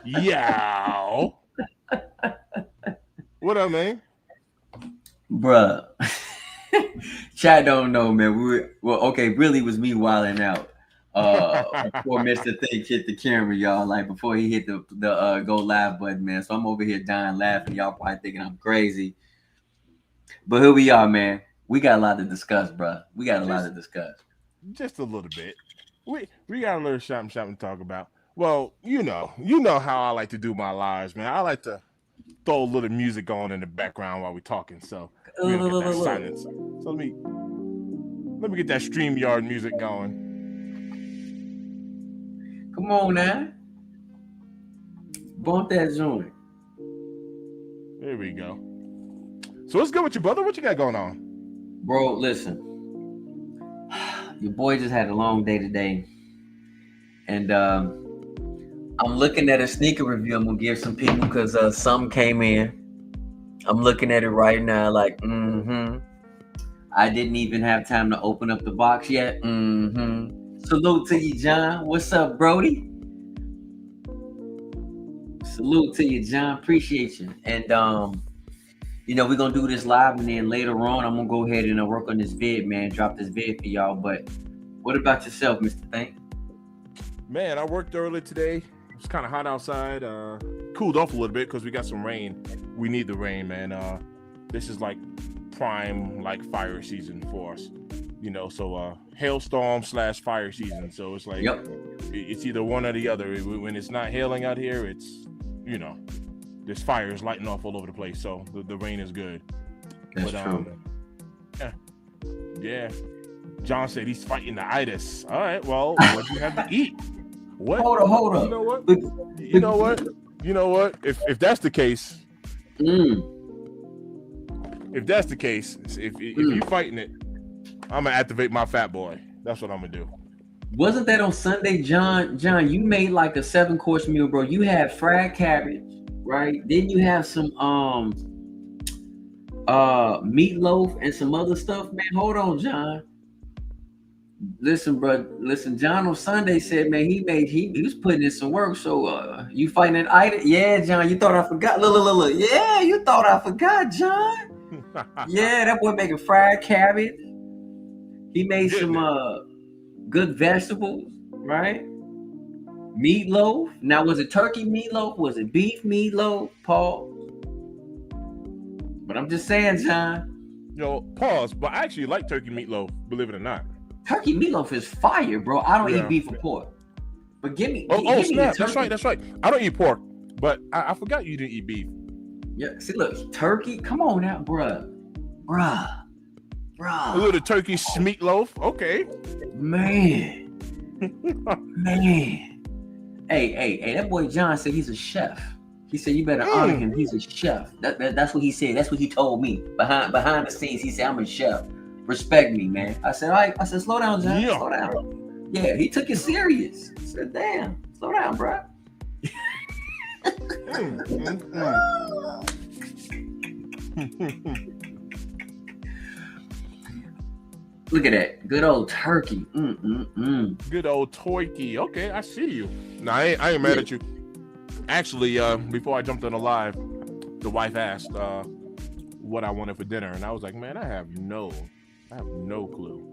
Yow. What up, man? Bruh. Chat don't know, man. Okay, really was me wilding out. Before Mr. Think hit the camera, y'all. Like before he hit the go live button, man. So I'm over here dying laughing. Y'all probably thinking I'm crazy. But here we are, man. We got a lot to discuss, bruh. We got a lot to Just discuss. just a little bit. We got a little something to talk about. Well, you know how I like to do my lives, man. I like to throw a little music on in the background while we're talking, so we Look, don't look, get look, that look, look. silence. So let me get that StreamYard music going. Come on now. Bump that joint. There we go. So what's good with you, brother? What you got going on? Bro, listen. Your boy just had a long day today. And I'm looking at a sneaker review I'm gonna give some people because some came in. I'm looking at it right now, like, I didn't even have time to open up the box yet. Salute to you, John. What's up, Brody? Salute to you, John. Appreciate you. And we're gonna do this live, and then later on, I'm gonna go ahead and work on this vid, man. Drop this vid for y'all. But what about yourself, Mr. Thank? Man, I worked early today. It's kind of hot outside. Cooled off a little bit because we got some rain. We need the rain, man. This is like prime like fire season for us, So hailstorm / fire season. So it's like it's either one or the other. When it's not hailing out here, it's there's fires lighting off all over the place. So the rain is good. That's true. Yeah. John said he's fighting the itis. All right. Well, what do you have to eat? What? Hold up. You know what? If that's the case, if you're fighting it, I'm gonna activate my fat boy. That's what I'm gonna do. Wasn't that on Sunday, John? John, you made like a 7-course meal, bro. You had fried cabbage, right? Then you have some meatloaf and some other stuff, man. Hold on, John. Listen, bro. Listen, John on Sunday said, man, he was putting in some work. So you fighting an item? Yeah, John. You thought I forgot? Look. Yeah, you thought I forgot, John. Yeah, that boy making fried cabbage. He made some good vegetables, right? Meatloaf. Now, was it turkey meatloaf? Was it beef meatloaf, Paul? But I'm just saying, John. Pause. But I actually like turkey meatloaf, believe it or not. Turkey meatloaf is fire, bro. I don't eat beef or pork. But give me. Oh, give snap! Me That's right. I don't eat pork, but I forgot you didn't eat beef. Yeah. See, look, turkey. Come on now, bruh. A little turkey meatloaf. Okay. Man. Hey, that boy John said he's a chef. He said you better honor him. He's a chef. That's what he said. That's what he told me. Behind the scenes, he said I'm a chef. Respect me, man. I said, all right. I said, slow down, John. Slow down. Yeah, he took it serious. I said, damn, slow down, bro. Look at that. Good old turkey. Good old turkey. Okay, I see you. No, I ain't mad at you. Actually, before I jumped on the live, the wife asked what I wanted for dinner, and I was like, man, I have no clue.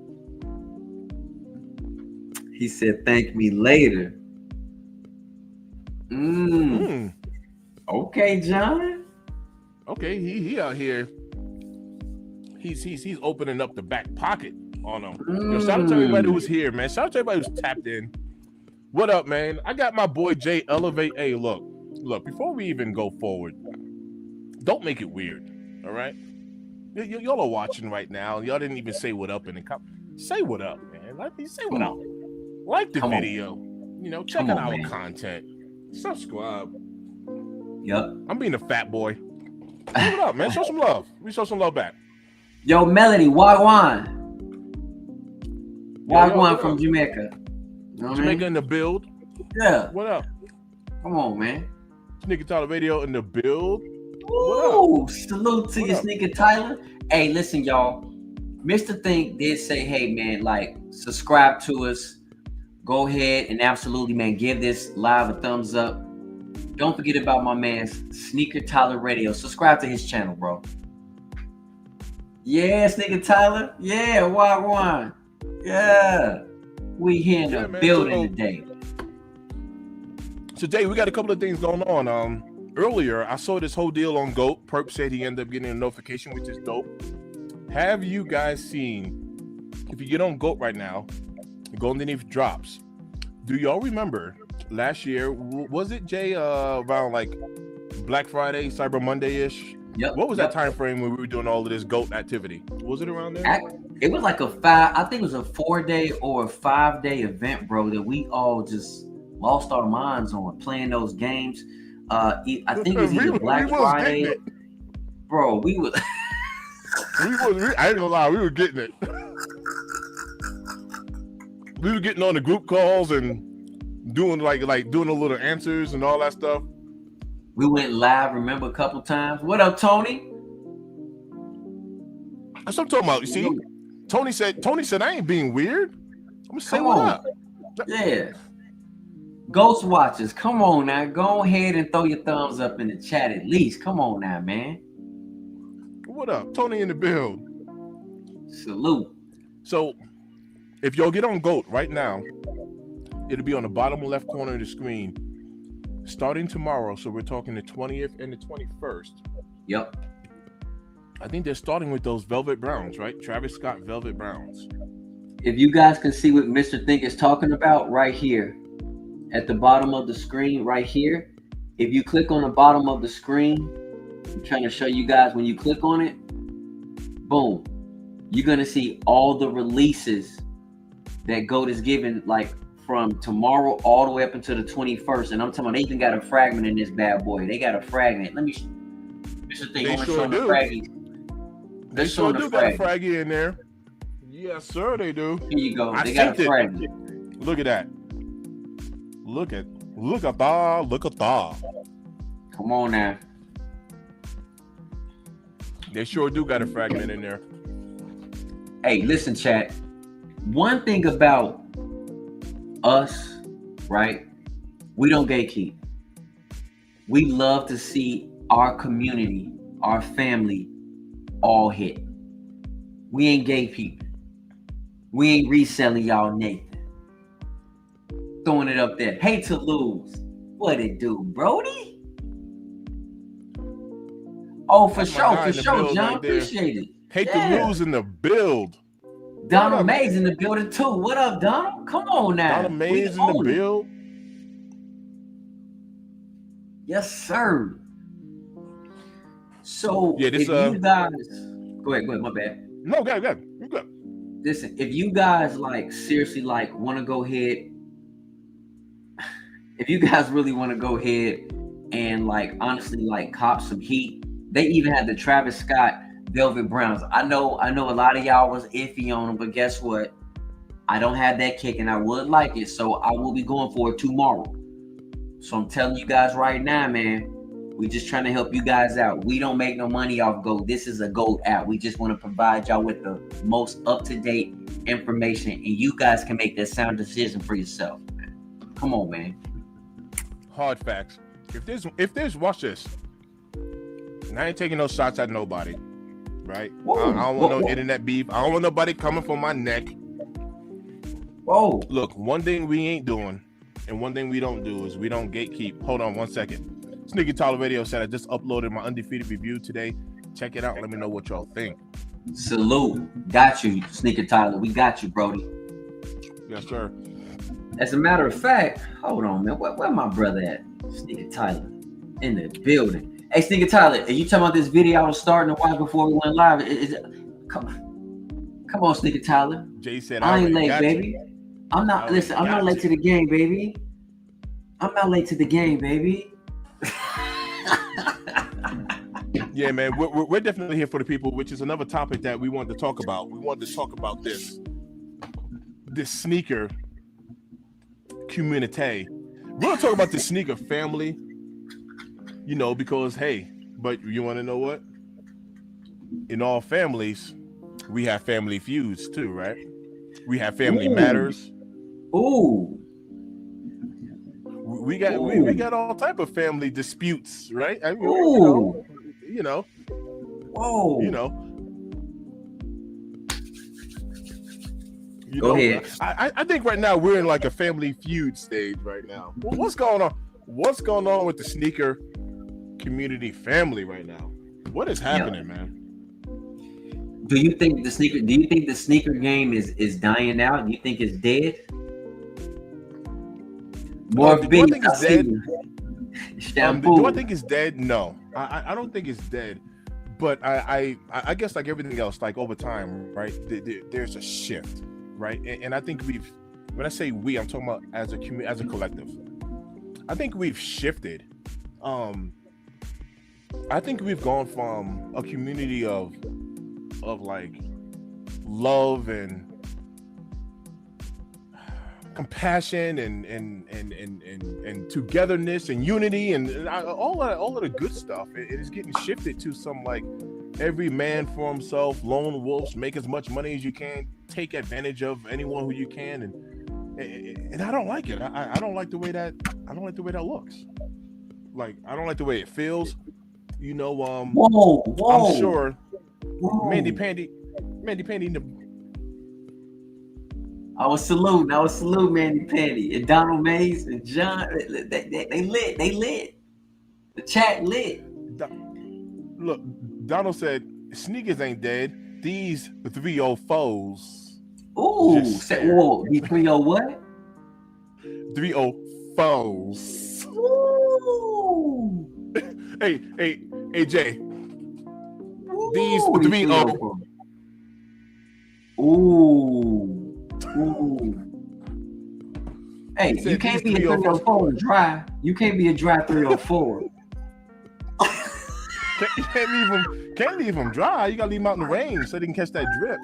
He said, thank me later. Okay, John. Okay, he out here. He's opening up the back pocket on him. Shout out to everybody who's here, man. Shout out to everybody who's tapped in. What up, man? I got my boy Jay Elevate. Hey, look. Before we even go forward, don't make it weird. All right, y'all are watching right now. Y'all didn't even say what up in the comment. Say what up, man. Say what up. Like the video. Check out our content. Subscribe. Yep. I'm being a fat boy. What up, man? Show some love. We show some love back. Yo, Melody, Wagwan from Jamaica. Jamaica in the build. Yeah. What up? Come on, man. Sneaker Tyler Radio in the build. Ooh, salute to you, Sneaker Tyler. Hey, listen, y'all. Mr. Think did say, hey, man, like, subscribe to us. go ahead and absolutely, man, give this live a thumbs up. Don't forget about my man Sneaker Tyler Radio. Subscribe to his channel, bro. Yeah, Sneaker Tyler. Yeah, Wagwan. Yeah. We here in the building today. So Jay, we got a couple of things going on. Earlier, I saw this whole deal on GOAT. Perp said he ended up getting a notification, which is dope. Have you guys seen, if you get on GOAT right now, go underneath drops. Do y'all remember last year, was it, Jay, around like Black Friday, Cyber Monday-ish? Yep. What was that time frame when we were doing all of this GOAT activity? Was it around there? It was like I think it was a 4-day or a 5-day event, bro, that we all just lost our minds on playing those games. I think it was either Black Friday. Bro, we was I ain't gonna lie, we were getting it. We were getting on the group calls and doing like doing a little answers and all that stuff. We went live, remember, a couple times. What up, Tony? That's what I'm talking about. You see, Tony said I ain't being weird. I'm gonna say what up. Yeah. Ghost Watchers, come on now. Go ahead and throw your thumbs up in the chat at least. Come on now, man. What up? Tony in the build. Salute. So if y'all get on GOAT right now, it'll be on the bottom left corner of the screen. Starting tomorrow, so we're talking the 20th and the 21st. Yep. I think they're starting with those Velvet Browns, right? Travis Scott Velvet Browns. If you guys can see what Mr. Think is talking about right here, at the bottom of the screen right here, if you click on the bottom of the screen, I'm trying to show you guys when you click on it, boom, you're going to see all the releases that GOAT is giving, like from tomorrow all the way up until the 21st. And I'm talking about they even got a fragment in this bad boy. They got a fragment. Let me Mr. Thing, they sure do. They sure do got a fraggy in there. Yes, sir, they do. Here you go. They got a fragment. Look at that. Look at that. Come on now. They sure do got a fragment in there. Hey, listen, chat. One thing about us, right? We don't gatekeep. We love to see our community, our family, all hit. We ain't gatekeeping. We ain't reselling y'all Nathan. Throwing it up there. Hate to lose. What it do, Brody? Oh, for sure, John. Right, appreciate it. Hate to lose in the build. Donald Mays in the building too. What up, Donald? Come on now. Donald Mays in the build. Yes, sir. So yeah, this, if you guys go ahead, my bad. No, go ahead. You go. Listen, if you guys like seriously like want to go ahead, if you guys really want to go ahead and like honestly like cop some heat, they even had the Travis Scott Velvet Browns. I know a lot of y'all was iffy on them, but guess what? I don't have that kick and I would like it, so I will be going for it tomorrow. So I'm telling you guys right now, man, we just trying to help you guys out. We don't make no money off GOAT. This is a GOAT app. We just want to provide y'all with the most up-to-date information, and you guys can make that sound decision for yourself. Come on, man. Hard facts. If there's watch this. And I ain't taking no shots at nobody, right? I don't want no internet beef. I don't want nobody coming for my neck. Whoa. Look, one thing we ain't doing, and one thing we don't do is we don't gatekeep. Hold on 1 second. Sneaky Tyler Radio said I just uploaded my Undefeated review today. Check it out. Let me know what y'all think. Salute. Got you, Sneaker Tyler. We got you, Brody. Yes, sir. As a matter of fact, hold on, man. Where my brother at? Sneaker Tyler in the building. Hey, Sneaker Tyler, are you talking about this video I was starting to watch before we went live? Come on, Sneaker Tyler. Jay said I ain't late, baby. I'm not. Listen, I'm not late to the game, baby. I'm not late to the game, baby. Yeah, man, we're definitely here for the people, which is another topic that we wanted to talk about. We wanted to talk about this sneaker community. We're gonna talk about the sneaker family, you know, because hey, but you want to know what? In all families, we have family feuds too, right? We have family matters. Ooh. We got all type of family disputes, right? I mean, Ooh. you know, Whoa. Go ahead. I think right now we're in like a family feud stage right now. Well, what's going on? What's going on with the sneaker community family right now? What is happening, man? Do you think the sneaker game is dying out? Do you think it's dead? More do I think it's dead? Shampoo. Do I think it's dead? No, I don't think it's dead. But I guess like everything else, like over time, right? There's a shift, right? And I think when I say we, I'm talking about as a collective. I think we've shifted. I think we've gone from a community of like love and compassion and togetherness and unity and all of the good stuff. It is getting shifted to some like every man for himself, lone wolves, make as much money as you can, take advantage of anyone who you can, and I don't like it. I don't like the way that looks. Like I don't like the way it feels. Whoa. I'm sure Mandy Pandy. I was salute Mandy Pandy and Donald Mays and John. They lit. The chat lit. Look, Donald said sneakers ain't dead. These 304s. Ooh, whoa, these 30 what? 304s. Ooh. Hey, Jay. These 304. Ooh. Hey, you can't be a 304 and dry. You can't be a dry 304. Can't leave them dry. You gotta leave them out in the rain so they can catch that drip.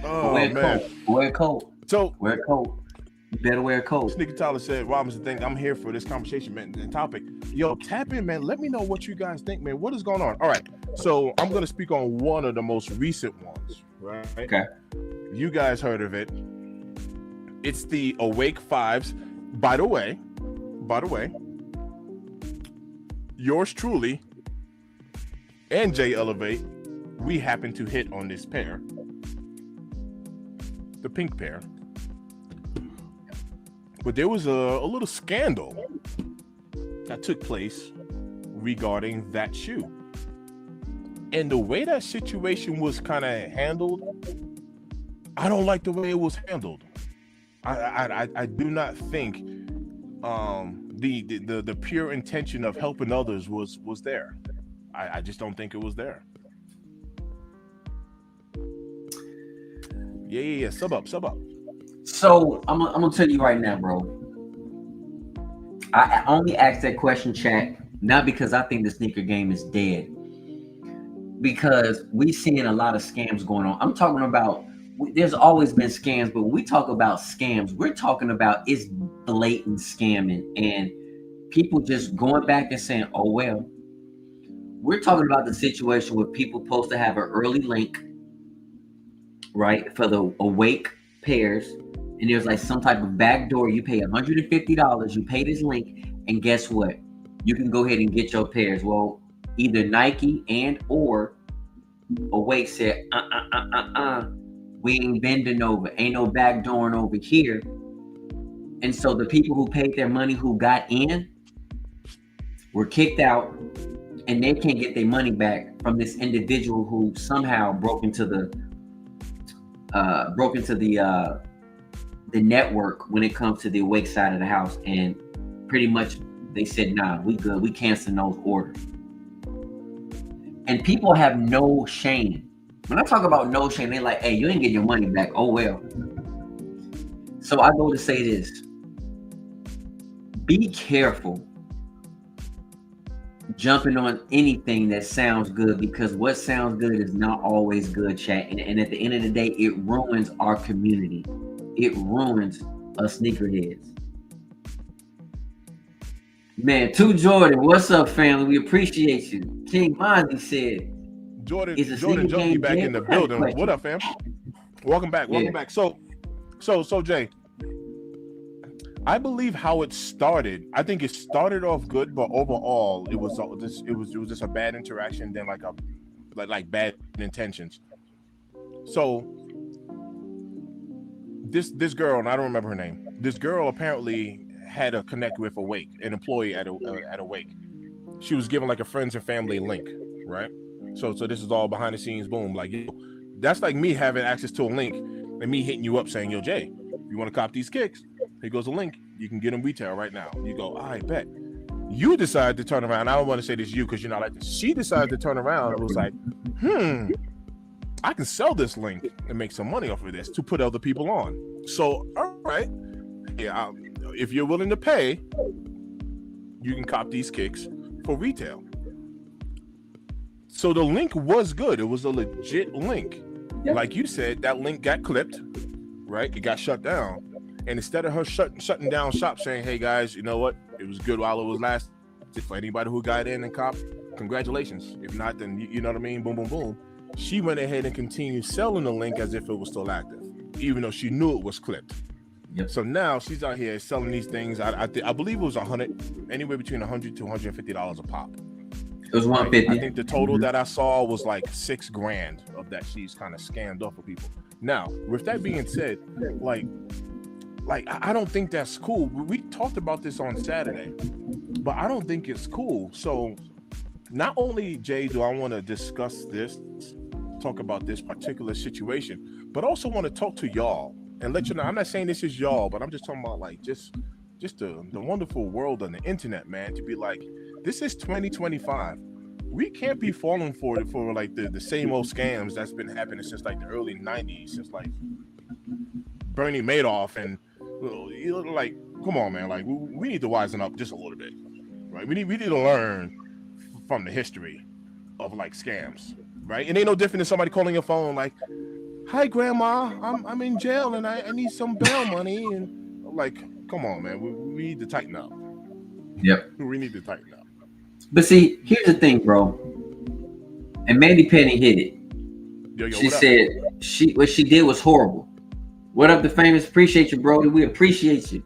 Oh man, wear a coat. So wear a coat. You better wear a coat. Sneaker Tyler said, Robinson, think I'm here for this conversation, man, and topic. Yo, tap in, man. Let me know what you guys think, man. What is going on? All right. So I'm going to speak on one of the most recent ones, right? Okay. You guys heard of it. It's the Awake 5's. By the way, yours truly and Jay Elevate, we happen to hit on this pair. The pink pair. But there was a little scandal that took place regarding that shoe. And the way that situation was kind of handled, I don't like the way it was handled. I do not think the pure intention of helping others was there. I just don't think it was there. Yeah. Sub up. So I'm gonna tell you right now, bro. I only asked that question, chat, not because I think the sneaker game is dead, because we seeing a lot of scams going on. I'm talking about there's always been scams, but when we talk about scams, we're talking about it's blatant scamming and people just going back and saying, "Oh well." We're talking about the situation where people supposed to have an early link, right, for the Awake pairs. And there's like some type of back door. You pay $150. You pay this link, and guess what? You can go ahead and get your pairs. Well, either Nike and or Awake said, we ain't bending over. Ain't no back dooring over here. And so the people who paid their money, who got in, were kicked out, and they can't get their money back from this individual who somehow broke into the network when it comes to the Awake side of the house, and pretty much they said, nah, we good, we canceling those orders. And people have no shame. When I talk about no shame, they're like, hey, you ain't getting your money back. Oh well. So I go to say this: be careful jumping on anything that sounds good, because what sounds good is not always good, chat. And at the end of the day, it ruins our community. It ruins us sneakerheads. Man, to Jordan, what's up, family? We appreciate you. King Monty said, Jordan Junkie back in the building. What up, fam? Welcome back. Welcome Yeah. back. So Jay, I believe how it started. I think it started off good, but overall, it was just a bad interaction. Then like bad intentions. So this girl, and I don't remember her name. This girl apparently had a connect with an employee at a wake. She was given like a friends and family link, right? So this is all behind the scenes. Boom, like yo, that's like me having access to a link and me hitting you up saying, "Yo, Jay, you want to cop these kicks? Here goes a link. You can get them retail right now." You go, "I bet." You decide to turn around. I don't want to say this you because you're not like this. She decided to turn around and was like, I can sell this link and make some money off of this to put other people on. So, all right, yeah, if you're willing to pay, you can cop these kicks for retail. So the link was good. It was a legit link. Yep. Like you said, that link got clipped, right? It got shut down. And instead of her shutting down shop saying, "Hey guys, you know what? It was good while it was lasted. For anybody who got in and cop, congratulations. If not, then you know what I mean? Boom, boom, boom." She went ahead and continued selling the link as if it was still active, even though she knew it was clipped. Yep. So now she's out here selling these things. I believe it was anywhere between $100 to $150 a pop. It was 150. I think the total that I saw was like $6,000 of that she's kind of scammed off of people. Now, with that being said, like I don't think that's cool. We talked about this on Saturday, but I don't think it's cool. So not only, Jay, do I want to discuss this, talk about this particular situation, but also want to talk to y'all and let you know, I'm not saying this is y'all, but I'm just talking about like just the wonderful world on the internet, man, to be like, this is 2025. We can't be falling for it for like the same old scams that's been happening since like the early 90s, since like Bernie Madoff and like, come on, man, like we need to wisen up just a little bit, right? We need to learn from the history of like scams, right? It ain't no different than somebody calling your phone like, "Hi grandma, I'm in jail and I need some bail money," and like, come on, man, we need to tighten up. Yep. We need to tighten up. But see, here's the thing, bro. And Mandy Penny hit it. Yo, she said what she did was horrible. What up, the famous? Appreciate you, bro. We appreciate you.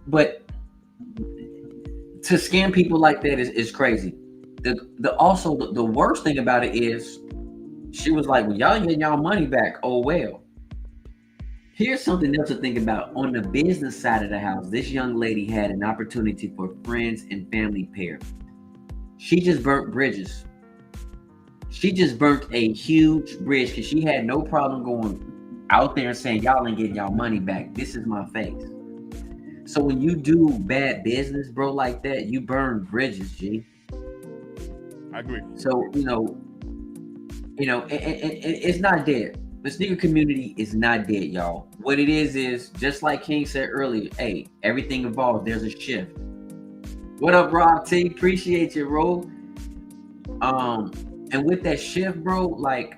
But to scam people like that is crazy. The worst thing about it is she was like, "Well, y'all getting y'all money back." Oh well. Here's something else to think about. On the business side of the house, this young lady had an opportunity for friends and family pair. She just burnt bridges. She just burnt a huge bridge because she had no problem going out there and saying, "Y'all ain't getting y'all money back. This is my face." So when you do bad business, bro, like that, you burn bridges, G. I agree. So it's not dead. The sneaker community is not dead, y'all. What it is just like King said earlier. Hey, everything evolves. There's a shift. What up, Rob T? Appreciate you, bro. And with that shift, bro, like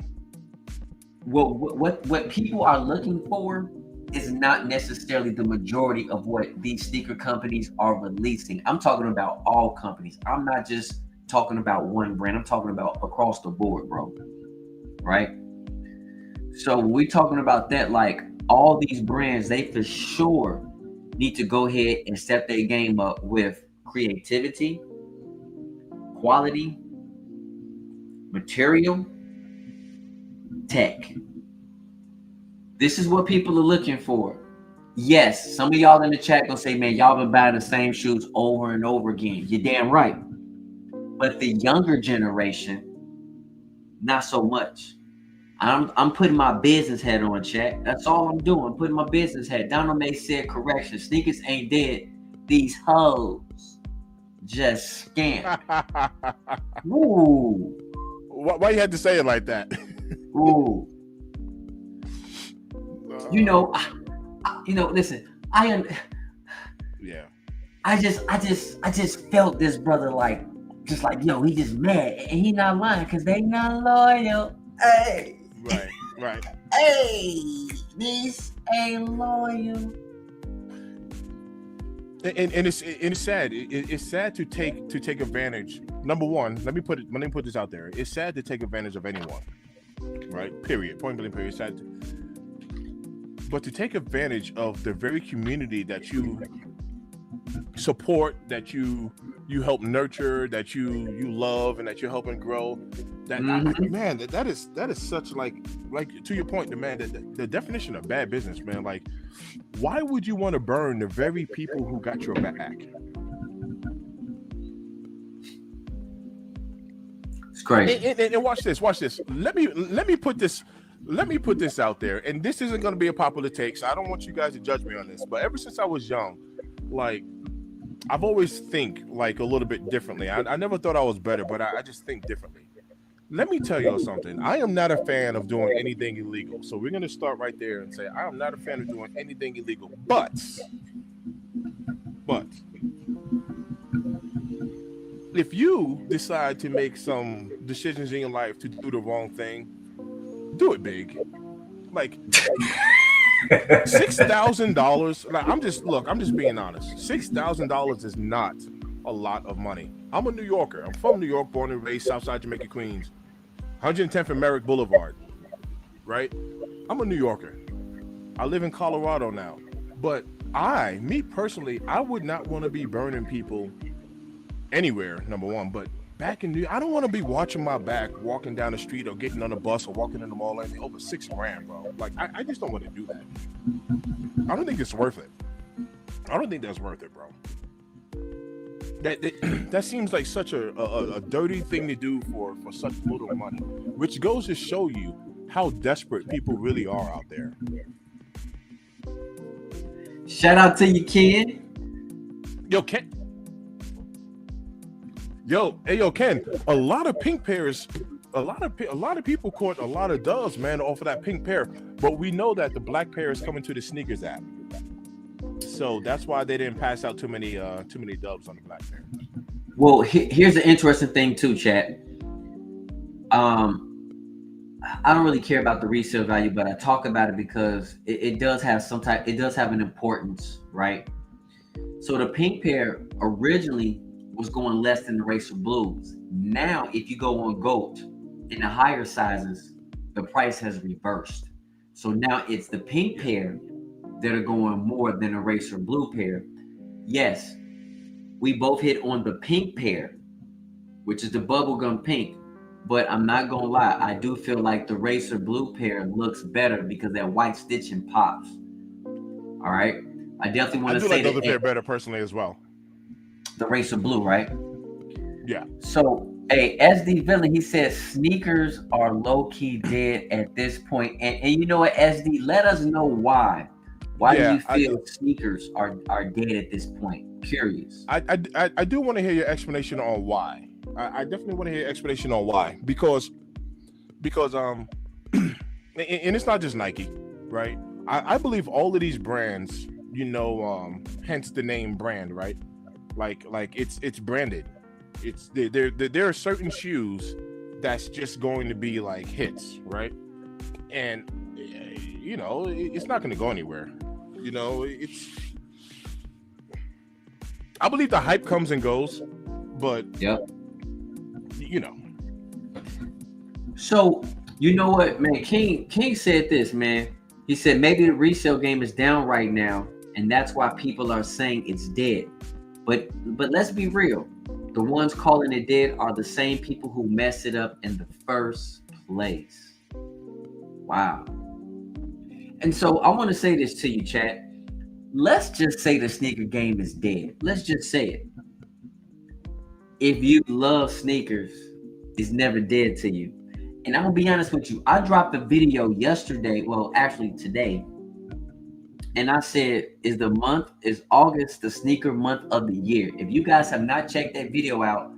what people are looking for is not necessarily the majority of what these sneaker companies are releasing. I'm talking about all companies. I'm not just talking about one brand. I'm talking about across the board, bro. Right? So when we're talking about that, like all these brands, they for sure need to go ahead and step their game up with creativity, quality, material, tech. This is what people are looking for. Yes, some of y'all in the chat gonna say, "Man, y'all been buying the same shoes over and over again." You're damn right. But the younger generation, not so much. I'm putting my business hat on, chat. That's all I'm doing. I'm putting my business hat. Donald May said, "Correction, sneakers ain't dead. These hoes just scam." Ooh. Why you had to say it like that? Ooh. Listen, yeah. I just felt this brother like, yo, he just mad and he not lying because they not loyal. Hey. Right. Hey, these ain't loyal. And it's sad. It's sad to take advantage. Number one, let me put this out there. It's sad to take advantage of anyone, right? Period. Point blank. Period. It's sad. but to take advantage of the very community that you support, that you help nurture, that you love, and that you're helping grow. That man, that is such like to your point, man. The definition of bad business, man. Like, why would you want to burn the very people who got your back? It's crazy. And watch this. Let me put this out there. And this isn't going to be a popular take, so I don't want you guys to judge me on this. But ever since I was young, like, I've always think like a little bit differently. I never thought I was better, but I just think differently. Let me tell you something. I am not a fan of doing anything illegal. So we're going to start right there and say I am not a fan of doing anything illegal. But if you decide to make some decisions in your life to do the wrong thing, do it big. Like $6,000. Like, I'm just being honest. $6,000 is not a lot of money. I'm a New Yorker. I'm from New York, born and raised Southside Jamaica, Queens, 110th and Merrick Boulevard. Right? I'm a New Yorker. I live in Colorado now. But me personally, I would not want to be burning people anywhere, number one. But back in New York, I don't want to be watching my back walking down the street or getting on a bus or walking in the mall and over $6,000, bro. Like, I just don't want to do that. I don't think it's worth it. I don't think that's worth it, bro. That seems like such a dirty thing to do for such little money, which goes to show you how desperate people really are out there. Shout out to you, Ken. Ken. Ken. A lot of pink pairs. A lot of people caught a lot of dubs, man, off of that pink pair. But we know that the black pair is coming to the sneakers app. So that's why they didn't pass out too many dubs on the black pair. Well, here's the interesting thing too, chat. I don't really care about the resale value, but I talk about it because it does have an importance, right? So the pink pair originally was going less than the Racer Blues. Now, if you go on GOAT in the higher sizes, the price has reversed. So now it's the pink pair that are going more than a Racer Blue pair. Yes, we both hit on the pink pair, which is the bubblegum pink. But I'm not gonna lie, I do feel like the Racer Blue pair looks better because that white stitching pops. All right, I definitely want to say like the other pair better personally as well. The Racer Blue, right? Yeah. So, hey, SD Villain, he says sneakers are low-key dead at this point. And you know what, SD, let us know why. Why do you feel sneakers are dead at this point? Curious. I do want to hear your explanation on why. I definitely want to hear your explanation on why. Because and it's not just Nike, right? I believe all of these brands, hence the name brand, right? Like it's branded. It's there are certain shoes that's just going to be like hits, right? And it's not going to go anywhere. I believe the hype comes and goes, but So you know what, man? King said this, man. He said maybe the resale game is down right now, and that's why people are saying it's dead. But let's be real. The ones calling it dead are the same people who messed it up in the first place. Wow. And so I want to say this to you, chat. Let's just say the sneaker game is dead. Let's just say it. If you love sneakers, it's never dead to you. And I'm going to be honest with you. I dropped a video yesterday, well, actually today. And I said, is August the sneaker month of the year? If you guys have not checked that video out,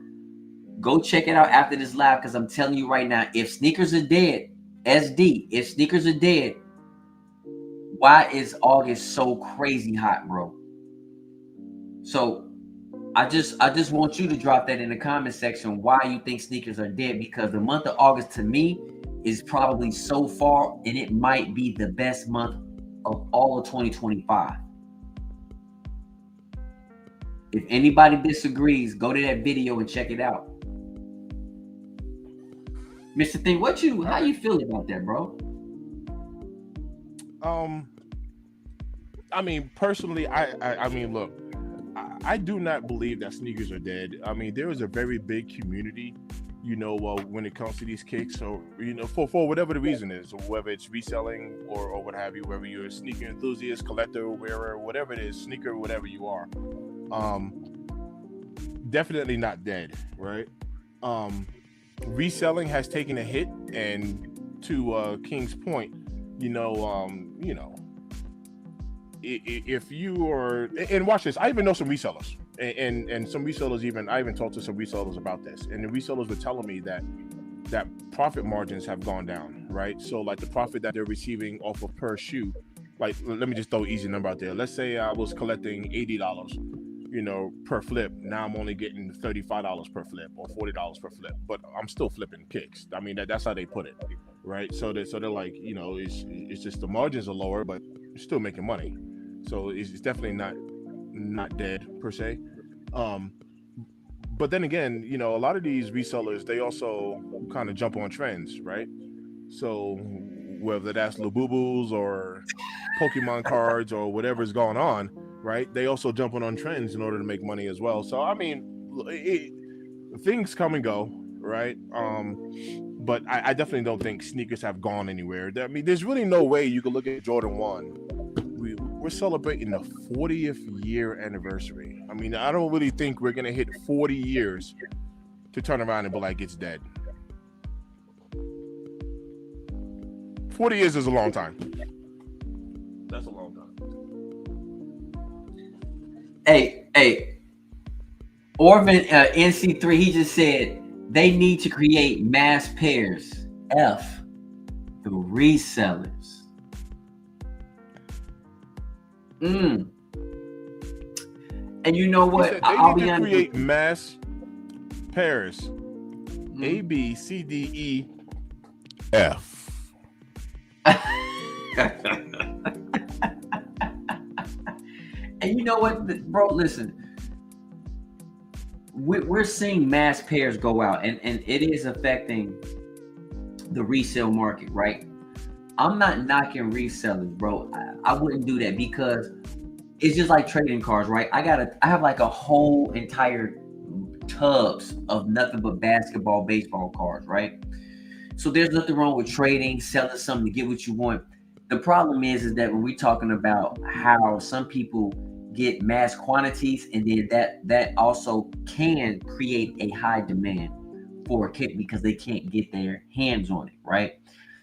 go check it out after this live, because I'm telling you right now, if sneakers are dead, SD, if sneakers are dead, why is August so crazy hot, bro? So I just want you to drop that in the comment section why you think sneakers are dead, because the month of August to me is probably so far, and it might be the best month of all of 2025. If anybody disagrees, go to that video and check it out. Mr. Thing, how you feel about that, bro? I mean, personally, I mean, look, I do not believe that sneakers are dead. I mean, there is a very big community, when it comes to these kicks. So, for whatever the reason is, or whether it's reselling or what have you, whether you're a sneaker enthusiast, collector, wearer, whatever it is, sneaker, whatever you are, definitely not dead, right? Reselling has taken a hit, and to King's point, if you are, and watch this, I even know some resellers, and some resellers, even I even talked to some resellers about this, and the resellers were telling me that profit margins have gone down, right? So like the profit that they're receiving off of per shoe, like let me just throw an easy number out there. Let's say I was collecting $80, per flip. Now I'm only getting $35 per flip or $40 per flip, but I'm still flipping kicks. I mean, that's how they put it, right? So they're like, it's just the margins are lower, but you're still making money. So it's definitely not dead per se. But then again, a lot of these resellers, they also kind of jump on trends, right? So whether that's Labubus or Pokemon cards or whatever's going on, right? They also jumping on trends in order to make money as well. So I mean, things come and go, right? But I definitely don't think sneakers have gone anywhere. I mean, there's really no way you could look at Jordan 1. We're celebrating the 40th year anniversary. I mean, I don't really think we're going to hit 40 years to turn around and be like, it's dead. 40 years is a long time. That's a long time. Hey, Orvin, NC3, he just said they need to create mass pairs. F, the resellers. And you know what? They need to create mass pairs. A, B, C, D, E, F. And you know what, bro? Listen, we're seeing mass pairs go out, and it is affecting the resale market, right? I'm not knocking resellers, bro. I wouldn't do that because it's just like trading cards, right? I have like a whole entire tubs of nothing but basketball, baseball cards, right? So there's nothing wrong with trading, selling something to get what you want. The problem is that when we're talking about how some people get mass quantities, and then that also can create a high demand for a kick because they can't get their hands on it, right?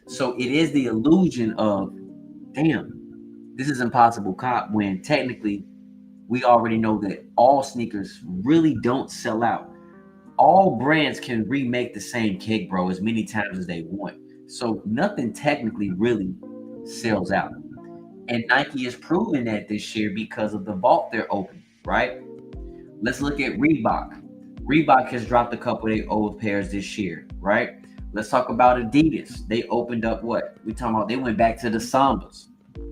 So it is the illusion of, damn, this is impossible cop, when technically we already know that all sneakers really don't sell out. All brands can remake the same kick, bro, as many times as they want. So nothing technically really sells out. And Nike is proving that this year because of the vault they're opening, right? Let's look at Reebok. Reebok has dropped a couple of their old pairs this year, right? Let's talk about Adidas. They opened up what? We talking about, they went back to the Sambas.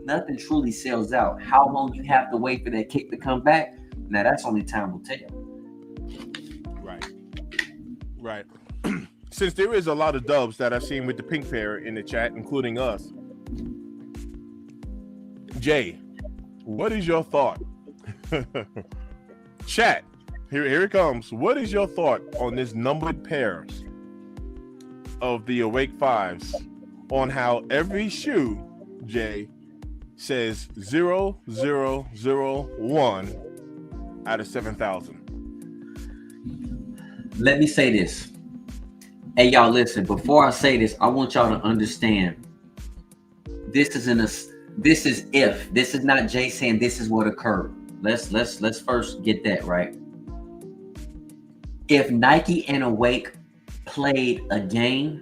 Nothing truly sells out. How long you have to wait for that kick to come back? Now that's only time will tell. Right. Since there is a lot of dubs that I've seen with the pink pair in the chat, including us, Jay, what is your thought? Chat, here it comes. What is your thought on this numbered pairs of the Awake 5's, on how every shoe, Jay, says 0001 out of 7,000? Let me say this. Hey, y'all, listen. Before I say this, I want y'all to understand. This is if. This is not Jay saying this is what occurred. Let's first get that right. If Nike and Awake played a game,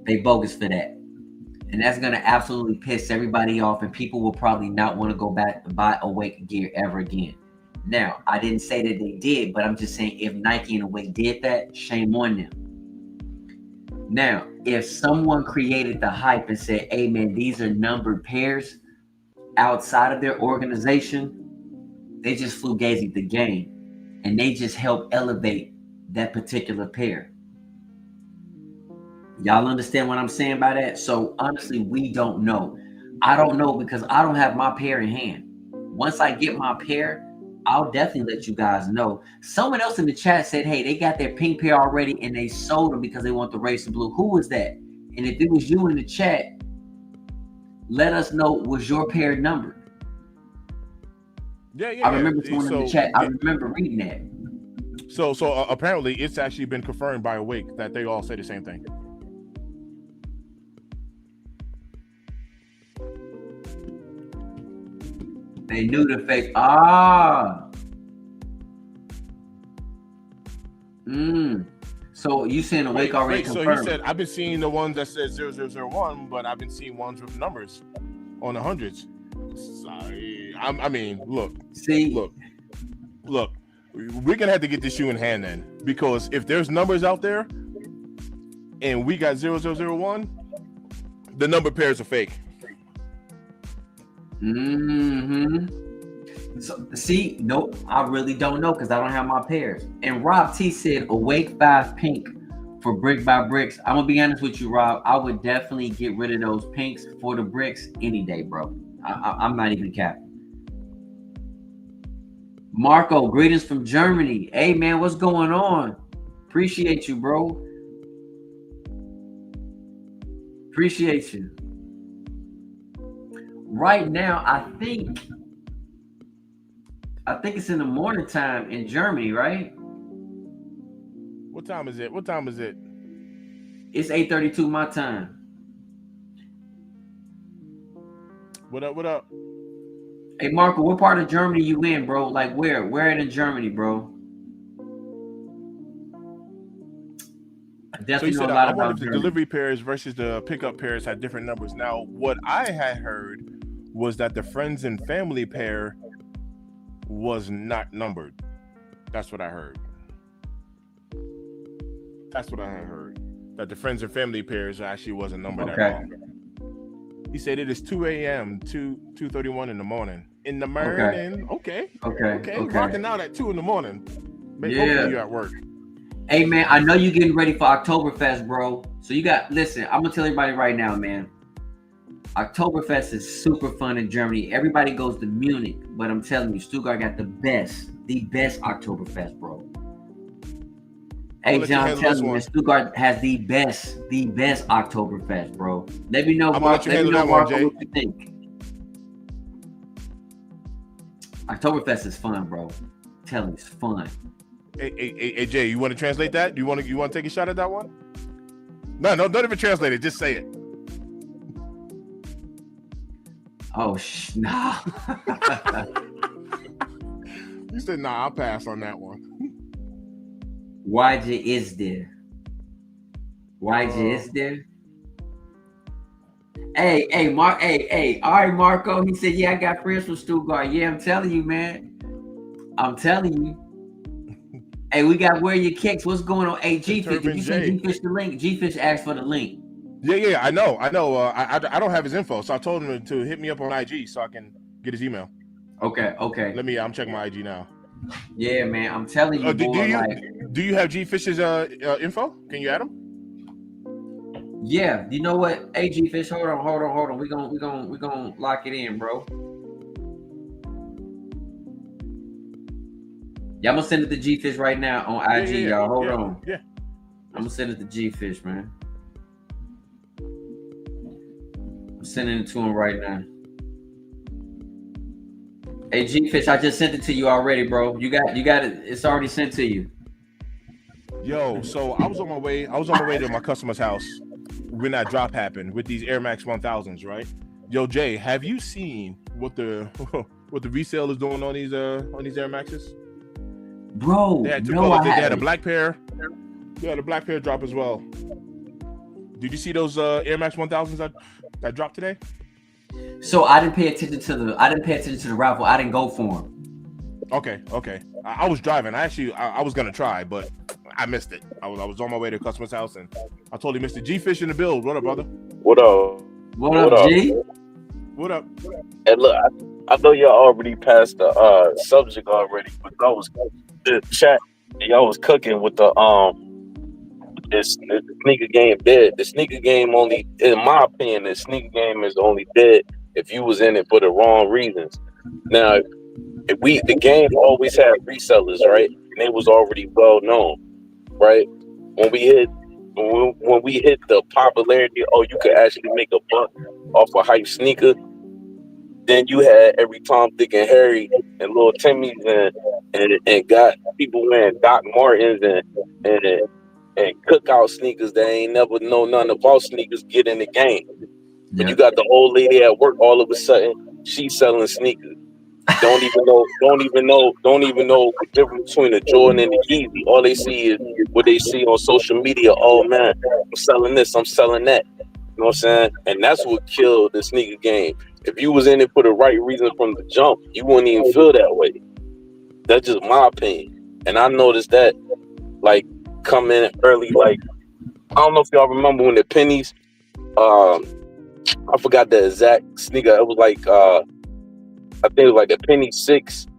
they bogus for that. And that's going to absolutely piss everybody off, and people will probably not want to go back and buy Awake gear ever again. Now, I didn't say that they did, but I'm just saying if Nike and Awake did that, shame on them. Now, if someone created the hype and said, hey, man, these are numbered pairs outside of their organization, they just fugazied the game, and they just helped elevate that particular pair. Y'all understand what I'm saying by that? So honestly, we don't know. I don't know because I don't have my pair in hand. Once I get my pair, I'll definitely let you guys know. Someone else in the chat said, hey, they got their pink pair already and they sold them because they want the race and blue. Who was that? And if it was you in the chat, let us know, was your pair numbered? Yeah. I remember someone in the chat. I remember reading that. So apparently it's actually been confirmed by Awake that they all say the same thing. They knew the fake. Ah. So you saying Awake already confirmed? So he said, I've been seeing the ones that said 0001, but I've been seeing ones with numbers on the hundreds. Sorry. I mean, look. See? Look. We're going to have to get this shoe in hand then. Because if there's numbers out there and we got 0001, the number pairs are fake. So see, nope, I really don't know because I don't have my pairs. And Rob T said Awake 5 pink for brick by bricks. I'm gonna be honest with you, Rob. I would definitely get rid of those pinks for the bricks any day, bro. I'm not even capping. Marco, greetings from Germany. Hey man, what's going on? Appreciate you, bro. Appreciate you. Right now, I think it's in the morning time in Germany, right? What time is it? It's 8:32 my time. What up? Hey Marco, what part of Germany you in, bro? Like where in Germany, bro? So you said I wonder if the delivery pairs versus the pickup pairs had different numbers. Now, what I had heard was that the friends and family pair was not numbered. That's what I heard. That the friends and family pairs actually wasn't numbered at all. He said it is 2 a.m. 2:31 in the morning. Okay. Rocking out at 2 in the morning. Maybe hopefully you're at work. Hey man, I know you're getting ready for Oktoberfest, bro. So listen, I'm gonna tell everybody right now, man. Oktoberfest is super fun in Germany. Everybody goes to Munich, but I'm telling you, Stuttgart got the best Oktoberfest, bro. Hey John, I'm telling you, Stuttgart has the best Oktoberfest, bro. Let me know, Marco, what you think. Oktoberfest is fun, bro. I'm telling you, it's fun. Hey, Jay, you want to translate that? You want to take a shot at that one? No, don't even translate it. Just say it. Oh, no. You said, nah, I'll pass on that one. YJ is there. YJ is there. Hey, Mark. Hey. All right, Marco. He said, yeah, I got friends from Stuttgart. Yeah, I'm telling you, man. I'm telling you. Hey, we got Wear Your Kicks. What's going on? Hey, G-Fish, did you send G-Fish the link? G-Fish asked for the link. Yeah, I know. I don't have his info, so I told him to hit me up on IG so I can get his email. Okay. I'm checking my IG now. Yeah, man, I'm telling you, do you have G-Fish's info? Can you add him? Yeah, you know what? Hey, G-Fish, hold on. We gonna lock it in, bro. Yeah, I'm gonna send it to G-Fish right now on IG, y'all. Hold on. Yeah. I'm gonna send it to G-Fish, man. I'm sending it to him right now. Hey, G-Fish, I just sent it to you already, bro. You got it. It's already sent to you. Yo, so I was on my way to my customer's house when that drop happened with these Air Max 1000s, right? Yo, Jay, have you seen what the resale is doing on these Air Maxes? Bro, they had two colors. They had a black pair. They had a black pair drop as well. Did you see those Air Max 1000s that dropped today? So I didn't pay attention to the raffle. I didn't go for them. Okay. I was driving. I was gonna try, but I missed it. I was on my way to the customer's house, and I told him, Mr. G-Fish in the build. What up, brother? What up? What up, G? What up? And look, I know y'all already passed the subject already, but I was the chat. Y'all was cooking with the this sneaker game dead. The sneaker game only, in my opinion, the sneaker game is only dead if you was in it for the wrong reasons. Now, the game always had resellers, right? And it was already well known, right? When we hit the popularity, you could actually make a buck off a hype sneaker. Then you had every Tom, Dick, and Harry and Little Timmy's and got people wearing Doc Martens and cookout sneakers that ain't never know nothing about sneakers get in the game. And you got the old lady at work all of a sudden, she's selling sneakers. Don't even know the difference between a Jordan and a Yeezy. All they see is what they see on social media. Oh man, I'm selling this, I'm selling that. You know what I'm saying? And that's what killed the sneaker game. If you was in it for the right reason from the jump, you wouldn't even feel that way. That's just my opinion. And I noticed that, like, coming early, like, I don't know if y'all remember when the pennies, I forgot the exact sneaker. It was like, I think it was like a penny 6. It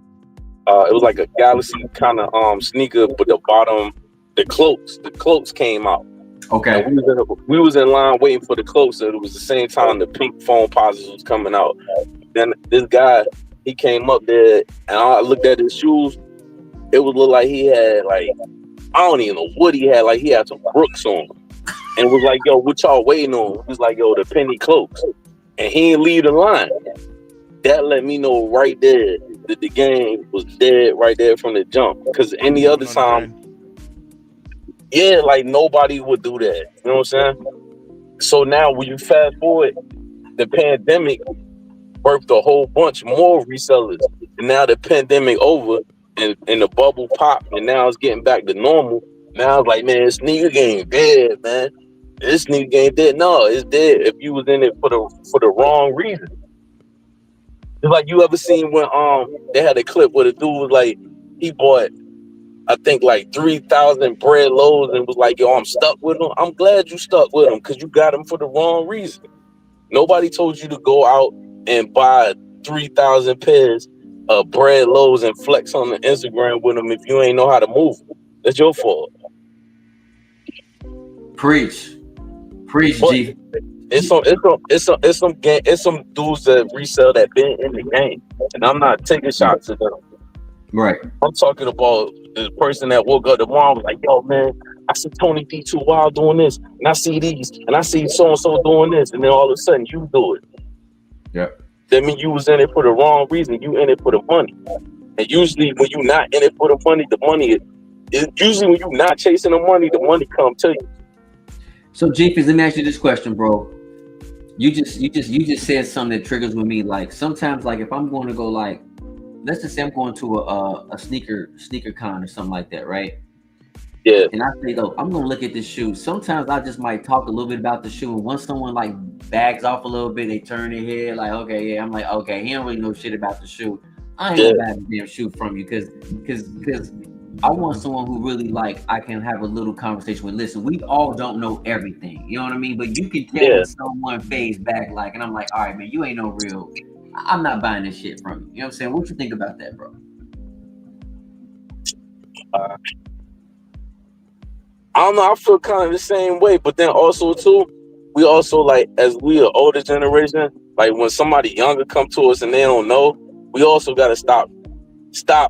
was like a Galaxy kind of sneaker, but the bottom, the cloaks came out. Okay. And we was in line waiting for the cloaks, and it was the same time the pink foam posits was coming out. Then this guy, he came up there, and I looked at his shoes. It would look like he had, like, I don't even know what he had. Like, he had some Brooks on. And was like, yo, what y'all waiting on? He was like, yo, the penny cloaks. And he didn't leave the line. That let me know right there that the game was dead right there from the jump. Because any other time, yeah, like, nobody would do that. You know what I'm saying? So now when you fast forward, the pandemic birthed a whole bunch more resellers. And now the pandemic over and the bubble popped, and now it's getting back to normal. Now it's like, man, this sneaker game dead, man. This sneaker game dead. No, it's dead if you was in it for the wrong reason. It's like, you ever seen when they had a clip where the dude was like, he bought, I think, like 3,000 bread loaves and was like, yo, I'm stuck with them. I'm glad you stuck with them because you got them for the wrong reason. Nobody told you to go out and buy 3,000 pairs of bread loaves and flex on the Instagram with them if you ain't know how to move. That's your fault. Preach, but G. It's some dudes that resell that been in the game, and I'm not taking shots at them. Right. I'm talking about the person that woke up tomorrow was like, yo, man, I see Tony D2 Wild doing this, and I see these, and I see so and so doing this, and then all of a sudden you do it. Yeah. That means you was in it for the wrong reason. You in it for the money. And usually when you're not in it for the money is usually when you're not chasing the money come to you. So Jeepers, let me ask you this question, bro. You just said something that triggers with me. Like, sometimes, like, if I'm going to go, like, let's just say I'm going to a sneaker con or something like that, right? Yeah. And I say, though, I'm gonna look at this shoe. Sometimes I just might talk a little bit about the shoe, and once someone like backs off a little bit, they turn their head like, okay, yeah. I'm like, okay, he don't really know shit about the shoe. I ain't gonna buy the damn shoe from you because I want someone who really, like, I can have a little conversation with. Listen, we all don't know everything, you know what I mean? But you can tell when someone fades back, like, and I'm like, all right, man, you ain't no real. I'm not buying this shit from you. You know what I'm saying? What you think about that, bro? I don't know. I feel kind of the same way, but then also too, we also, like, as we are older generation, like, when somebody younger come to us and they don't know, we also gotta stop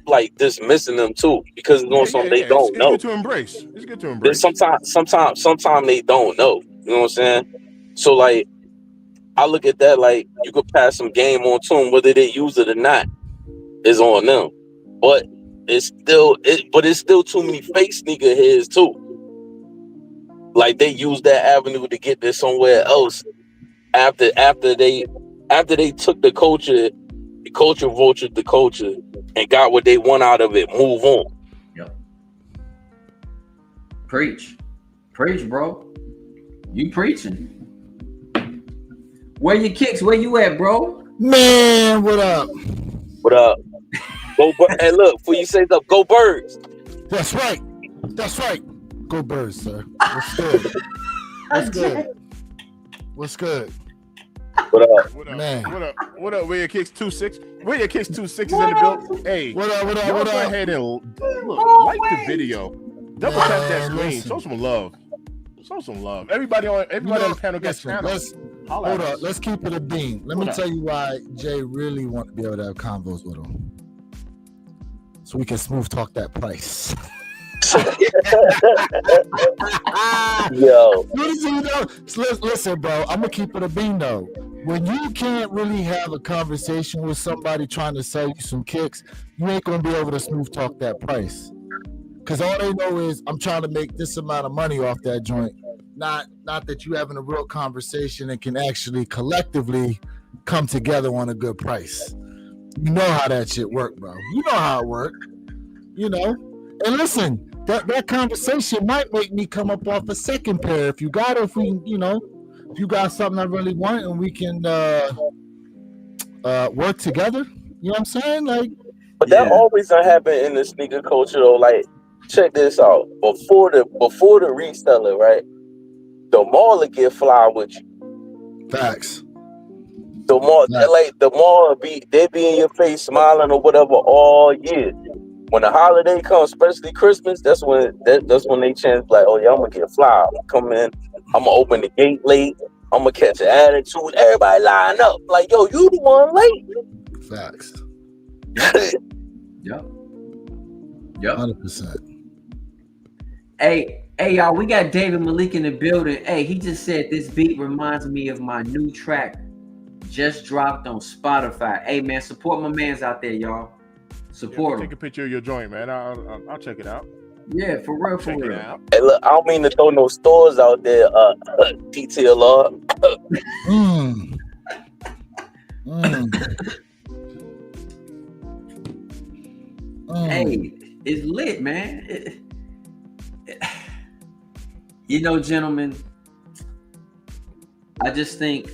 like dismissing them too, because it's on something they don't know. It's good to embrace. It's good to embrace. Sometimes they don't know. You know what I'm saying? So, like, I look at that like you could pass some game on to them, whether they use it or not, is on them. But it's still too many fake sneaker heads too. Like, they use that avenue to get this somewhere else after they took the culture vultured the culture and got what they want out of it. Move on. Yep. Preach, bro. You preaching. Where your kicks? Where you at, bro? Man, what up? Go, hey, look, before you say stuff, go Birds. That's right. Go Birds, sir. What's good? What's good? What up? Man. What up? Where your kicks 2-6? Where your kicks 2-6 in the build? Hey, what up? Go ahead and look, like the video. Double tap that screen. Show some love. Everybody on the panel gets channels. Holla Hold at up, us. let's keep it a beam. Let me tell you why Jay really want to be able to have convos with him, so we can smooth talk that price. Yo, What is he though? Listen, bro, I'm gonna keep it a beam though. When you can't really have a conversation with somebody trying to sell you some kicks, you ain't gonna be able to smooth talk that price. Cause all they know is I'm trying to make this amount of money off that joint. Not that you having a real conversation and can actually collectively come together on a good price. You know how that shit work, bro. You know how it work. You know. And listen, that conversation might make me come up off a second pair if you got it. If we, if you got something I really want and we can work together. You know what I'm saying? Like, but that always done happen in the sneaker culture though. Like, check this out. Before the reseller, right? The mall get fly with you. facts. The mall, the mall be in your face smiling or whatever all year. When the holiday comes, especially Christmas, that's when they chance like, oh yeah, I'm gonna get fly. I'm gonna come in, I'm gonna open the gate late, I'm gonna catch an attitude. Everybody line up like, yo, you the one late. Facts. Yep. 100%. Hey, y'all, we got David Malik in the building. Hey, he just said this beat reminds me of my new track just dropped on Spotify. Hey, man, support my mans out there, y'all. Support him. Take a picture of your joint, man. I'll check it out. Yeah, for real, for Check real. it out. Hey, look, I don't mean to throw no stores out there, DTLR. Hey, it's lit, man. Gentlemen, I just think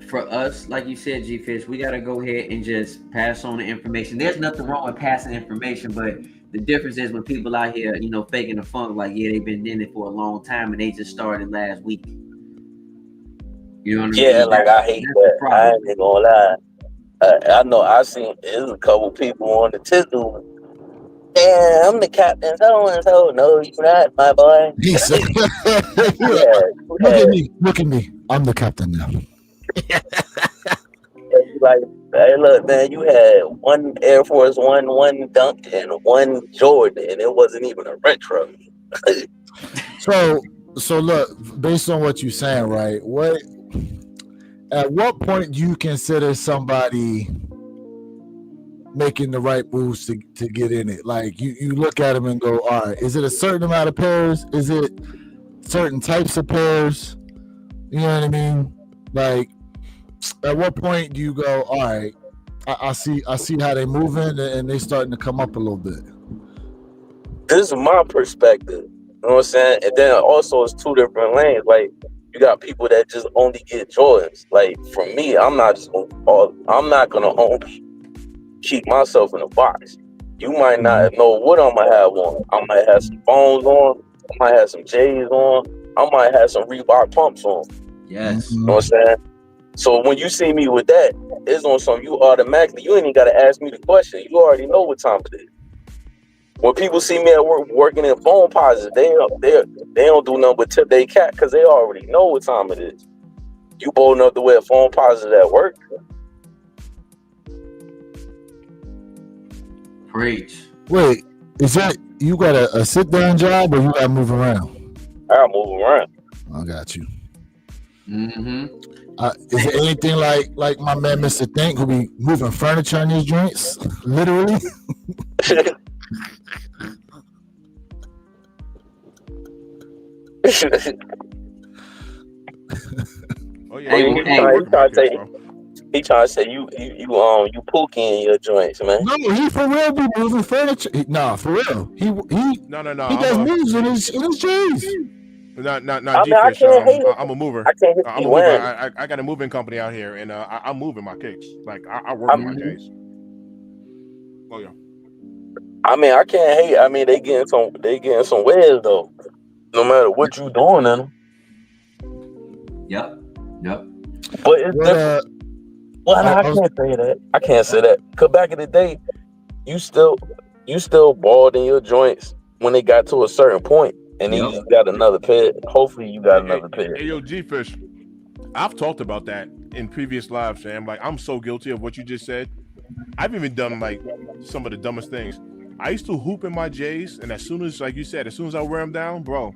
for us, like you said, G-Fish, we got to go ahead and just pass on the information. There's nothing wrong with passing information, but the difference is when people out here, faking the funk, like, yeah, they've been in it for a long time and they just started last week. You know what I mean? Yeah, like I hate that. I ain't gonna lie. I know I seen there's a couple people on the Tizzle. Yeah, I'm the captain. So and so. No, you're not, my boy. He said, Look at me. I'm the captain now. Like, hey, look, man, you had one Air Force one Dunk, and one Jordan, and it wasn't even a retro. So look, based on what you're saying, right? At what point do you consider somebody making the right moves to get in it? Like, you look at them and go, all right, is it a certain amount of pairs? Is it certain types of pairs? You know what I mean? Like, at what point do you go, all right, I see how they moving and they starting to come up a little bit? This is my perspective. You know what I'm saying? And then also it's two different lanes. Like, you got people that just only get Jordans. Like, for me, I'm not gonna keep myself in a box. You might not know what I'm gonna have on. I might have some Bones on. I might have some J's on. I might have some Reebok pumps on. Yes. You know what I'm saying? So when you see me with that, it's on something you automatically, you ain't even gotta ask me the question. You already know what time it is. When people see me at work working in phone posits, they don't do nothing but tip their cap because they already know what time it is. You bold enough to wear phone posits at work? Preach. Wait, is that you got a sit down job or you got to move around? I gotta move around. I got you. Mm-hmm. Is it anything like my man Mr. Think who be moving furniture in these joints? Literally. Oh yeah. He trying to say you pookie in your joints, man. No, he for real be moving furniture. For real. He No. He does moves in his J's. No, I G-Fish. can't hate it. I'm a mover. I can't hit I'm a mover. I got a moving company out here, and I'm moving my kicks. Like I work on my J's. Oh yeah. I mean, I can't hate. I mean, they getting some wares though. No matter what you doing in them. Yep. But it's different. Well, I can't say that. I can't say that. Cause back in the day, you still balled in your joints when they got to a certain point, and then you just got another pair. Hopefully, you got another pair. Hey, yo, G-Fish. I've talked about that in previous lives, fam. Like, I'm so guilty of what you just said. I've even done like some of the dumbest things. I used to hoop in my J's, and as soon as, like you said, as soon as I wear them down, bro,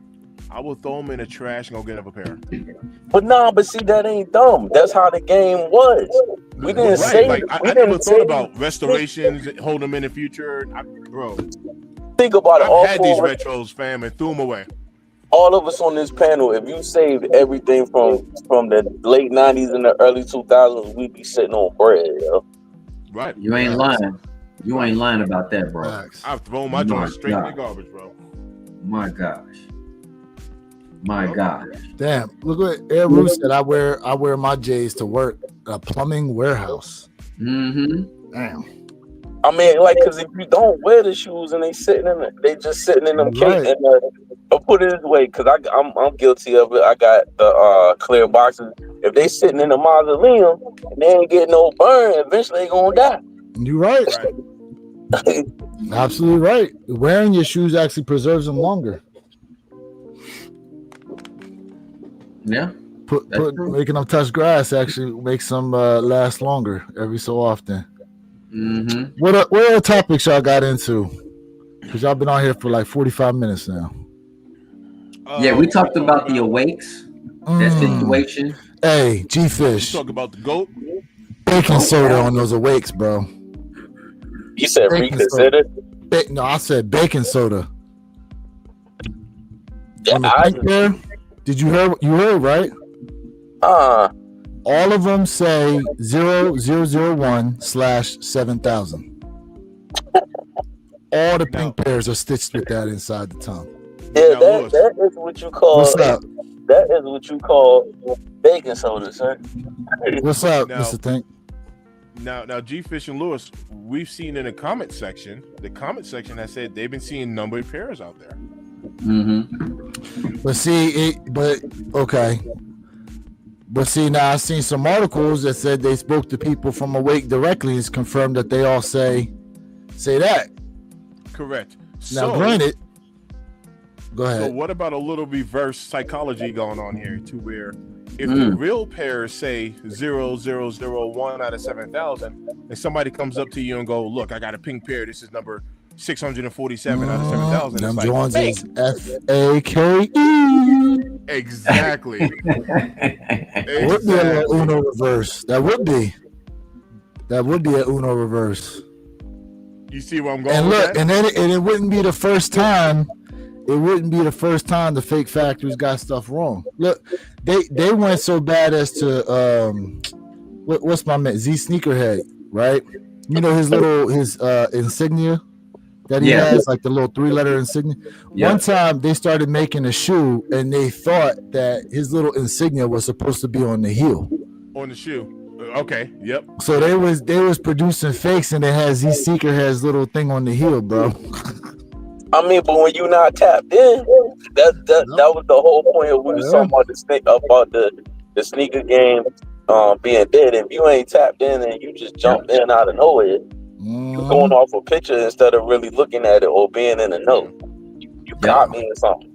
I will throw them in the trash and go get another pair. But see, that ain't dumb. That's how the game was. We didn't say. Like, I never thought about restorations, hold them in the future. Bro, think about it. I've had these retros, fam, and threw them away. All of us on this panel, if you saved everything from the late 90s and the early 2000s, we'd be sitting on bread, yo. Right. You ain't lying. You ain't lying about that, bro. I've thrown my joint straight in the garbage, bro. My gosh. My gosh. Damn. Look what Air Roo said. I wear my J's to work. A plumbing warehouse. Mm-hmm. Damn. I mean, like, because if you don't wear the shoes and they just sitting in them cake, and I'll put it this way, because I'm guilty of it. I got the clear boxes. If they sitting in a mausoleum and they ain't getting no burn, eventually they gonna die. You're right. Absolutely right. Wearing your shoes actually preserves them longer. Yeah. Making them touch grass actually makes them last longer every so often. Mm-hmm. What other topics y'all got into? Because y'all been on here for like 45 minutes now. Yeah, we talked about the awakes, that situation. Hey, G-Fish. Talk about the GOAT. Baking soda on those awakes, bro. You said reconsider? No, I said baking soda. Yeah, on the pink pair, did you hear? You heard, right? All of them say 0001/7000. All the pink pairs are stitched with that inside the tongue. Yeah, that is what you call. What's up? That is what you call baking soda, sir. What's up, Mr. Think? Now, G-Fish and Lewis, we've seen in the comment section that said they've been seeing numbered pairs out there. Mm-hmm. But see, now I've seen some articles that said they spoke to people from Awake directly. It's confirmed that they all say that. Correct. Now, granted, go ahead. So what about a little reverse psychology going on here, to where if the real pairs say 0001 out of 7,000, and somebody comes up to you and go, "Look, I got a pink pair. This is number 647 out of 7,000." Them like, Jones hey. is FAKE. Exactly. It would be a Uno reverse. That would be a Uno reverse. You see where I'm going? And look, with and it wouldn't be the first time. It wouldn't be the first time the fake factories got stuff wrong. Look, they went so bad as to what's my man Z Sneakerhead, right? You know his insignia that he has, like the little 3-letter insignia. Yeah. One time they started making a shoe and they thought that his little insignia was supposed to be on the heel. On the shoe. Okay. Yep. So they was producing fakes and they had Z Sneakerhead's little thing on the heel, bro. I mean, but when you're not tapped in, that was the whole point of what we were talking about the sneaker game being dead. If you ain't tapped in and you just jump in out of nowhere, you're going off a picture instead of really looking at it or being in the know. You got me or something.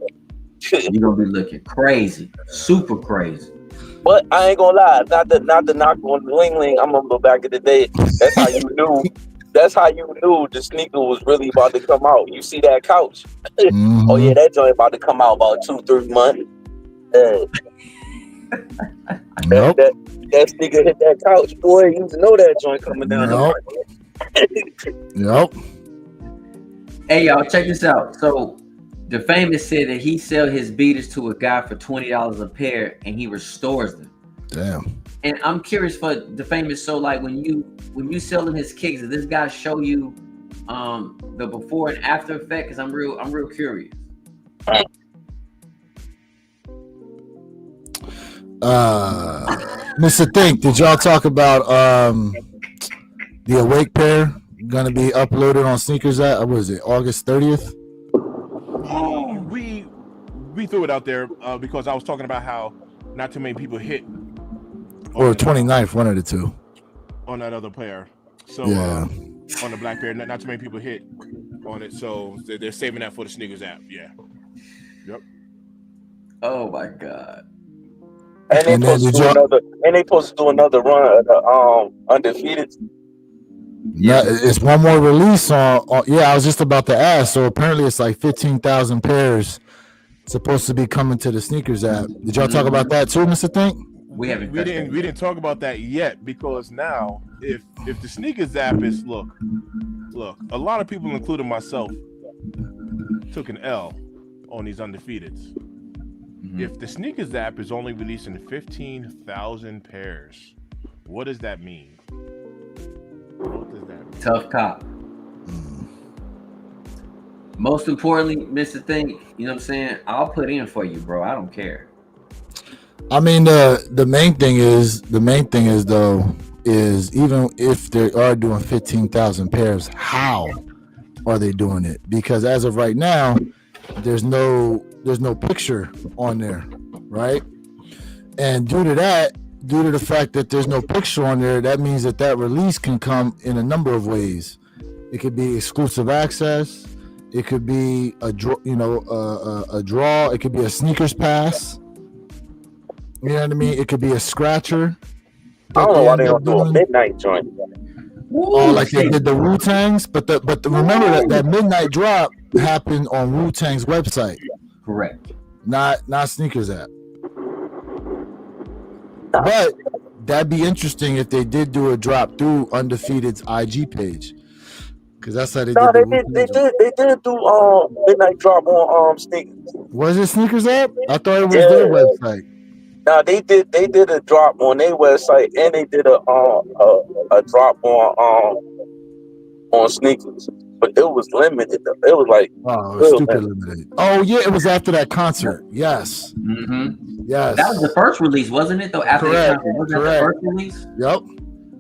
You're gonna be looking crazy, super crazy. But I ain't gonna lie, not to knock on the ling. I'm gonna go back in the day. That's how you knew. That's how you knew the sneaker was really about to come out. You see that couch? Oh yeah, that joint about to come out about 2-3 months. Nope. That sneaker hit that couch, boy. You used to know that joint coming down. Nope. Hey y'all, check this out. So the famous said that he sell his beaters to a guy for $20 a pair, and he restores them. Damn. And I'm curious for the famous. So like when you selling his kicks, does this guy show you the before and after effect? Because I'm real curious. Mr. Think, did y'all talk about the Awake pair gonna be uploaded on Sneakers at what was it, August 30th? We threw it out there because I was talking about how not too many people hit. Or 29th, one of the two. On that other pair. So yeah. On the black pair, not too many people hit on it. So they're saving that for the Sneakers app. Yeah. Yep. Oh my God. And they And then supposed to did do y'all? another. And they supposed to do another run of the undefeated. Yeah, it's one more release on. Yeah, I was just about to ask. So apparently, it's like 15,000 pairs supposed to be coming to the sneakers app. Did y'all talk about that too, Mr. Think? We haven't. We didn't talk about that yet, because now if the sneakers app is look, a lot of people, including myself, took an L on these undefeateds. If the sneakers app is only releasing 15,000 pairs, what does that mean? What does that mean? Tough cop. Most importantly, Mr. Thing, you know what I'm saying? I'll put in for you, bro. I don't care. I mean, the main thing is though is even if they are doing 15,000 pairs, how are they doing it? Because as of right now, there's no picture on there, right? And due to the fact that there's no picture on there, that means that release can come in a number of ways. It could be exclusive access. It could be a draw. It could be a sneakers pass. You know what I mean? It could be a scratcher. I don't know why they don't do a midnight joint. Oh, like they did the Wu-Tangs, but remember that midnight drop happened on Wu-Tang's website. Correct. Not sneakers app. But that'd be interesting if they did do a drop through Undefeated's IG page, because that's how they did. They did do midnight drop on sneakers. Was it sneakers app? I thought it was their website. Nah, they did a drop on their website, and they did a drop on sneakers, but it was limited. It was like stupid limited. Oh yeah, it was after that concert. Yes. Mm-hmm. Yes. That was the first release, wasn't it? Though after Correct. the concert, was that the first release? Yep.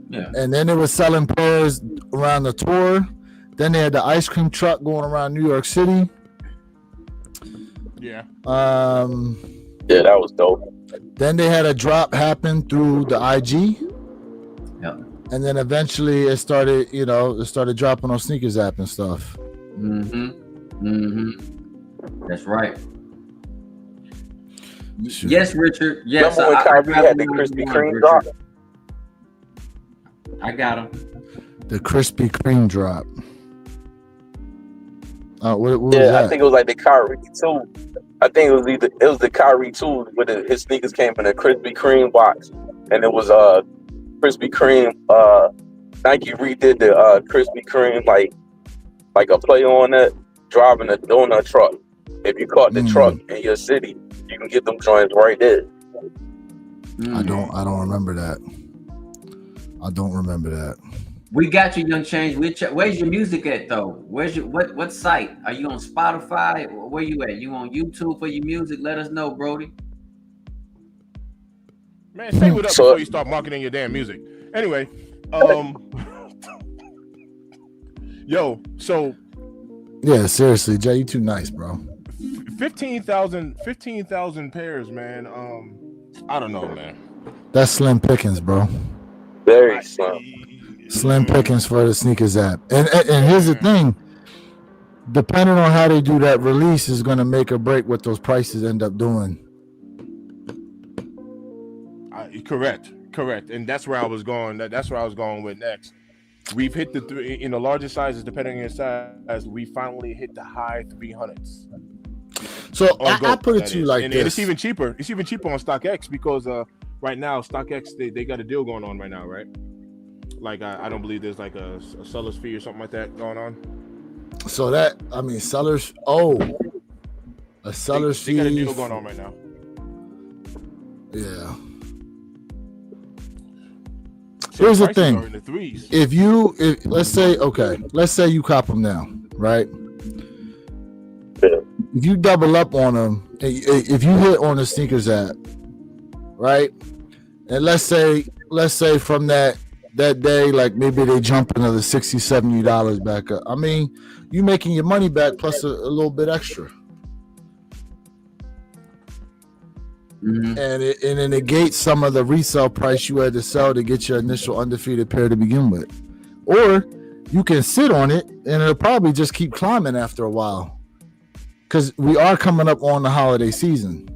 Yeah. And then it was selling pairs around the tour. Then they had the ice cream truck going around New York City. Yeah. Yeah, that was dope. Then they had a drop happen through the IG. Yep. And then eventually it started dropping on sneakers app and stuff. That's right. Shoot. Yes, Richard. Yes. Remember when Kyrie had the Krispy Kreme drop? I got him. The Krispy Kreme drop. What was Yeah, that? I think it was like the Kyrie 2. I think it was the Kyrie 2 where his sneakers came in a Krispy Kreme box, and it was Krispy Kreme. Nike redid the Krispy Kreme like a play on it, driving a donut truck. If you caught the truck in your city, you can get them joints right there. I don't remember that. I don't remember that. We got you, Young Change. Where's your music at though? Where's your what site? Are you on Spotify? Where you at? You on YouTube for your music? Let us know, Brody. Man, say what up before you start marketing your damn music. Anyway, yo, so yeah, seriously, Jay, you too nice, bro. 15,000 pairs, man. I don't know, man. That's slim pickings, bro. Very slim. Slim pickings for the sneakers app. And here's the thing. Depending on how they do that release is going to make or break what those prices end up doing. Correct. And that's where I was going. That's where I was going with next. We've hit the in the larger sizes, depending on your size, we finally hit the high 300s. So I put it to you like and this. It's even cheaper. It's even cheaper on StockX because right now StockX they got a deal going on right now, right? Like I don't believe there's like a seller's fee or something like that going on. So sellers. A seller's fee. They got a deal going on right now. Yeah. So here's the thing. In the threes. If let's say you cop them now, right? If you double up on them, if you hit on the sneakers app, right? And let's say from that day, like maybe they jump another $60-$70 back up. I mean, you making your money back plus a little bit extra. Mm-hmm. And it negates some of the resale price you had to sell to get your initial undefeated pair to begin with. Or you can sit on it and it'll probably just keep climbing after a while. Because we are coming up on the holiday season.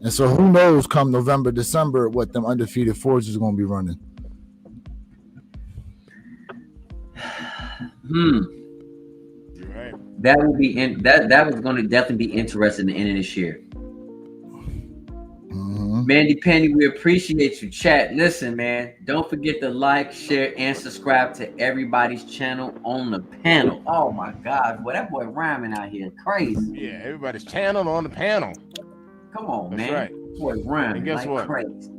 And so who knows come November, December, what them undefeated 4's is going to be running. You're right. That would be that was going to definitely be interesting at the end of this year. Mandy Penny, we appreciate you, chat. Listen, man, don't forget to like, share, and subscribe to everybody's channel on the panel. Oh my God, boy, that boy rhyming out here, crazy. Yeah, everybody's channel on the panel. Come on, That's man. right. Boy, rhyming And guess like what? crazy.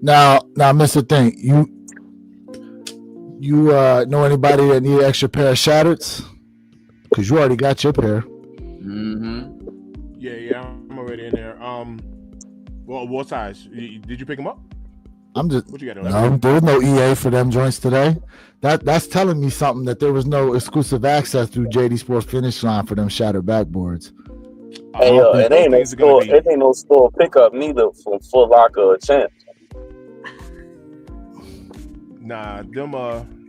Now, Mr. Thing, you know anybody that need an extra pair of shatters? Because you already got your pair. Yeah, I'm already in there. Well, what size? Did you pick them up? I'm just What you got? no. There was no EA for them joints today. That's telling me something that there was no exclusive access through JD Sports Finish Line for them shattered backboards. Hey, it ain't no store pickup neither from Foot Locker or Champs. Nah, them.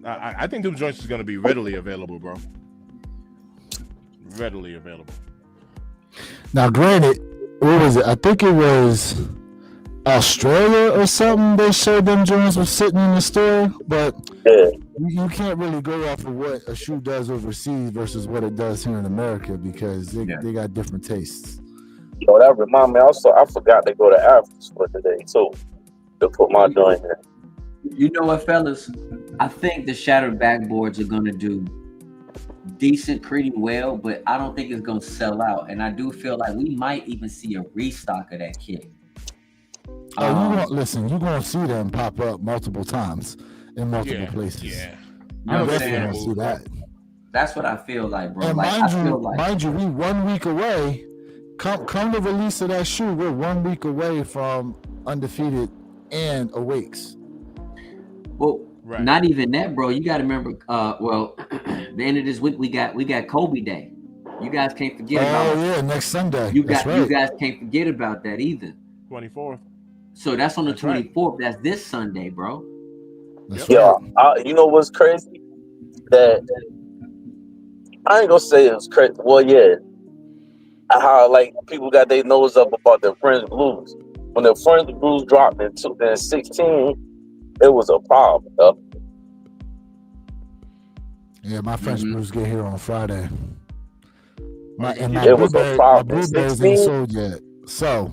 I think them joints is gonna be readily available, bro. Readily available. Now, granted, what was it? I think it was Australia or something. They showed them joints were sitting in the store, but you can't really go off of what a shoe does overseas versus what it does here in America because they got different tastes. Yo, that remind me. Also, I forgot to go to Africa for today too to put my joint in. You know what, fellas? I think the shattered backboards are gonna do decent, pretty well, but I don't think it's gonna sell out. And I do feel like we might even see a restock of that kit. Listen, you're gonna see them pop up multiple times in multiple places. Yeah, I'm definitely gonna see that. That's what I feel like, bro. And Like, mind you, we 1 week away. Come the release of that shoe, we're 1 week away from Undefeated and Awakes. Well, not even that, bro. You got to remember. The end of this week we got Kobe Day. You guys can't forget about. Oh yeah, next Sunday. You guys can't forget about that either. 24th. So that's on the 24th. That's this Sunday, bro. Yeah, you know what's crazy? That I ain't gonna say it was crazy. Well, yeah, how like people got their nose up about the French Blues. When the French Blues dropped in 2016, it was a problem. Yeah, my French Blues get here on Friday. My blueberries ain't sold yet, so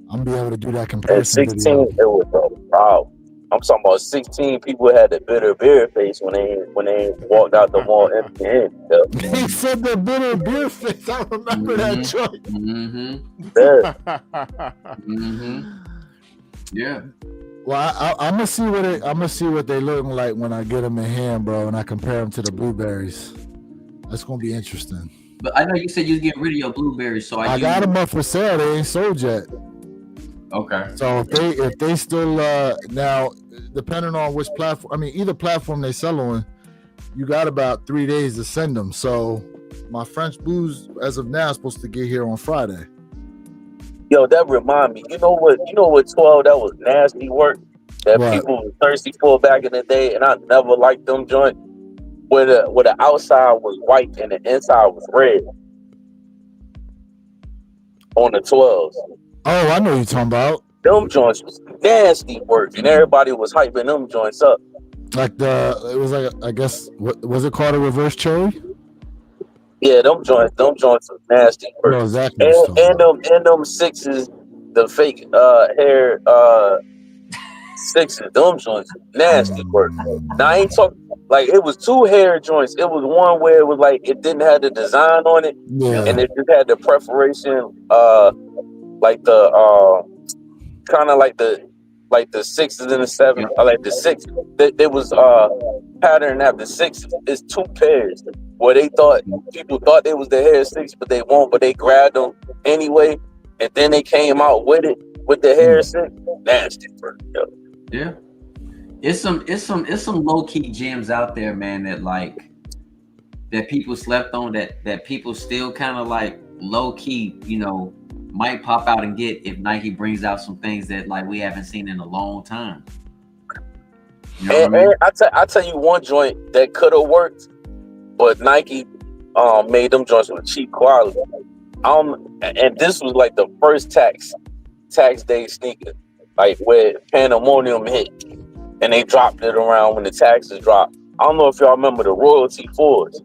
I'm gonna be able to do that comparison. At 16, it was a problem. I'm talking about 16 people had the bitter beer face when they walked out the mall empty-handed. He said the bitter beer face. I remember that joint. Yeah. Well, I'm gonna see what they look like when I get them in hand, bro, and I compare them to the blueberries. That's gonna be interesting. But I know you said you was getting rid of your blueberries, so I got them up for sale. They ain't sold yet. Okay. So if they still now, depending on which platform, I mean, either platform they sell on, you got about 3 days to send them. So my French Blues, as of now, is supposed to get here on Friday. Yo, that remind me. You know what 12? That was nasty work that people were thirsty for back in the day, and I never liked them joint. Where the outside was white and the inside was red on the 12s. Oh, I know what you're talking about. Them joints was nasty work, and everybody was hyping them joints up. Like it was like, I guess, what was it called, a reverse cherry? Yeah, them joints was nasty work. No, exactly. And them sixes, the fake hair sixes, them joints nasty work. Now I ain't talking like it was two hair joints. It was one where it was like it didn't have the design on it, and it just had the preparation, like the kind of like the sixes and the sevens, like the six. There was pattern after six. It's two pairs where people thought they was the hair six, but they won't. But they grabbed them anyway, and then they came out with it with the hair six. Nasty work. Yeah. It's some low key gems out there, man, that people slept on, that people still kind of like low key, might pop out and get if Nike brings out some things that like we haven't seen in a long time. You know what I mean? I tell you one joint that could have worked, but Nike made them joints with cheap quality. And this was like the first tax day sneaker, like where pandemonium hit, and they dropped it around when the taxes dropped. I don't know if y'all remember the royalty 4's.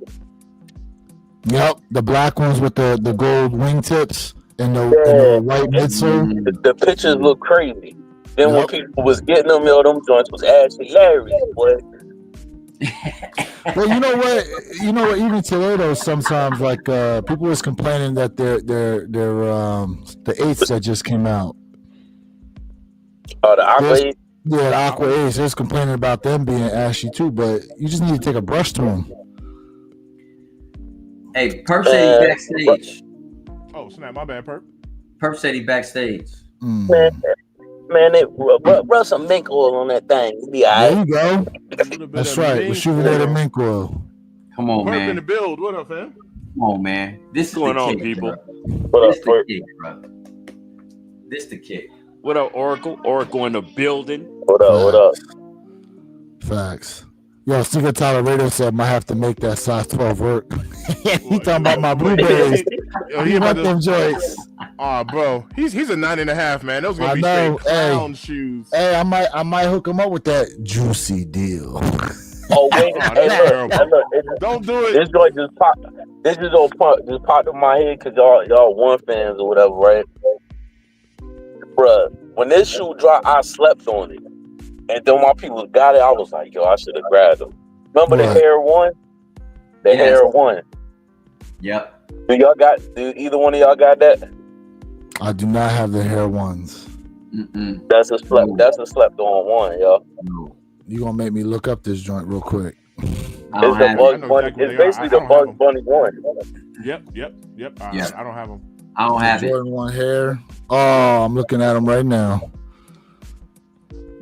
Yep, the black ones with the gold wingtips and the white midsole. The pictures look crazy. Then when people was getting them, them joints was actually hilarious, boy. Well, you know what? Even today, though, sometimes like people was complaining that they're the 8's that just came out. Oh, the Aqua 8? Yeah, the Aqua 8's. They're complaining about them being ashy too, but you just need to take a brush to them. Hey, Perp said he backstage. Oh snap! My bad, Perp. Perp said he backstage. Man, they rub some mink oil on that thing. It'll be all right. There you go. That's right. Rejuvenated mink oil. Come on, Perp man. in the build. What up, fam? Come on, man. This is What's going the on, kick, people? Bro. What This up, the Perp? kick, bro. This the kick. What up, Oracle? Oracle in the building. What up? Facts. Yo, Secret Tyler Radio said might have to make that size 12 work. He talking about my blueberries. He want them joints. Oh, bro, he's a 9.5, man. Those gonna be straight clown shoes. Hey, I might hook him up with that juicy deal. Oh wait, look, don't do it. This joint just popped. This just popped in my head because y'all one fans or whatever, right? Bruh, when this shoe dropped, I slept on it, and then my people got it. I was like, yo, I should have grabbed them. Remember the Hair One? The Hair One. Yep. Do either one of y'all got that? I do not have the Hair Ones. That's a slept on one, y'all. You gonna make me look up this joint real quick? It's the Bugs Bunny. It's basically the Bugs Bunny one. Yep. I don't have them. I don't have it. Jordan 1 Hair. Oh, I'm looking at them right now.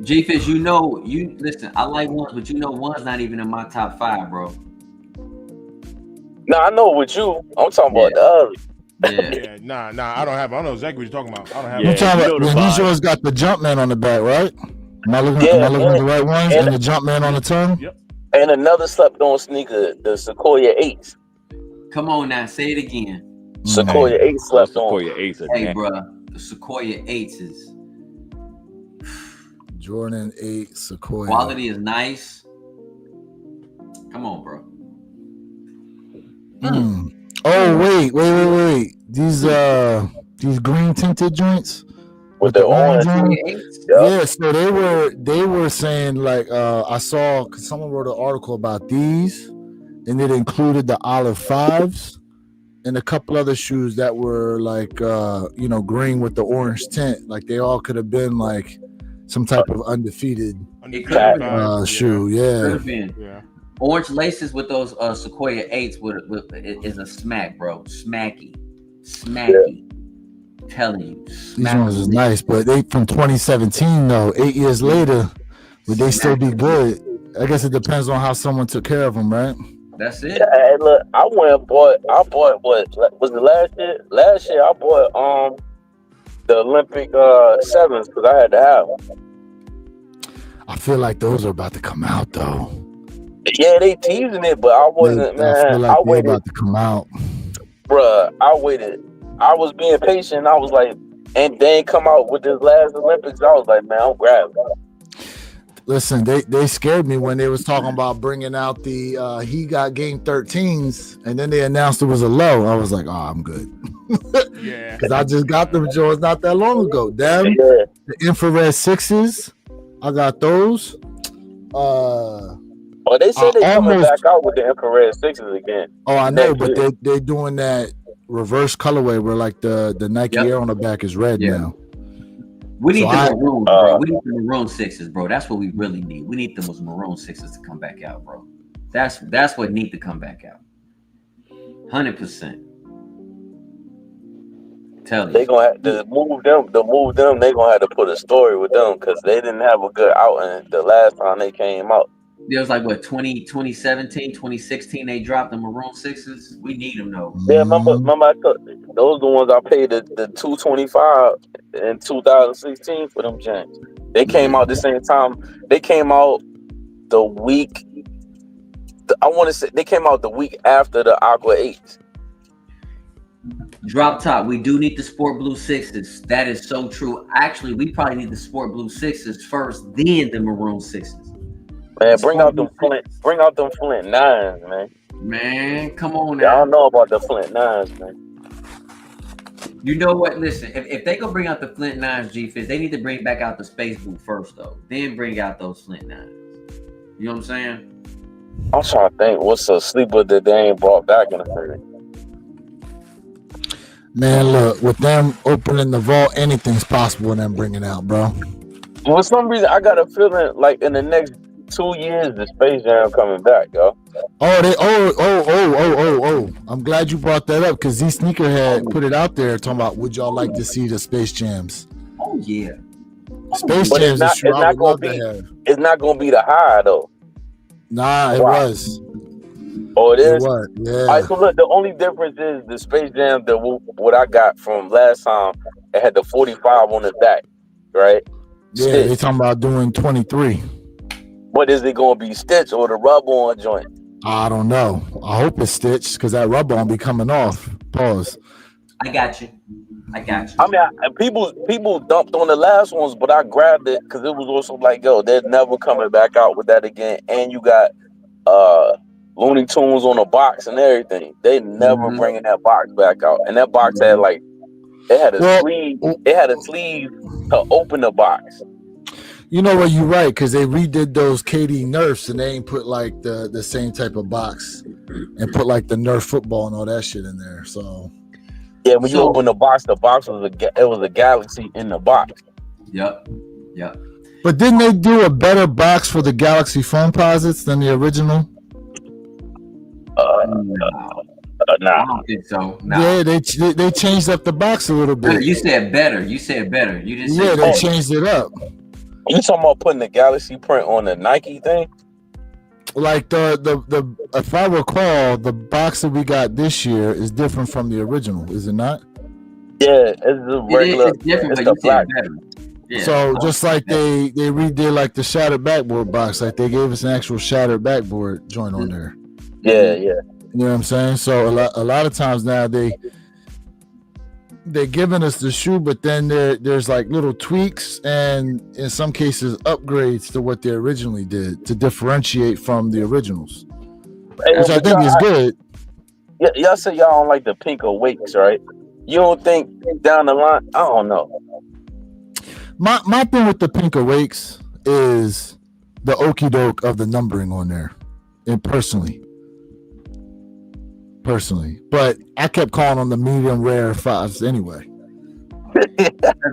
G-Fish, listen, I like ones, but one's not even in my top 5, bro. No, I know with you. I'm talking about the other. Yeah, nah, I don't have. I don't know exactly what you're talking about. I don't have. You talking about these joints got the Jumpman on the back, right? Am I looking at the right ones? And the Jumpman on the tongue? Yep. And another slept-on sneaker, the Sequoia 8s. Come on now, say it again. Sequoia 8 slept on. Sequoia 8s. Hey, bro, the Sequoia 8s is Jordan 8 Sequoia. Quality is nice. Come on, bro. Oh wait. These green tinted joints with the orange. Yeah, so they were saying like I saw because someone wrote an article about these, and it included the olive 5's and a couple other shoes that were like green with the orange tint. Like they all could have been like some type of undefeated shoe. Yeah. Orange laces with those Sequoia 8s is a smack, bro. Smacky. Telling you. These ones is nice, but they from 2017 though. 8 years later, would they still be good? I guess it depends on how someone took care of them, right? That's it. Yeah, look, I bought what was it last year? Last year I bought the Olympic 7s because I had to have them. I feel like those are about to come out though. Yeah, they teasing it, but I wasn't, man. I feel like I waited. About to come out. Bruh, I waited. I was being patient. I was like, and then come out with this last Olympics. I was like, man, I'm grabbing. Listen, they scared me when they was talking about bringing out the He Got Game 13s, and then they announced it was a low. I was like, oh, I'm good. Yeah. Because I just got them joints not that long ago. The infrared 6s, I got those. They said they coming back out with the infrared 6s again. Oh, I know, but they're doing that reverse colorway where like the Nike Air on the back is red now. We need the maroon, bro. We need the maroon 6s, bro. That's what we really need. We need those maroon 6s to come back out, bro. That's what need to come back out. 100%. Tell you. They gonna have to move them. They gonna have to put a story with them because they didn't have a good outing the last time they came out. It was like what 2017, 2016. They dropped the maroon 6s. We need them though. Yeah, remember those are the ones I paid the $225 in 2016 for them James. They came out the same time. They came out the week. I want to say they came out the week after the Aqua 8s. Drop top. We do need the sport blue 6s. That is so true. Actually, we probably need the sport blue 6s first, then the maroon 6s. Man, bring out them Flint 9s, man. Man, come on I now. don't know about the Flint 9s, man. You know what? Listen, if they go bring out the Flint 9s, G-Fizz, they need to bring back out the Space Boot first, though. Then bring out those Flint 9s. You know what I'm saying? I'm trying to think what's a sleeper that they ain't brought back in a hurry. Man, look, with them opening the vault, anything's possible and them bringing out, bro. For some reason, I got a feeling like in the next 2 years, the Space Jam coming back, yo. Oh, I'm glad you brought that up because Z Sneakerhead put it out there talking about would y'all like to see the Space Jams? Oh, yeah. Space But Jams is true. I would love to have. It's not gonna be the high though. Nah, it was. Oh, it is? It was, yeah. All right, so look, the only difference is the Space Jam, what I got from last time, it had the 45 on the back, right? Yeah, they talking about doing 23. What is it going to be, Stitch or the rub-on joint? I don't know. I hope it's Stitch because that rub-on be coming off. Pause. I got you. I mean, people dumped on the last ones, but I grabbed it because it was also like, yo, they're never coming back out with that again. And you got Looney Tunes on the box and everything. They never bringing that box back out. And that box had like, it had a sleeve to open the box. You know what? You're right because they redid those KD Nerfs and they ain't put like the same type of box and put like the Nerf football and all that shit in there. So yeah, when you open the box was a Galaxy in the box. Yep. But didn't they do a better box for the Galaxy phone posits than the original? Nah. I don't think so. Nah. Yeah, they changed up the box a little bit. You said better. You didn't say they changed it up. You talking about putting the Galaxy print on the Nike thing? Like the if I recall, the box that we got this year is different from the original, is it not? Yeah, it's a regular. It's different, it's but you black. said better. Yeah. So just like they redid like the shattered backboard box, like they gave us an actual shattered backboard joint on there. Yeah. You know what I'm saying? So a lot of times now they're giving us the shoe, but then there's like little tweaks and in some cases upgrades to what they originally did to differentiate from the originals, which I think is good. Yeah, y'all say y'all don't like the pink awakes, right? You don't think down the line? I don't know. My thing with the pink awakes is the okie doke of the numbering on there, and personally, but I kept calling them the medium rare 5's anyway.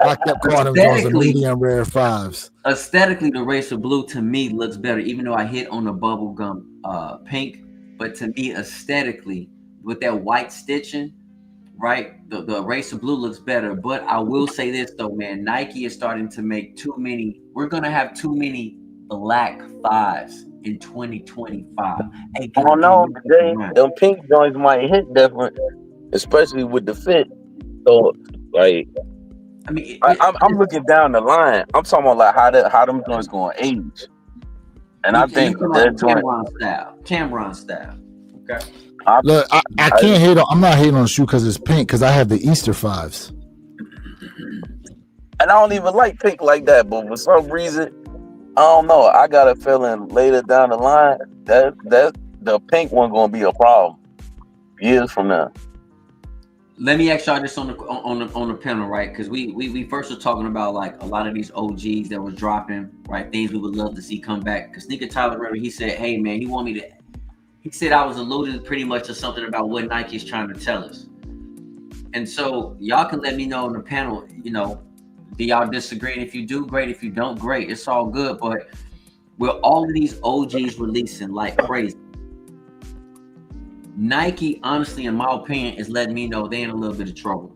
I kept calling them the medium rare 5's. Aesthetically, the Racer Blue to me looks better, even though I hit on the bubblegum pink. But to me, aesthetically, with that white stitching, right, the Racer Blue looks better. But I will say this though, man, Nike is starting to make too many. We're gonna have too many black 5's in 2025. Hey, I don't know, them pink joints might hit different, especially with the fit. So, like, I mean, I'm looking down the line. I'm talking about like how them joints going to age, and I think that joint Cameron style. Okay. Look, I can't hate on. I'm not hating on the shoe because it's pink. Because I have the Easter 5's, and I don't even like pink like that. But for some reason, I don't know. I got a feeling later down the line that the pink one gonna be a problem years from now. Let me ask y'all this on the panel, right? Because we first were talking about like a lot of these OGs that was dropping, right? Things we would love to see come back. Because Sneaker Tyler River, he said, "Hey man, he said I was alluding pretty much to something about what Nike is trying to tell us." And so y'all can let me know on the panel, you know. Do y'all disagree? And if you do, great. If you don't, great. It's all good. But with all of these OGs releasing like crazy, Nike, honestly, in my opinion, is letting me know they in a little bit of trouble.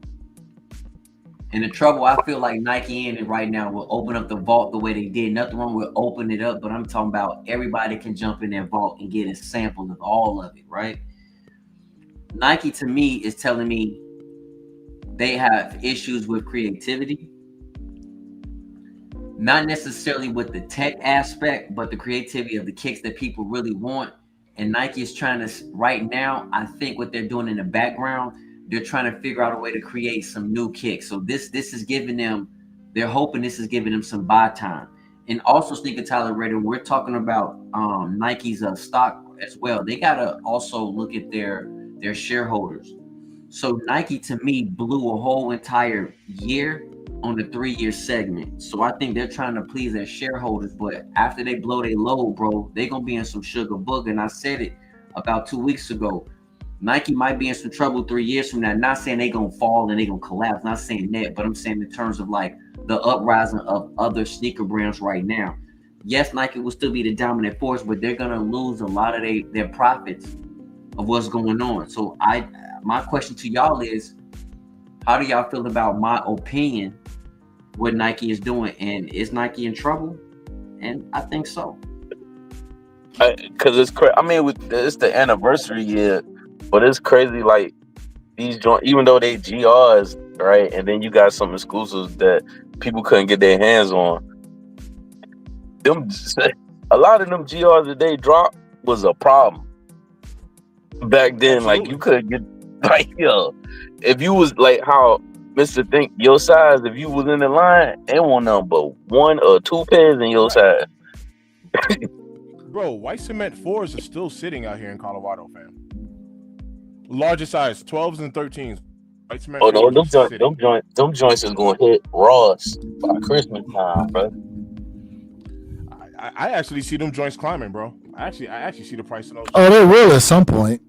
And the trouble I feel like Nike in it right now will open up the vault the way they did. Nothing wrong with opening it up, but I'm talking about everybody can jump in that vault and get a sample of all of it, right? Nike, to me, is telling me they have issues with creativity. Not necessarily with the tech aspect, but the creativity of the kicks that people really want. And Nike is trying to, right now, I think what they're doing in the background, they're trying to figure out a way to create some new kicks. So this is giving them, they're hoping this is giving them some buy time. And also, Sneaker Tyler Rader, we're talking about Nike's stock as well. They gotta also look at their shareholders. So Nike to me blew a whole entire year on the 3-year segment. So I think they're trying to please their shareholders, but after they blow their load, bro, they're gonna be in some sugar booger. And I said it about 2 weeks ago. Nike might be in some trouble 3 years from now. Not saying they're gonna fall and they're gonna collapse, not saying that, but I'm saying in terms of like the uprising of other sneaker brands right now. Yes, Nike will still be the dominant force, but they're gonna lose a lot of their profits of what's going on. So my question to y'all is, how do y'all feel about my opinion, what Nike is doing, and is Nike in trouble? And I think so. Because it's crazy. I mean, it's the anniversary year, but it's crazy. Like these joints, even though they GRs, right, and then you got some exclusives that people couldn't get their hands on. Them, a lot of them GRs that they dropped was a problem back then. Absolutely. Like you couldn't get, like, yo, if you was like how Mr. Think your size, if you was in the line, ain't want nothing but 1 or 2 pairs in your size. Bro, white cement 4s are still sitting out here in Colorado, fam. Largest size, 12s and 13s. White cement. Oh no, 4s are them joints is gonna hit Ross by Christmas time, bro. I actually see them joints climbing, bro. I actually see the price of those. Oh, they will at some point.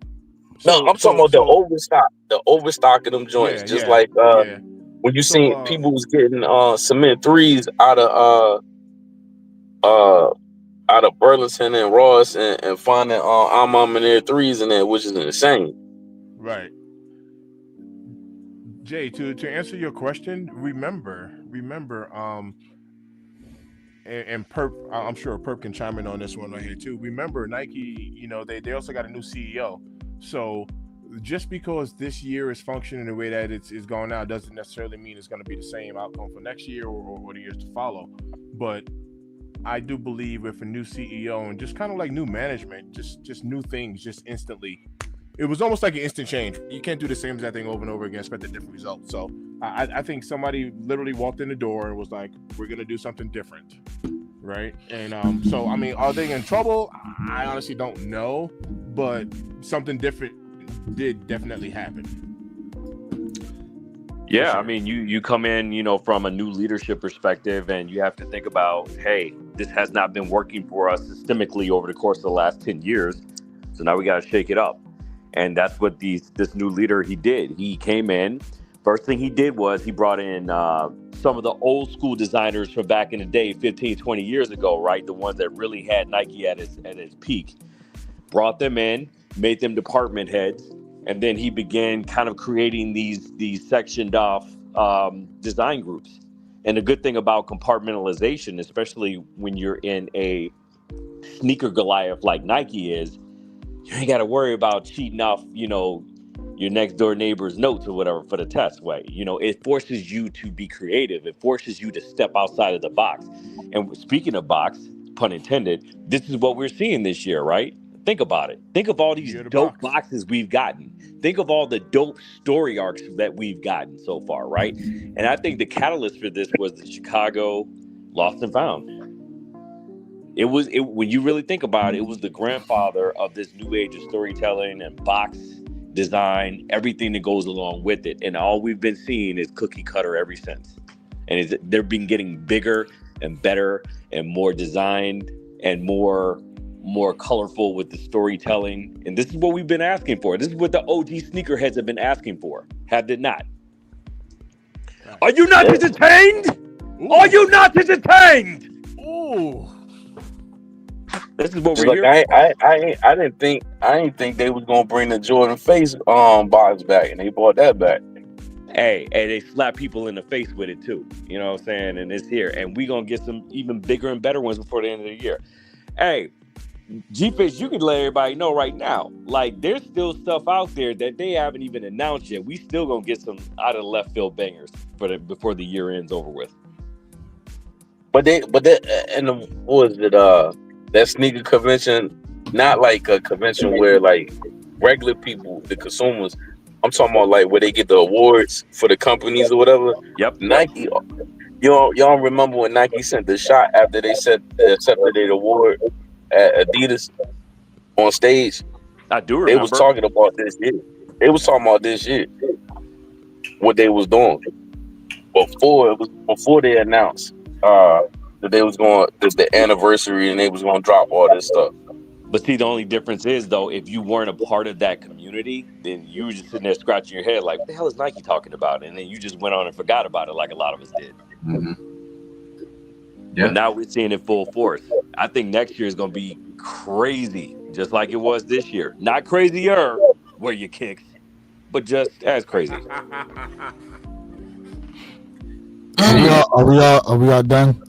No, I'm talking about the overstock of them joints. Like when you seen people was getting cement 3s out of Burlington and Ross and finding Amam and their 3s in there, which is insane. Right. Jay, to answer your question, remember, and Perp, I'm sure Perp can chime in on this one right here too. Remember, Nike, you know, they also got a new CEO. So just because this year is functioning the way that it's going now doesn't necessarily mean it's going to be the same outcome for next year or the years to follow. But I do believe with a new CEO and just kind of like new management, just new things, just instantly. It was almost like an instant change. You can't do the same exact thing over and over again, expect a different result. So I think somebody literally walked in the door and was like, we're going to do something different. Right. And so, I mean, are they in trouble? I honestly don't know, but something different did definitely happen. Yeah, I mean, you come in, you know, from a new leadership perspective, and you have to think about, hey, this has not been working for us systemically over the course of the last 10 years. So now we got to shake it up. And that's what this new leader, he did. He came in. First thing he did was he brought in some of the old school designers from back in the day, 15, 20 years ago, right? The ones that really had Nike at its peak. Brought them in, made them department heads. And then he began kind of creating these sectioned off design groups. And the good thing about compartmentalization, especially when you're in a sneaker Goliath like Nike is, you ain't got to worry about cheating off, you know, your next door neighbor's notes or whatever for the test way. You know, it forces you to be creative. It forces you to step outside of the box. And speaking of box, pun intended, this is what we're seeing this year, right? Think about it. Think of all these dope boxes we've gotten. Think of all the dope story arcs that we've gotten so far, right? And I think the catalyst for this was the Chicago Lost and Found. When you really think about it, it was the grandfather of this new age of storytelling and box design, everything that goes along with it. And all we've been seeing is cookie cutter ever since. And they're been getting bigger and better and more designed and more colorful with the storytelling. And this is what we've been asking for. This is what the OG sneakerheads have been asking for. Have they not? Are you not entertained? Ooh. Are you not entertained? Ooh. This is what we're here. I didn't think they was gonna bring the Jordan face box back, and they brought that back. Hey, they slap people in the face with it too. You know what I'm saying? And it's here, and we gonna get some even bigger and better ones before the end of the year. Hey, G-Fish, you can let everybody know right now. Like, there's still stuff out there that they haven't even announced yet. We still gonna get some out of the left field bangers before the year ends over with. What was it? That sneaker convention, not like a convention where like regular people, the consumers, I'm talking about like where they get the awards for the companies or whatever. Yep. Nike, y'all remember when Nike sent the shot after they accepted their award at Adidas on stage? I do remember. They was talking about this shit. They was talking about this shit. What they was doing before they announced that they was going the anniversary and they was going to drop all this stuff. But see, the only difference is, though, if you weren't a part of that community, then you were just sitting there scratching your head like, what the hell is Nike talking about? And then you just went on and forgot about it like a lot of us did. Mm-hmm. Yeah. But now we're seeing it full force. I think next year is going to be crazy, just like it was this year. Not crazier, where you kicks, but just as crazy. Are we all done?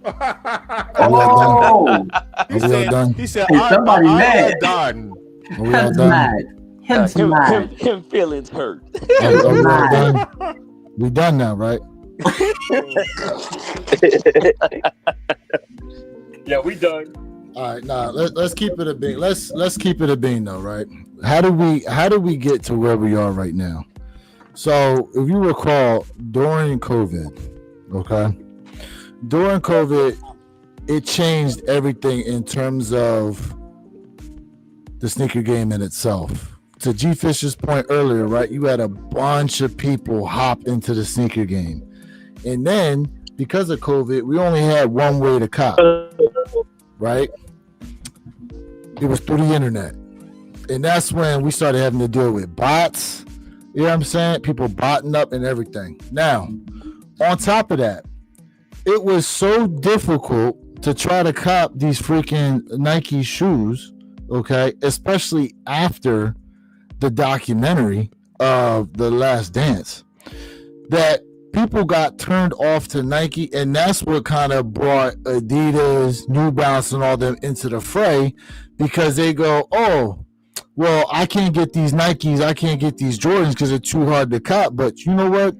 Oh, He said, hey, somebody somebody mad. done. Are we all Him's done? mad. Him's mad. Him feelings hurt. Are we all mad. done? We done now, right? Yeah, we done. All right, nah. Let's keep it a bean. Let's keep it a bean though, right? How do we get to where we are right now? So, if you recall, during COVID, okay, during COVID, it changed everything in terms of the sneaker game in itself. To G Fisher's point earlier, right? You had a bunch of people hop into the sneaker game, and then because of COVID, we only had one way to cop, right? It was through the internet. And that's when we started having to deal with bots. You know what I'm saying? People botting up and everything. Now, on top of that, it was so difficult to try to cop these freaking Nike shoes, okay? Especially after the documentary of The Last Dance, that people got turned off to Nike, and that's what kind of brought Adidas, New Balance, and all them into the fray, because they go, oh, well, I can't get these Nikes, I can't get these Jordans because they're too hard to cop. But you know what?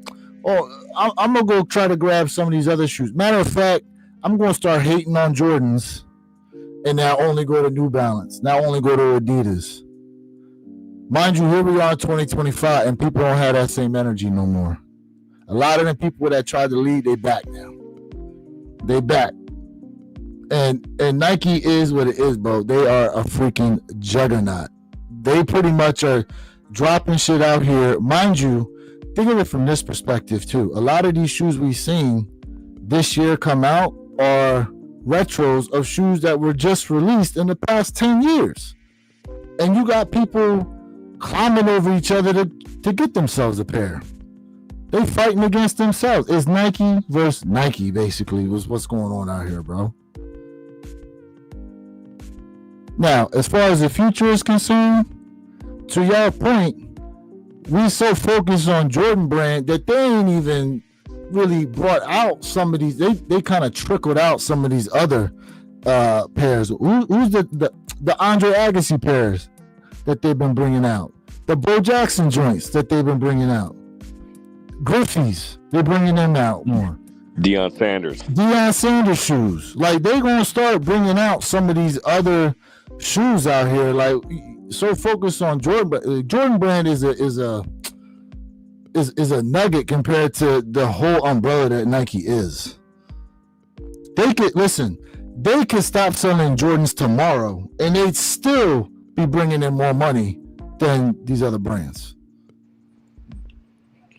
Oh, I'm gonna go try to grab some of these other shoes. Matter of fact, I'm gonna start hating on Jordans, and now only go to New Balance, now only go to Adidas. Mind you, here we are in 2025, and people don't have that same energy no more. A lot of them people that tried to lead, they back now. They back. And Nike is what it is, bro. They are a freaking juggernaut. They pretty much are dropping shit out here. Mind you, think of it from this perspective too. A lot of these shoes we've seen this year come out are retros of shoes that were just released in the past 10 years. And you got people climbing over each other to get themselves a pair. They fighting against themselves. It's Nike versus Nike, basically, was what's going on out here, bro. Now, as far as the future is concerned, to your point, we so focused on Jordan Brand that they ain't even really brought out some of these. They kind of trickled out some of these other pairs. Who's the Andre Agassi pairs that they've been bringing out? The Bo Jackson joints that they've been bringing out. Griffey's, they're bringing them out more. Deion Sanders shoes. Like, they're going to start bringing out some of these other shoes out here. Like, so focused on Jordan. Jordan Brand is a nugget compared to the whole umbrella that Nike is. They could stop selling Jordans tomorrow, and they'd still be bringing in more money than these other brands.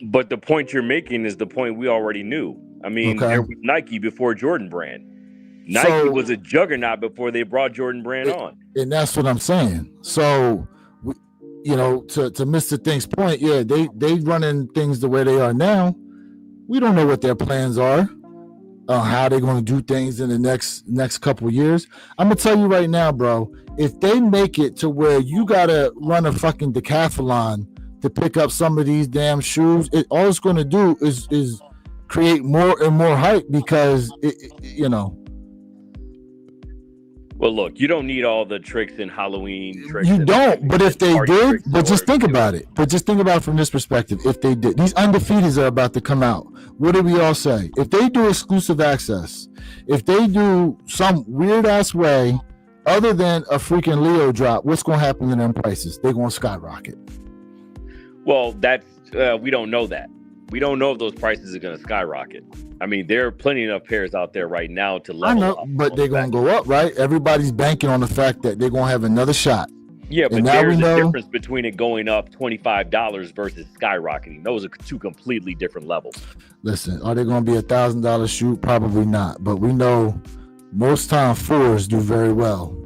But the point you're making is the point we already knew. I mean, Okay. There was Nike before Jordan Brand. Nike was a juggernaut before they brought Jordan Brand on. And that's what I'm saying. So, you know, to Mr. Think's point, yeah, they running things the way they are now. We don't know what their plans are, how they're going to do things in the next couple of years. I'm going to tell you right now, bro, if they make it to where you got to run a fucking decathlon to pick up some of these damn shoes, all it's going to do is create more and more hype because, you know. Well, look, you don't need all the tricks in Halloween tricks. You don't, but if they did, but just think it. about it. But just think about it from this perspective. If they did, these Undefeateds are about to come out. What do we all say? If they do exclusive access, if they do some weird ass way other than a freaking Leo drop, what's going to happen to them prices? They're going to skyrocket. Well, that's we don't know that. We don't know if those prices are going to skyrocket. I mean, there are plenty enough pairs out there right now to level up. But they're going to go up, right? Everybody's banking on the fact that they're going to have another shot. Yeah, but there's a difference between it going up $25 versus skyrocketing. Those are two completely different levels. Listen, are they going to be $1,000 shoe? Probably not. But we know most time 4's do very well.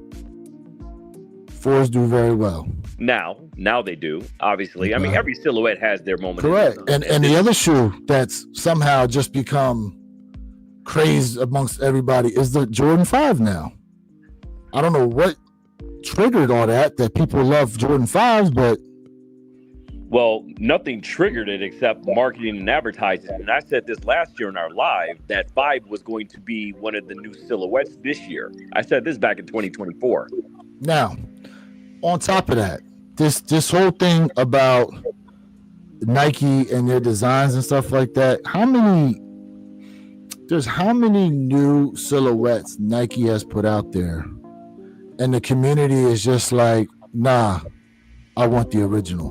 4's do very well. Now they do, obviously. I mean, every silhouette has their moment. Correct. And the other shoe that's somehow just become crazed amongst everybody is the Jordan 5 now. I don't know what triggered all that people love Jordan 5s, but well, nothing triggered it except marketing and advertising. And I said this last year in our live that 5 was going to be one of the new silhouettes this year. I said this back in 2024. Now, on top of that, this whole thing about Nike and their designs and stuff like that, how many new silhouettes Nike has put out there, and the community is just like, nah, I want the original.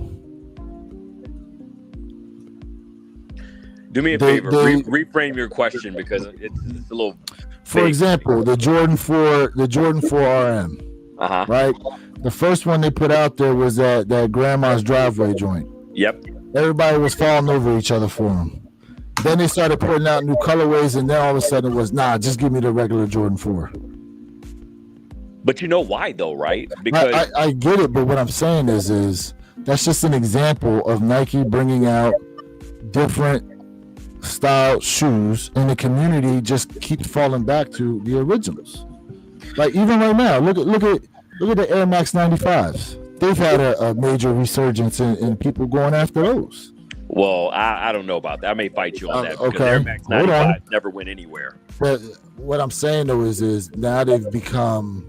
Do me a favor, reframe your question because it's a little. For example, the Jordan 4 RM, right? The first one they put out there was that grandma's driveway joint. Yep. Everybody was falling over each other for them. Then they started putting out new colorways, and then all of a sudden it was, nah, just give me the regular Jordan 4. But you know why though, right? Because I get it, but what I'm saying is that's just an example of Nike bringing out different style shoes, and the community just keeps falling back to the originals. Like even right now, look at the Air Max 95s. They've had a major resurgence in people going after those. Well, I don't know about that. I may fight you on that because okay. Air Max 95 never went anywhere. But what I'm saying though is now they've become,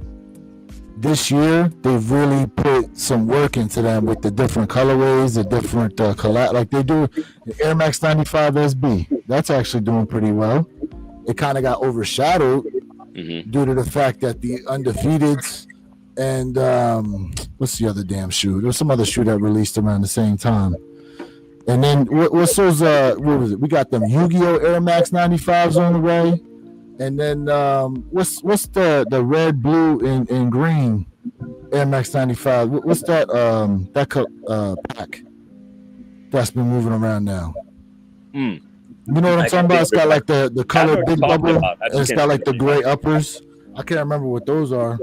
this year they've really put some work into them with the different colorways, the different collab. Like they do the Air Max 95 SB. That's actually doing pretty well. It kind of got overshadowed due to the fact that the Undefeateds and what's the other damn shoe? There's some other shoe that released around the same time. And then what's those? What was it? We got them Yu-Gi-Oh! Air Max 95s on the way. And then what's the red, blue, and green Air Max 95? What's that pack that's been moving around now? You know what I'm talking about? It's got like the color big bubble, and it's got like the gray uppers. I can't remember what those are.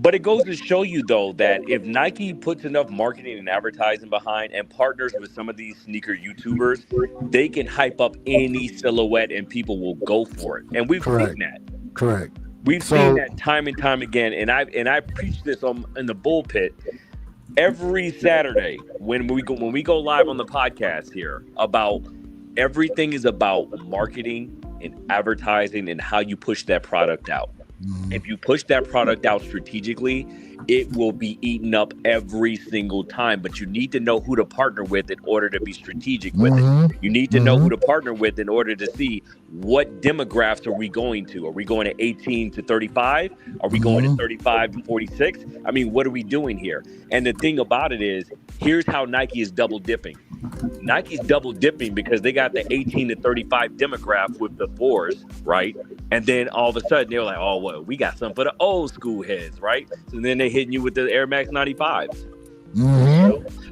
But it goes to show you, though, that if Nike puts enough marketing and advertising behind and partners with some of these sneaker YouTubers, they can hype up any silhouette and people will go for it. And we've seen that. Correct. We've seen that time and time again. And I preach this in the bullpit every Saturday when we go live on the podcast here about everything is about marketing and advertising and how you push that product out. If you push that product out strategically, it will be eaten up every single time. But you need to know who to partner with in order to be strategic with it. You need to know who to partner with in order to see what demographics are we going to. Are we going to 18 to 35? Are we going to 35 to 46? I mean, what are we doing here? And the thing about it is, here's how Nike is double dipping. Nike's double dipping because they got the 18 to 35 demographic with the 4's, right? And then all of a sudden they're like, oh, well, we got something for the old school heads, right? So then they're hitting you with the Air Max 95s.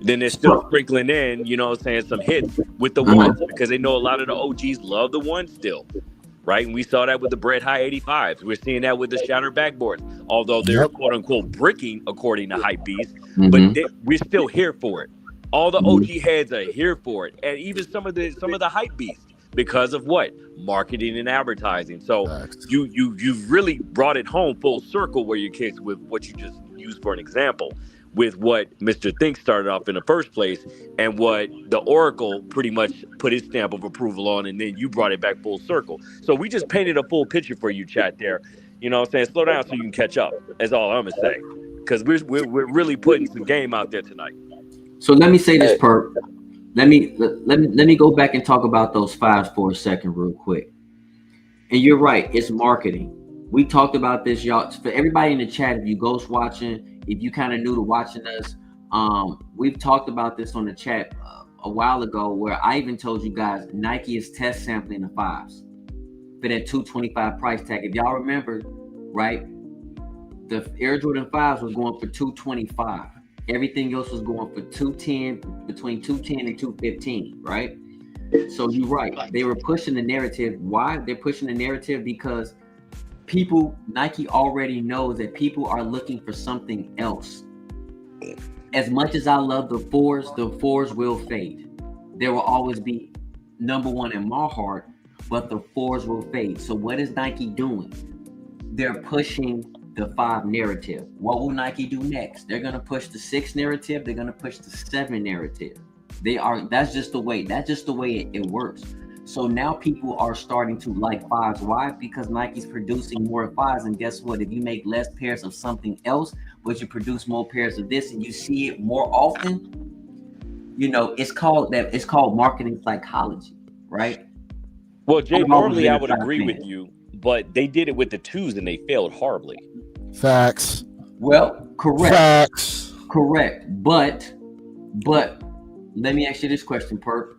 Then they're still sprinkling in, you know what I'm saying, some hits with the ones because they know a lot of the OGs love the ones still, right? And we saw that with the Bread High 85s. We're seeing that with the Shattered Backboards, although they're quote unquote bricking according to Hypebeast, but we're still here for it. All the OG heads are here for it, and even some of the hype beasts because of what? Marketing and advertising. So you've really brought it home full circle where you kicked with what you just used for an example with what Mr. Think started off in the first place and what the Oracle pretty much put his stamp of approval on, and then you brought it back full circle. So we just painted a full picture for you, chat there. You know what I'm saying? Slow down so you can catch up. That's all I'm gonna say. Because we're really putting some game out there tonight. So let me say this, Perk. Let me go back and talk about those 5's for a second real quick. And you're right, it's marketing. We talked about this, y'all. For everybody in the chat, if you ghost watching, if you kind of new to watching us, We've talked about this on the chat a while ago, where I even told you guys Nike is test sampling the 5's for that $225 price tag. If y'all remember, right, the Air Jordan 5's was going for $225. Everything else was going for $210, between $210 and $215, right? So you're right. They were pushing the narrative. Why? They're pushing the narrative because Nike already knows that people are looking for something else. As much as I love the 4's will fade. There will always be number one in my heart, but the 4's will fade. So what is Nike doing? They're pushing the 5 narrative. What will Nike do next? They're gonna push the 6 narrative. They're gonna push the 7 narrative. That's just the way it works. So now people are starting to like 5's. Why? Because Nike's producing more 5's, and guess what? If you make less pairs of something else, but you produce more pairs of this, and you see it more often, it's called marketing psychology, right? Well, Jay, normally I would agree with you, but they did it with the 2's and they failed horribly. Facts. Well, correct. Facts. Correct. But let me ask you this question, Perk.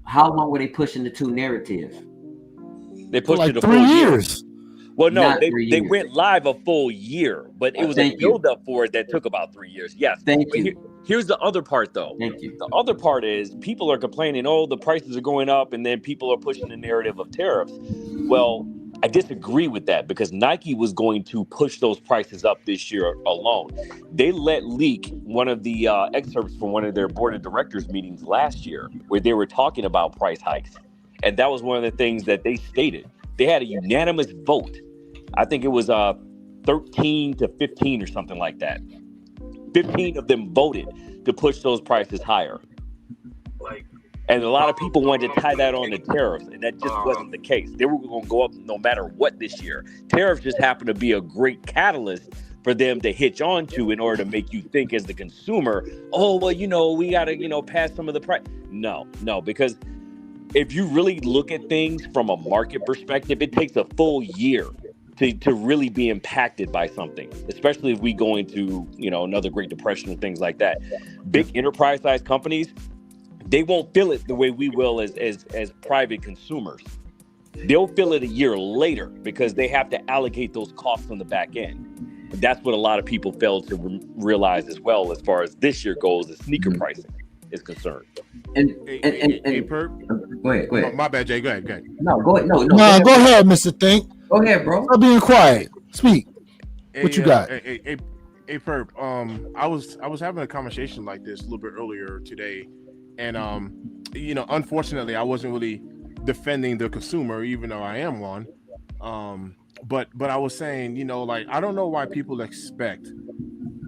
How long were they pushing the 2 narrative? They pushed like it a 3 full years. Year. Well, no, Not they 3 years. went live a full year, but it was a build-up for it that took about 3 years. Yes. Thank you. Here's the other part, though. Thank you. The other part is people are complaining, oh, the prices are going up, and then people are pushing the narrative of tariffs. Well, I disagree with that because Nike was going to push those prices up this year alone. They let leak one of the excerpts from one of their board of directors meetings last year where they were talking about price hikes. And that was one of the things that they stated. They had a unanimous vote. I think it was 13 to 15 or something like that. 15 of them voted to push those prices higher. And a lot of people wanted to tie that on to tariffs, and that just wasn't the case. They were going to go up no matter what this year. Tariffs just happened to be a great catalyst for them to hitch on to in order to make you think as the consumer, oh, well, we got to, pass some of the price. No, because if you really look at things from a market perspective, it takes a full year to really be impacted by something, especially if we go into, another Great Depression and things like that. Big enterprise-sized companies, they won't feel it the way we will as private consumers. They'll feel it a year later because they have to allocate those costs on the back end. And that's what a lot of people fail to realize as well as far as this year goes, as sneaker pricing is concerned. Hey, Perk. Go ahead. Oh, my bad, Jay. Go ahead. No, go ahead. No, Go ahead, Mr. Think. Go ahead, bro. Stop being quiet. Speak. What you got? Hey, Perp. I was having a conversation like this a little bit earlier today, and unfortunately, I wasn't really defending the consumer, even though I am one. But I was saying, I don't know why people expect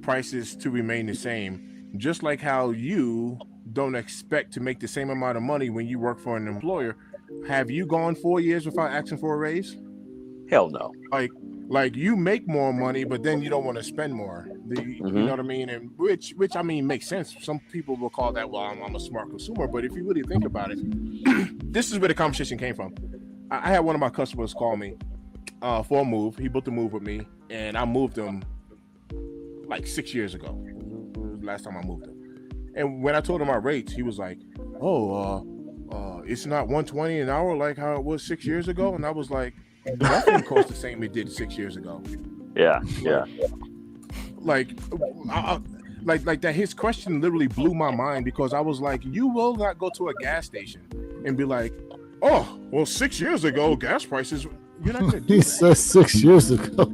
prices to remain the same, just like how you don't expect to make the same amount of money when you work for an employer. Have you gone 4 years without asking for a raise? Hell no. Like you make more money, but then you don't want to spend more. You know what I mean? And which I mean makes sense. Some people will call that, well, I'm a smart consumer. But if you really think about it, this is where the conversation came from. I had one of my customers call me for a move. He booked a move with me, and I moved him like 6 years ago. Last time I moved him. And when I told him my rates, he was like, it's not $120 an hour like how it was 6 years ago. And I was like, nothing costs the same it did 6 years ago. Yeah. Like that. His question literally blew my mind because I was like, you will not go to a gas station and be like, oh, well, 6 years ago, gas prices. You're not gonna do He that. said 6 years ago.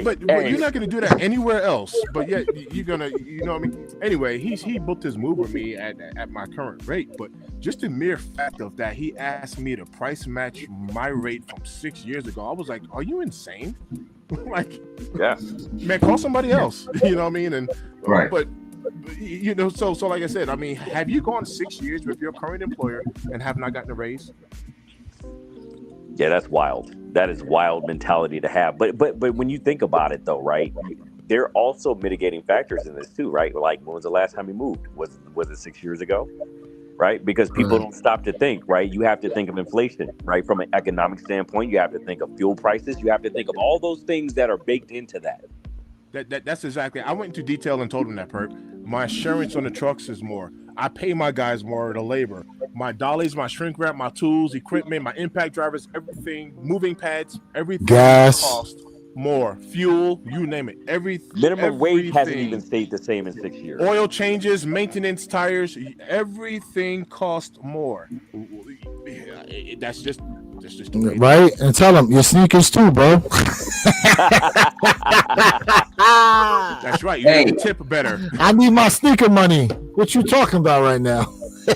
But you're not gonna do that anywhere else. But yet you're gonna, you know what I mean? Anyway, he booked his move with me at my current rate. But just the mere fact of that, he asked me to price match my rate from 6 years ago. I was like, are you insane? Like, Yeah. man, call somebody else. You know what I mean? And Right. But so like I said, I mean, have you gone 6 years with your current employer and have not gotten a raise? Yeah, that's wild. That is wild mentality to have. But when you think about it, though, right? There are also mitigating factors in this too, right? Like, when was the last time you moved? Was it 6 years ago? Right? Because people don't stop to think, right? You have to think of inflation, right? From an economic standpoint, you have to think of fuel prices. You have to think of all those things that are baked into that. That's exactly. I went into detail and told him that, perp. My insurance on the trucks is more. I pay my guys more the labor. My dollies, my shrink wrap, my tools, equipment, my impact drivers, everything, moving pads, everything Gas. costs more. Fuel, you name it. Minimum wage hasn't everything. even stayed the same in 6 years. Oil changes, maintenance, tires, everything costs more. That's just the way. Right? And tell them your sneakers too, bro. That's right. You need to tip better. I need my sneaker money. What you talking about right now?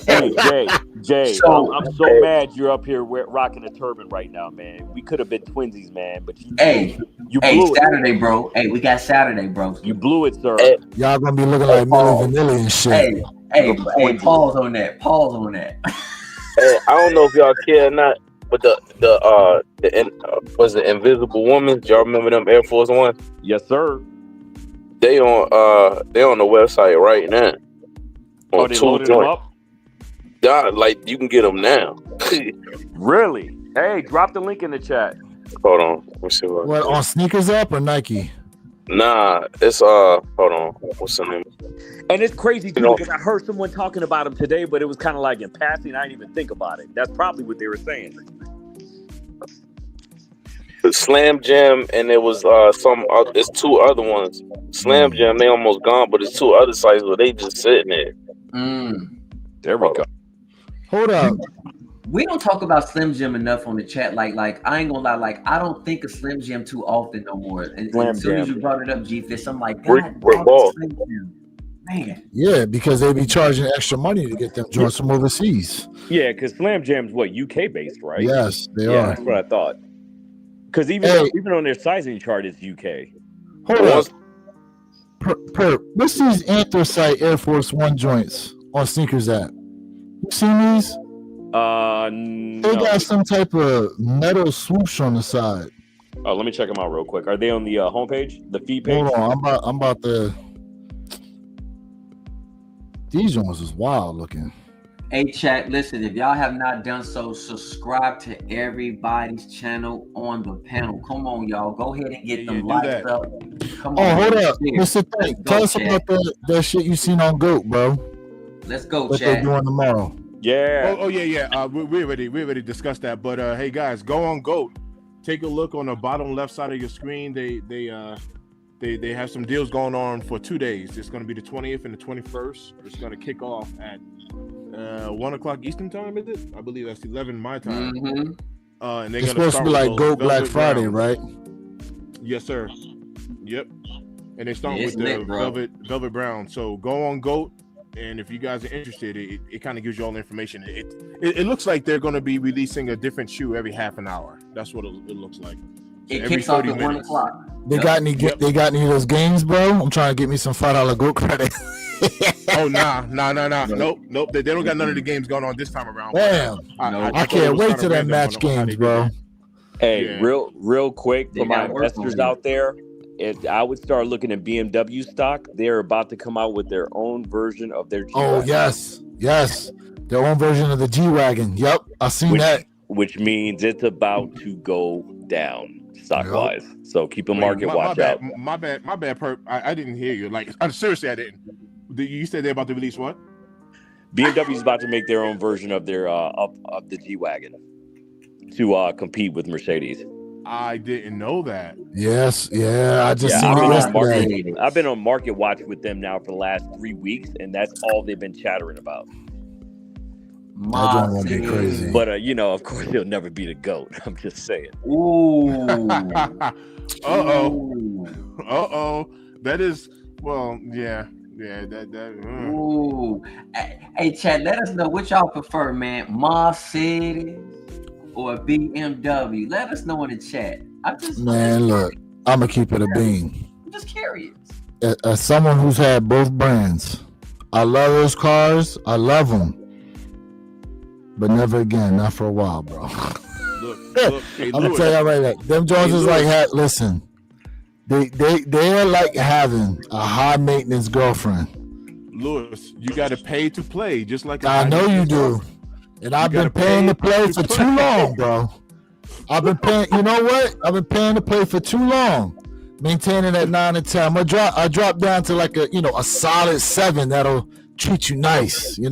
Hey, Jay, I'm so mad you're up here rocking a turban right now, man. We could have been twinsies, man, but you blew Saturday, it. bro. Hey, we got Saturday, bro. You blew it, sir. Y'all gonna be looking like Milli Vanilli and shit. Hey, pause on that. Hey, I don't know if y'all care or not, but was the Invisible Woman? Y'all remember them Air Force One? Yes, sir. They on the website right now. Oh, they loaded them up? God, like you can get them now. Really? Hey, drop the link in the chat. Hold on. Let me see what on Sneakers app or Nike? Nah, it's hold on. What's the name? And it's crazy too because I heard someone talking about them today, but it was kind of like in passing. I didn't even think about it. That's probably what they were saying. The Slam Jam, and it was it's two other ones. Slam Jam, they almost gone, but it's two other sites where they just sitting there. There we go. Hold up. We don't talk about Slim Jim enough on the chat. Like I ain't gonna lie. Like I don't think of Slim Jim too often no more. And as soon as you brought it up, G-Fish, I'm like, God, Slim Jim. Man. Yeah, because they be charging extra money to get them joints from overseas. Yeah, because Slam Jam's what, UK based, right? Yes, they are. That's what I thought. Because even on their sizing chart, it's UK. Hold up. What's these anthracite Air Force One joints on Sneakers app? You seen these? No. They got some type of metal swoosh on the side. Oh, let me check them out real quick. Are they on the homepage, the feed page? Hold on, I'm about to. These ones is wild looking. Hey, chat, listen, if y'all have not done so, subscribe to everybody's channel on the panel. Come on, y'all. Go ahead and get them likes up. Come on. Hold up. Mr. Tank, tell us about that shit you seen on GOAT, bro. Let's go, what chat. What they doing tomorrow. Yeah. Yeah. We already discussed that. But hey, guys, go on GOAT. Take a look on the bottom left side of your screen. They have some deals going on for 2 days. It's going to be the 20th and the 21st. It's going to kick off at 1 o'clock Eastern time, is it? I believe that's 11 my time. And they're supposed to be like GOAT Black Friday, right? Yes, sir. Yep. And they start with the velvet brown. So go on GOAT, and if you guys are interested, it kind of gives you all the information. It looks like they're going to be releasing a different shoe every half an hour. That's what it looks like. It kicks off at 1 o'clock. They got any of those games, bro? I'm trying to get me some $5 GOAT credit. Oh nah. Nope. They don't got none of the games going on this time around. Damn. I can't wait till that match games, bro. Hey, real quick for my investors out there, I would start looking at BMW stock. They're about to come out with their own version of their G-Wagon. Oh yes, their own version of the G-Wagon. Yep, I seen that. Which means it's about to go down stock wise. So keep a market watch out. My bad, perp. I didn't hear you. Like seriously, I didn't. You said they're about to release what? BMW's about to make their own version of their of the G-Wagon to compete with Mercedes. I didn't know that. Yes, yeah, I just seen it yesterday. I've been on market watch with them now for the last 3 weeks, and that's all they've been chattering about. That joint won't be crazy. But of course, he'll never be the GOAT. I'm just saying. Ooh. Uh-oh. That is, well, yeah. Ooh. Hey, Chad, let us know what y'all prefer, man. Mercedes or BMW? Let us know in the chat. Look, I'm gonna keep it a bean. I'm just curious. As someone who's had both brands, I love those cars. I love them, but never again. Not for a while, bro. Look, hey, I'm gonna tell you right now. Them Jones is like, listen. They're like having a high maintenance girlfriend. Lewis, you got to pay to play, just like I know you do. And I've been paying to play for too long, bro. I've been paying. You know what? I've been paying to play for too long. Maintaining at 9 and 10. I drop down to like a solid 7 that'll treat you nice, You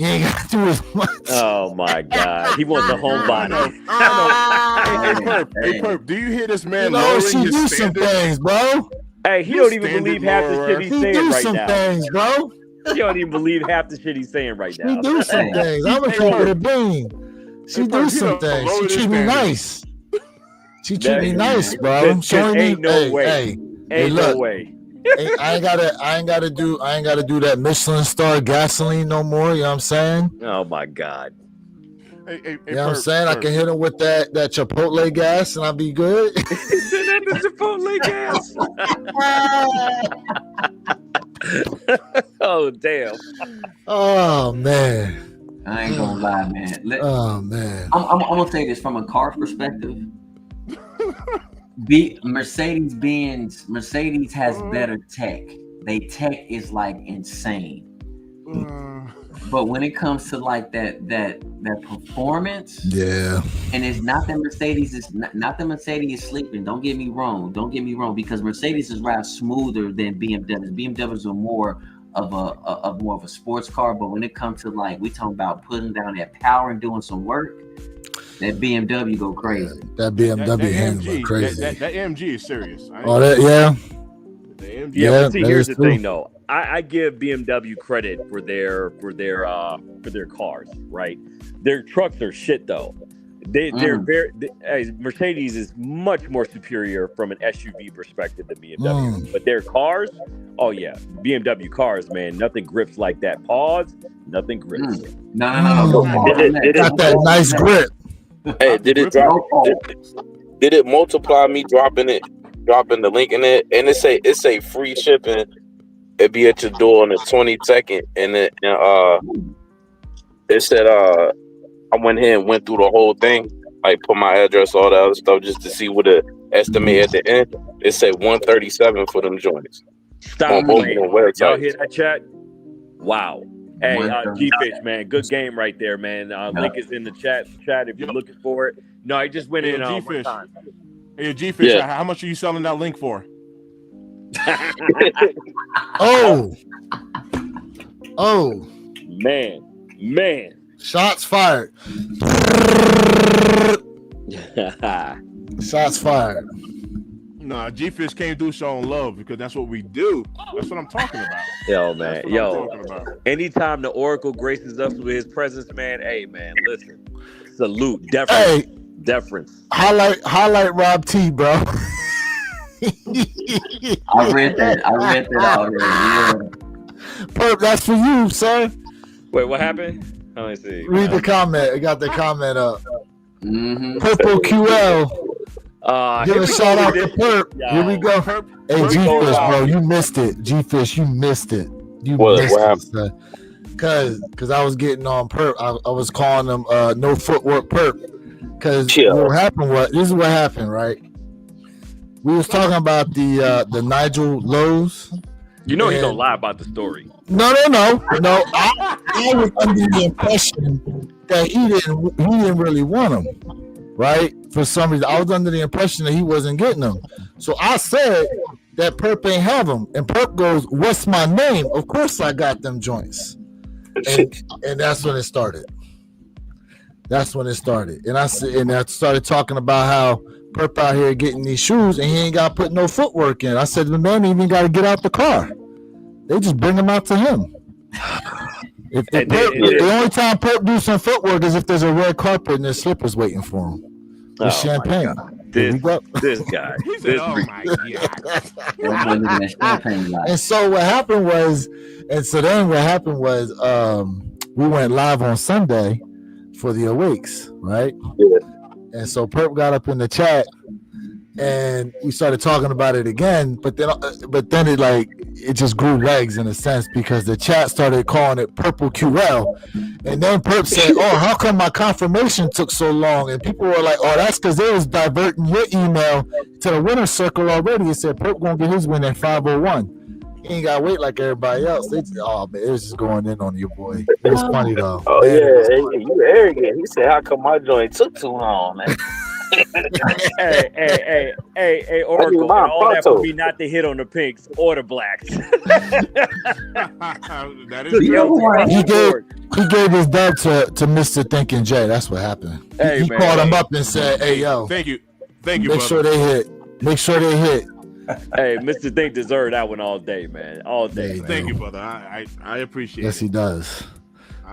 ain't got to do as much. Oh my God, he wants a homebody. I know. Hey, Perp, do you hear this man lowering she his do some standards? things, bro. Hey, he don't even believe half the shit he's He saying do right some now. things, bro. He don't even believe half the shit he's saying right She now. do some things. I'm gonna keep it a bean. She do some things. She treat me nice. She treat me nice, bro. I'm showing you. Ain't no way. Ain't no way. I ain't gotta do that Michelin star gasoline no more. You know what I'm saying? Oh my God. Hey, you know what I'm saying? I Perp. can hit him with that Chipotle gas and I'll be good. Is that the Chipotle gas? Oh damn. Oh man. I ain't gonna lie, man. Oh man. I'm gonna say this from a car perspective. Mercedes has better tech. They tech is like insane. But when it comes to like that performance, yeah. And it's not that Mercedes is not that Mercedes is sleeping. Don't get me wrong, because Mercedes is rather smoother than BMWs. BMWs are more of a sports car. But when it comes to like we talking about putting down that power and doing some work, that BMW go crazy. That BMW AMG, handle crazy. That AMG is serious. Yeah. The AMG. Yeah, but see, here's the true. thing, though. I give BMW credit for their cars, right? Their trucks are shit, though. Mercedes is much more superior from an SUV perspective than BMW. But their cars, oh yeah, BMW cars, man, nothing grips like that. Pause, nothing grips. No. Got that nice grip. Hey, did it multiply me dropping the link in it, and it say free shipping? It be at your door on the 22nd, and it said I went here and went through the whole thing, like put my address, all that other stuff, just to see what the estimate at the end. It said 137 for them joints. Stop playing. Y'all hear that, chat? Wow. Hey, G-Fish, man, good game right there, man. Link is in the chat if you're looking for it. No, I just went in G-Fish. one time. Hey, G-Fish, how much are you selling that link for? Oh, man. Shots fired. Shots fired. Nah, G-Fish can't do showing love because that's what we do. That's what I'm talking about. Yo, man. Anytime the Oracle graces us with his presence, man, hey, man, listen. Salute. Deference. Highlight Rob T, bro. I read that already. Yeah. Perp, that's for you, sir. Wait, what happened? Let me see. Read the comment. I got the comment up. Mm-hmm. Purple QL. Give a shout out to Perp. Yo. Here we go. Hey, G-Fish, bro, you missed it. G-Fish, you missed it. What happened? Because I was getting on Perp. I was calling them no footwork Perp. Because what happened was, this is what happened, right? We was talking about the Nigel Lowe's. You know he don't lie about the story. No. I was under the impression that he didn't really want him, right? For some reason, I was under the impression that he wasn't getting them. So I said that Perp ain't have them, and Perp goes, "What's my name?" Of course, I got them joints, and that's when it started. And I started talking about how Perp out here getting these shoes, and he ain't got to put no footwork in. I said, the man ain't even got to get out the car. They just bring them out to him. The only time Perp do some footwork is if there's a red carpet and there's slippers waiting for him. With champagne. This guy. Oh my God. And so what happened was, we went live on Sunday for the Awakes, right? Yeah. And so Perp got up in the chat and we started talking about it again, but then it just grew legs in a sense because the chat started calling it Purple QL, and then Perp said, "Oh, how come my confirmation took so long?" And people were like, "Oh, that's because they was diverting your email to the winner's circle already." It said Perp gonna get his win at 501. He ain't gotta wait like everybody else. Man, it was just going in on your boy. It was funny though. Oh man, yeah, you arrogant. He said, "How come my joint took too long, man?" Hey, Oracle, and all that for me not to hit on the pinks or the blacks. That is he gave his dub to Mr. Thinking Jay. That's what happened. He called him up and said, "Hey, yo, thank you, make brother. sure they hit. Make sure they hit." Hey, Mr. Think deserved that one all day, man. All day. Yeah, Thank you, brother. I appreciate yes, it. he does.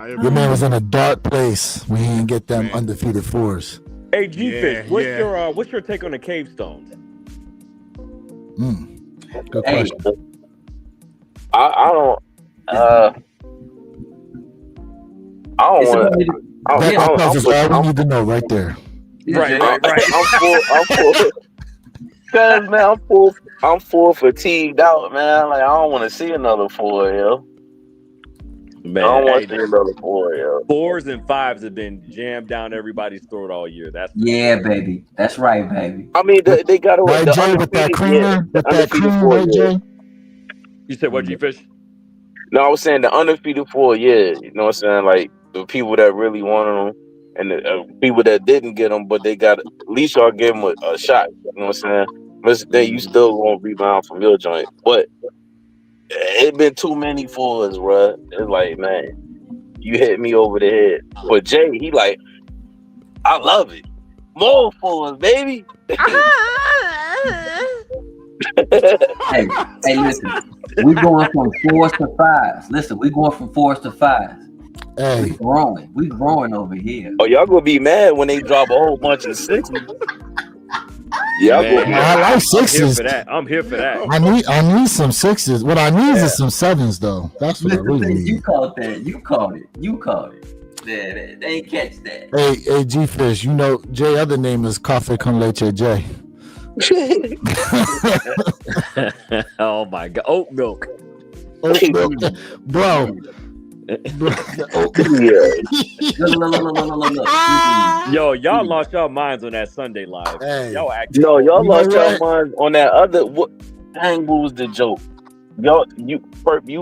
Your man was in a dark place when he didn't get them undefeated 4's. Hey, G-Fish, what's your take on the cave stones? Good question. I don't want to. That tells us all we need to know right there. Right. I'm full. Cause man, I'm full fatigued out, man. Like I don't want to see another 4, yo. Man, I don't want to see another 4, yo. 4's and 5's have been jammed down everybody's throat all year. Baby. That's right, baby. I mean, they got away Right, Jay, with that creamer, right, Jay? You said what, G-Fish? No, I was saying the undefeated 4, yeah. You know what I'm saying? Like the people that really wanted them, and the people that didn't get them, but they got at least y'all gave them a shot. You know what I'm saying? Mr. Day, you still won't rebound from your joint, but it been too many 4's, bro. It's like, man, you hit me over the head. But Jay, he like, I love it. More 4's, baby. hey, listen. We going from 4's to 5's. Listen, we going from 4's to 5's. Hey, we growing over here. Oh, y'all gonna be mad when they drop a whole bunch of 6's. Yeah, I like 6's. I'm here for that. I need some 6's. What I need is some 7's though. That's what I really need. You called that. You called it. They ain't catch that. Hey, G-Fish, you know Jay other name is Cafe con Leche Jay. Oh my god, oat milk. Bro. Yeah. Yo, y'all lost y'all minds on that Sunday live. Hey. Y'all acting. No, y'all lost your minds on that other. Dang, what was the joke? You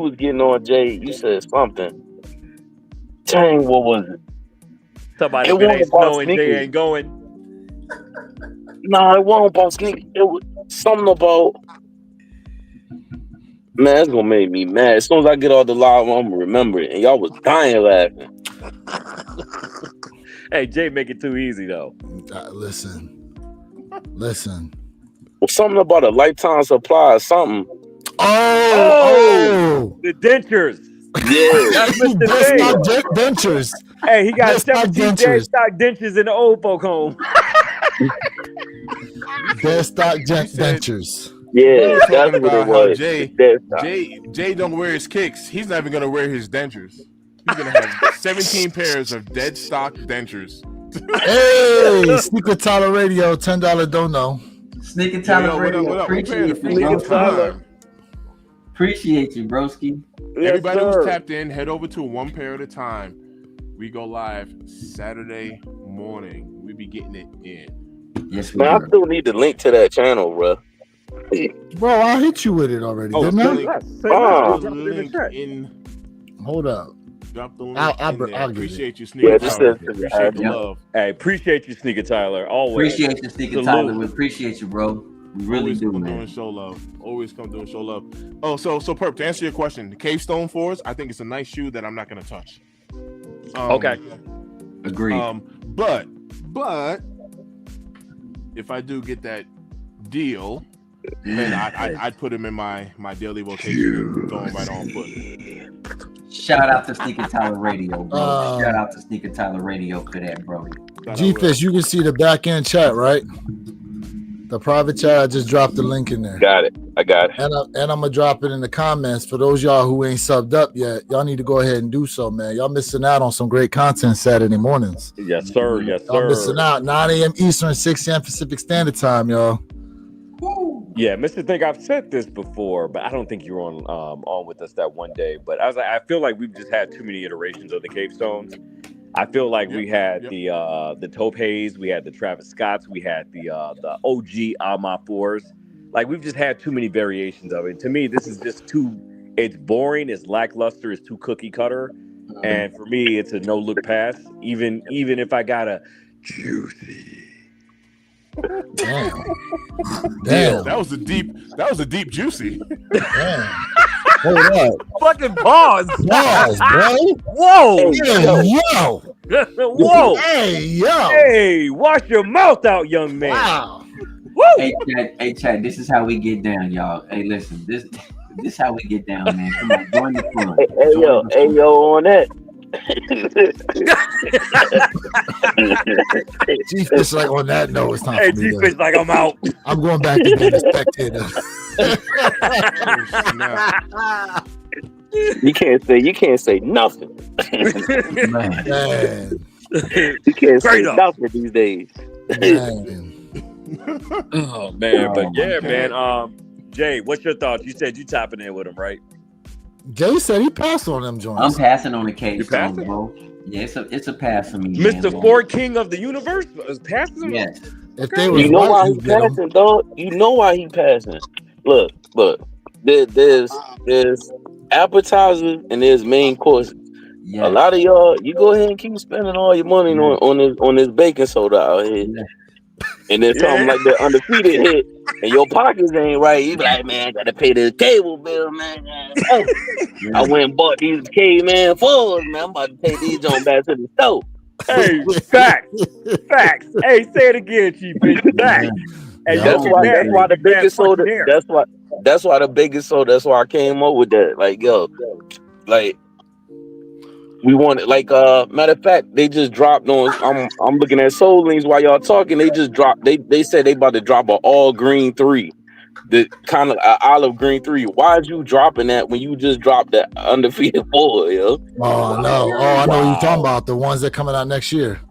was getting on Jay. You said something. Dang, what was it? Somebody ain't snowing, Jay ain't going. No, it wasn't about sneakers. It was something about. Man, it's gonna make me mad. As soon as I get all the live, I'm gonna remember it. And y'all was dying laughing. Hey, Jay, make it too easy though. Listen. Well, something about a lifetime supply or something. Oh, the dentures. Yeah, that's Mr. Big dentures. Hey, he got 17 dead stock dentures in the old folk home. Dead stock dentures. Yeah, that's what it was. Jay don't wear his kicks. He's not even gonna wear his dentures. He's gonna have 17 pairs of dead stock dentures. Hey, Sneaker Tyler Radio, $10 don't know. Sneaker Tyler Radio, appreciate you, broski. Everybody who's tapped in, head over to One Pair at a Time. We go live Saturday morning. We be getting it in. Yes, man. I still need the link to that channel, bro. Bro, I hit you with it already, didn't I? Hold up. Drop the link. I'll appreciate you, Sneaker Tyler. Appreciate the love. Hey, appreciate you, Sneaker Tyler. Always. Appreciate you, Sneaker Tyler. We appreciate you, bro. We really do, man. Doing show love. Always come doing show love. Oh, so Perp, to answer your question, the Cave Stone 4's, I think it's a nice shoe that I'm not gonna touch. Okay. Agreed. But if I do get that deal, then I'd put him in my daily rotation, going right on foot. Shout out to Sneaker Tyler Radio, bro. Shout out to Sneaker Tyler Radio for that, bro. G-Fish, you can see the back end chat, right? The private chat, I just dropped the link in there. Got it. I got it. And I'm gonna drop it in the comments for those y'all who ain't subbed up yet. Y'all need to go ahead and do so, man. Y'all missing out on some great content Saturday mornings. Yes, sir. Y'all missing out. 9 a.m. Eastern, 6 a.m. Pacific Standard Time, y'all. Yeah, Mr. Think, I've said this before, but I don't think you were on with us that one day. But I feel like we've just had too many iterations of the Cave Stones. I feel like we had the Taupe Haze, we had the Travis Scotts, we had the OG Alma 4's. Like, we've just had too many variations of it. To me, this is just it's boring, it's lackluster, it's too cookie cutter. And for me, it's a no look pass. Even if I got a juicy Damn. That was a deep juicy. Damn. Hold up. Fucking pause. Pause, bro. Whoa. Hey, yo. Whoa. Hey, yo. Hey, wash your mouth out, young man. Wow. Woo. Hey, Chad, this is how we get down, y'all. Hey, listen, this is how we get down, man. Come on, join the fun. Hey yo, on that. G-Fish, like on that note, it's time Hey, for me G-Fish, to, like I'm out. I'm going back to being a spectator. You can't say nothing. Man. Man. You can't say Straight up. nothing these days. Man. Oh man, but Oh, yeah, my man. Jay, what's your thoughts? You said you tapping in with him, right? Jay said he passed on them I'm joints. passing on the K You Stone, passing? bro. Yeah, it's a pass for me, Mr. man. Four King of the Universe is passing him. Yes. If they was You know white, why he you'd get 'em. passing, dog? You know why he passing. Look. There's appetizers and there's main courses. Yes. A lot of y'all, you go ahead and keep spending all your money on this baking soda out here. Yeah. And then something like the Undefeated hit and your pockets ain't right. You be like, man, I gotta pay this cable bill, man. Oh, I went and bought these caveman 4's, man. I'm about to take these on back to the store. Hey, facts. Hey, say it again, Chief. Facts. Hey, Yeah. That's why the baking soda. That's why the baking soda. That's why I came up with that. Like, yo, like we want it. Like, matter of fact, they just dropped on. I'm looking at Soul Links while y'all talking. They just dropped. They said they about to drop an all green 3, the kind of olive green 3. Why is you dropping that when you just dropped that Undefeated 4, yo? Oh, no. Oh, I know what you're talking about. The ones that coming out next year.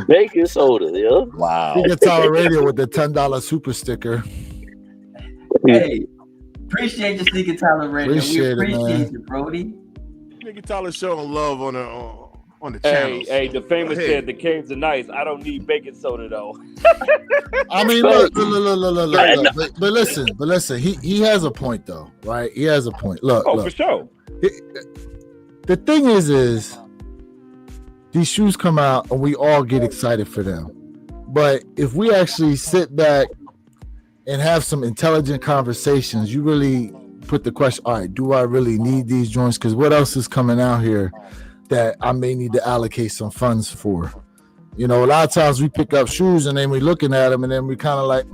Baking soda, yo. Wow. Big Tower Radio with the $10 super sticker. Hey, appreciate your sneaker talent, radio. Appreciate We it, appreciate man. you, Brody. Nigga Tyler showing love on the channels. Hey, the famous Hey. said the Canes are nice. I don't need baking soda though. I mean, look. But listen. He has a point though, right? He has a point. Look. For sure. The thing is these shoes come out and we all get excited for them. But if we actually sit back and have some intelligent conversations, you really put the question, all right, do I really need these joints? Because what else is coming out here that I may need to allocate some funds for? You know, a lot of times we pick up shoes and then we're looking at them and then we kind of like,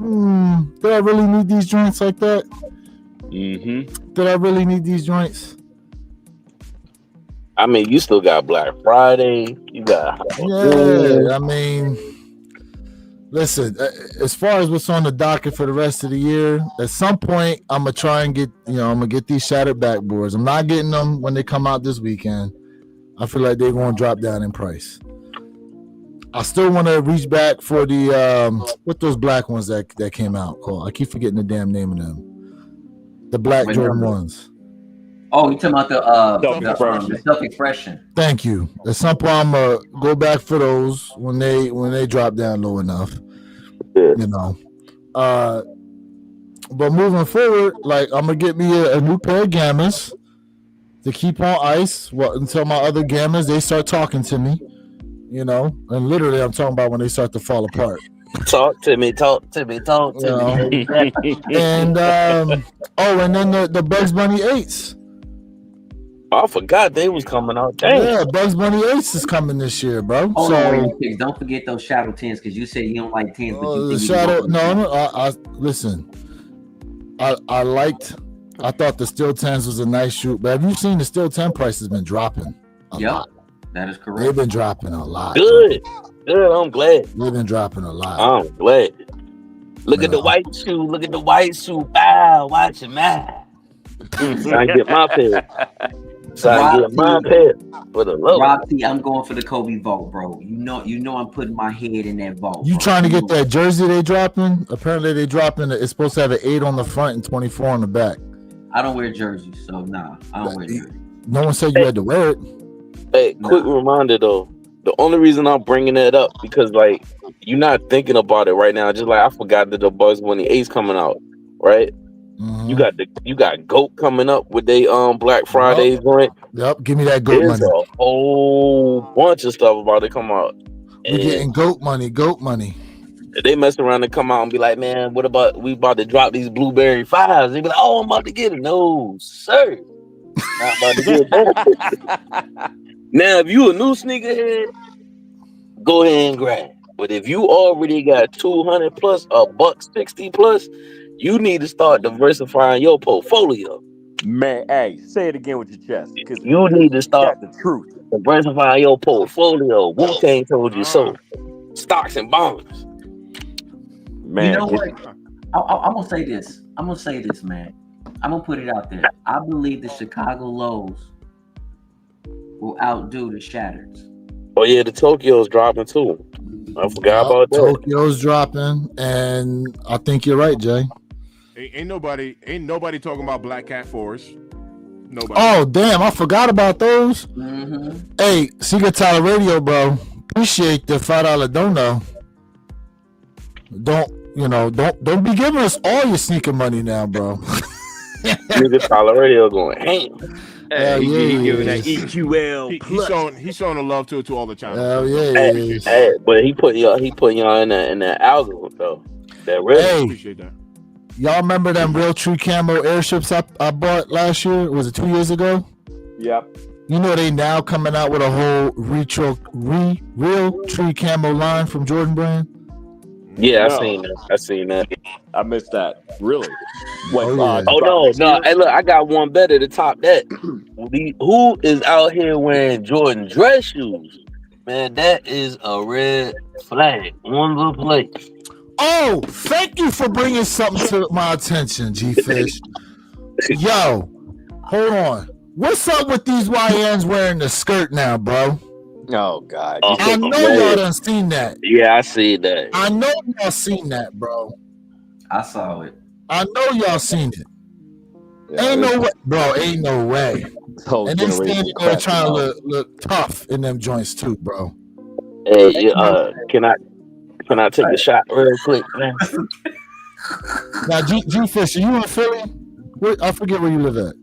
do I really need these joints like that? Mm-hmm. Did I really need these joints? I mean, you still got Black Friday. You got Yeah, I mean, listen, as far as what's on the docket for the rest of the year, at some point, I'm going to try and get, I'm going to get these shattered backboards. I'm not getting them when they come out this weekend. I feel like they're going to drop down in price. I still want to reach back for the, what those black ones that came out called? I keep forgetting the damn name of them. The black Jordan ones. Oh, you talking about the self-expression? Thank you. At some point, I'm gonna go back for those when they drop down low enough. You know. But moving forward, like I'm gonna get me a new pair of Gammas to keep on ice until my other Gammas they start talking to me. You know, and literally I'm talking about when they start to fall apart. Talk to me. You know? And and then the Bugs Bunny 8s. I forgot they was coming out. Dang. Yeah, Bugs Bunny 8s is coming this year, bro. Hold on, real quick. Don't forget those shadow 10s because you said you don't like 10s. But you the think shadow. No. I listen. I thought the Steel 10s was a nice shoe, but have you seen the Steel 10 price has been dropping a lot? That is correct. They've been dropping a lot. Good. I'm glad. They've been dropping a lot. I'm glad. Look at the white shoe. Bow, watch it, man. I get my pair. So I get my pair for the low. Rob T, I'm going for the Kobe vault, bro. You know I'm putting my head in that vault. You bro. trying to get that jersey they dropping? Apparently they dropping it. It's supposed to have an 8 on the front and 24 on the back. I don't wear jerseys, so nah, I don't wear jerseys. No one said you had to wear it. Hey, quick reminder though. The only reason I'm bringing that up because like you're not thinking about it right now. Just like I forgot that the Bugs Bunny 8's coming out, right? Mm-hmm. You got GOAT coming up with they Black Friday joint. Yep, give me that GOAT There's money. a whole bunch of stuff about to come out. We're getting GOAT money. They mess around and come out and be like, man, what about we about to drop these blueberry 5's? They be like, oh, I'm about to get it. No, sir. Not about to get that. Now, if you a new sneakerhead, go ahead and grab. But if you already got 200 plus, $160 plus, you need to start diversifying your portfolio. Man, hey, say it again with your chest, because You need to start that's the truth. diversifying your portfolio. Wu-Tang told you so. Stocks and bonds. Man, You know what? I'm gonna say this. I'm gonna say this, man. I'm gonna put it out there. I believe the Chicago Lows will outdo the Shattereds. Oh yeah, the Tokyo's dropping too. I forgot about that. Tokyo's dropping, and I think you're right, Jay. Ain't nobody talking about Black Cat 4's. Nobody. Oh damn, I forgot about those. Mm-hmm. Hey, Secret Tyler Radio, bro. Appreciate the $5 dono. Don't be giving us all your sneaker money now, bro. Nigga Tyler Radio going ham. Hey, he giving that yeah. EQL. He's showing the love to all the channels. Hell yeah. Hey, but he put y'all in that algorithm though. That really Appreciate that. Y'all remember them real true camo airships I bought last year? Was it 2 years ago? Yep. You know they now coming out with a whole real true camo line from Jordan Brand. Yeah, No. I seen that. I missed that. Really? When, Oh, yeah. Oh no! Hey, look, I got one better to top that. Who is out here wearing Jordan dress shoes? Man, that is a red flag on the plate. Oh, thank you for bringing something to my attention, G-Fish. Yo, hold on. What's up with these YNs wearing the skirt now, bro? Oh God! I know y'all done seen that. Yeah, I see that. I know y'all seen that, bro. I saw it. I know y'all seen it. Yeah, Ain't no way, bro. Ain't no way. And then standing there trying to look tough in them joints too, bro. Hey, can I take a shot real quick, man? Now, G-Fish, are you in Philly? I forget where you live at.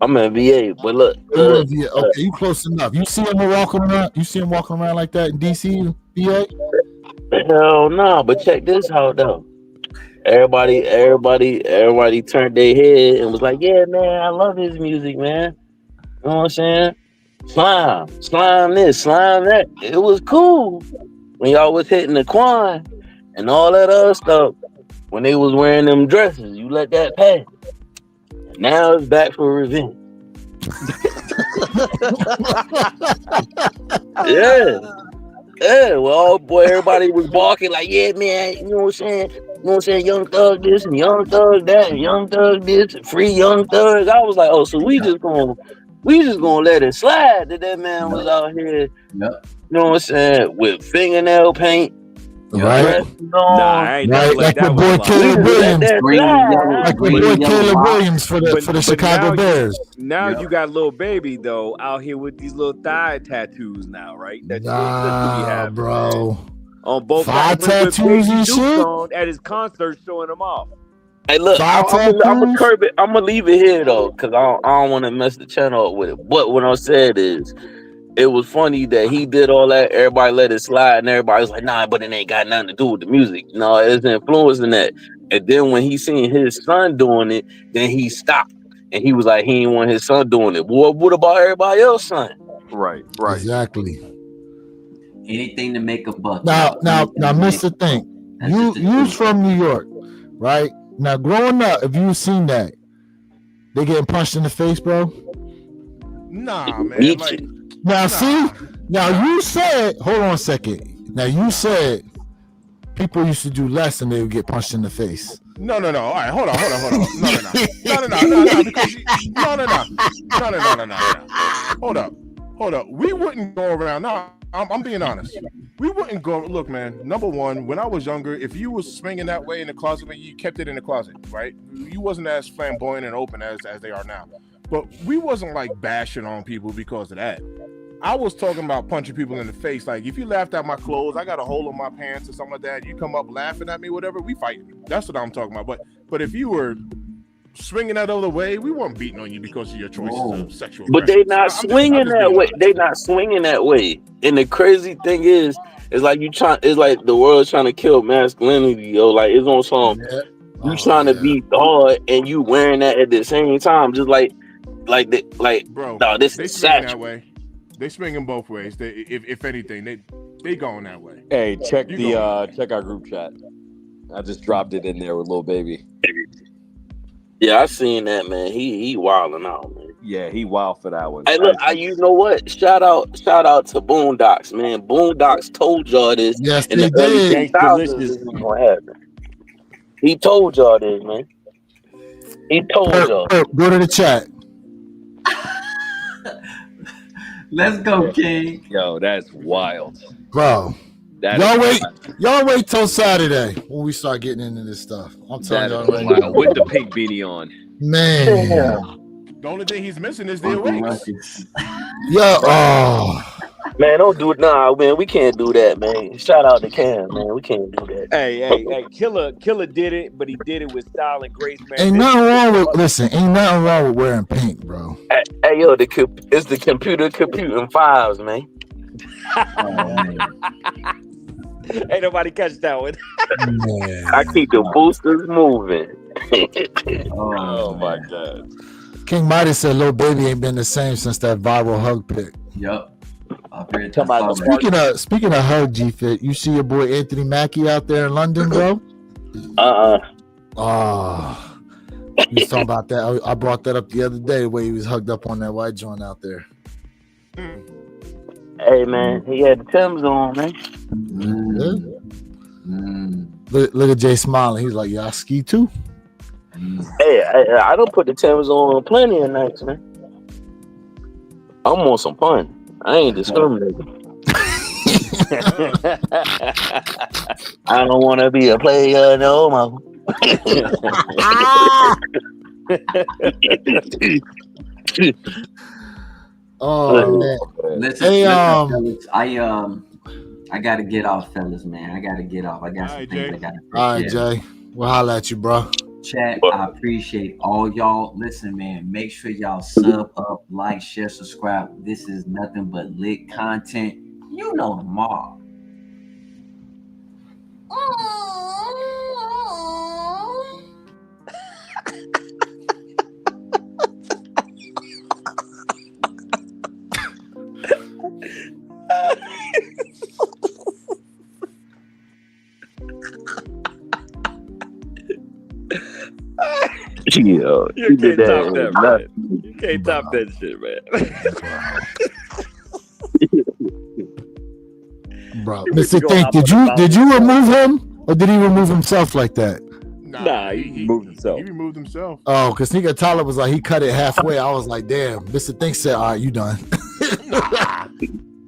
I'm in VA, but look. Okay, you close enough. You see him walking around? You see him walking around like that in DC, VA? Hell no, but check this out though. Everybody turned their head and was like, "Yeah, man, I love his music, man." You know what I'm saying? Slime this, slime that. It was cool when y'all was hitting the Quan and all that other stuff. When they was wearing them dresses, you let that pass. Now it's back for revenge. Yeah. Well, boy, everybody was barking like, yeah, man, you know what I'm saying? Young Thug this and Young Thug that and Young Thug this and free Young Thug. I was like, oh, so we just gonna let it slide that man was out here, you know what I'm saying, with fingernail paint. Right. I ain't never Like let my that boy Caleb Williams. Like my boy Caleb Williams for the Chicago Bears. Now you got little baby though out here with these little thigh tattoos now, right? That Nah, bro. On both thigh tattoos and shit at his concert, showing them off. Hey, look, I'm gonna curb it. I'm gonna leave it here though, cause I don't want to mess the channel up with it. But what I said is, it was funny that he did all that. Everybody let it slide, and everybody was like, "Nah, but it ain't got nothing to do with the music." No, it's influencing that. And then when he seen his son doing it, then he stopped, and he was like, he didn't want his son doing it. Well, what about everybody else's son? Right. Exactly. Anything to make a buck. Now, Mr. Think, you's from New York, right? Now, growing up, if you've seen that, they getting punched in the face, bro. Nah, man. Like, now you said, hold on a second. Now you said people used to do less and they would get punched in the face. No. All right, hold on. No. Hold up. We wouldn't go around. No, I'm being honest. We wouldn't go. Look, man. Number one, when I was younger, if you was swinging that way in the closet, you kept it in the closet, right? You wasn't as flamboyant and open as they are now. But we wasn't like bashing on people because of that. I was talking about punching people in the face. Like, if you laughed at my clothes, I got a hole in my pants or something like that, you come up laughing at me, whatever, we fight. That's what I'm talking about. But if you were swinging that other way, we weren't beating on you because of your choices of sexual But aggression. they not swinging that way. They not swinging that way. And the crazy thing is, It's like you trying. It's like the world's trying to kill masculinity, yo. Like it's on some. Yeah. You trying to be God and you wearing that at the same time, just like Bro, no, this they is swing that satchel. way. They swinging both ways. If anything, they going that way. Hey, check You go. check our group chat. I just dropped it in there with little baby. Yeah, I seen that, man. He wilding out, man. Yeah, he wild for that one. Hey, look, you know what? Shout out to Boondocks, man. Boondocks told y'all this Yes, in they the early did. 2000s. Delicious. This was gonna happen. He told y'all this, man. He told y'all. Go to the chat. Let's go, King. Yo, that's wild. Bro. That Y'all wait till Saturday when we start getting into this stuff. I'm telling y'all right now. with the pink beanie on. Man. The only thing he's missing is the awakes. Man, don't do it. Nah, man, we can't do that, man. Shout out to Cam, man. We can't do that. Hey, Killer did it, but he did it with style and grace, man. Ain't nothing wrong with wearing pink, bro. Hey, yo, it's the computing 5's, man. Ain't nobody catch that one. I keep the boosters moving. Oh my God. King Midas said Lil Baby ain't been the same since that viral hug pic. Yup. Speaking of hug, G-Fit, you see your boy Anthony Mackie out there in London, bro? You was talking about that. I brought that up the other day where he was hugged up on that white joint out there. Hey, man, he had the Timbs on, man. Look at Jay smiling. He's like, yeah, I ski too. Hey, I don't put the Timbs on plenty of nights, man. I'm on some fun. I ain't discriminating. I don't want to be a player no more. Oh man. Listen, fellas, I gotta get off, fellas, man. I gotta get off. I got some things I gotta. All right, Jay. We'll holler at you, bro. Chat, I appreciate all y'all. Listen, man, make sure y'all sub up, like, share, subscribe. This is nothing but lit content. You know the mob. Yo, you can't top that, man. You can't top that shit, man. Bro, Mr. Think, did you remove him or did he remove himself like that? Nah, he removed himself. He removed himself. Oh, because Nigga Tyler was like, he cut it halfway. I was like, damn. Mr. Think said, all right, you done.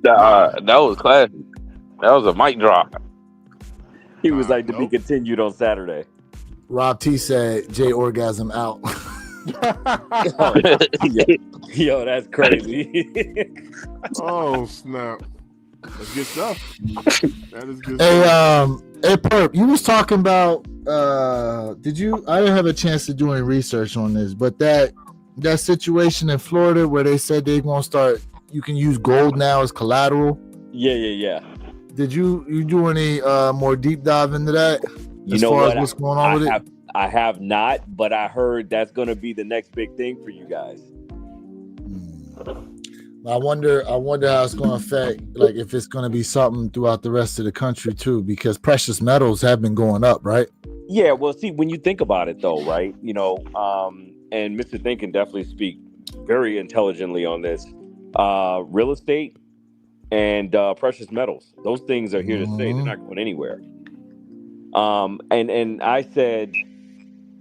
That was classic. That was a mic drop. He was like, to be continued on Saturday. Rob T said, Jay orgasm out. Yo, that's crazy. Oh, snap. That's good stuff. That is good stuff. Hey, Perp, you was talking about, I didn't have a chance to do any research on this, but that situation in Florida where they said they're going to start, you can use gold now as collateral. Yeah. Did you do any more deep dive into that? As far as what's going on with it? I have not, but I heard that's going to be the next big thing for you guys. I wonder how it's going to affect, like if it's going to be something throughout the rest of the country too, because precious metals have been going up, right? Yeah, well, see, when you think about it though, right? You know, and Mr. Think can definitely speak very intelligently on this. Real estate and precious metals, those things are here to stay. They're not going anywhere. And I said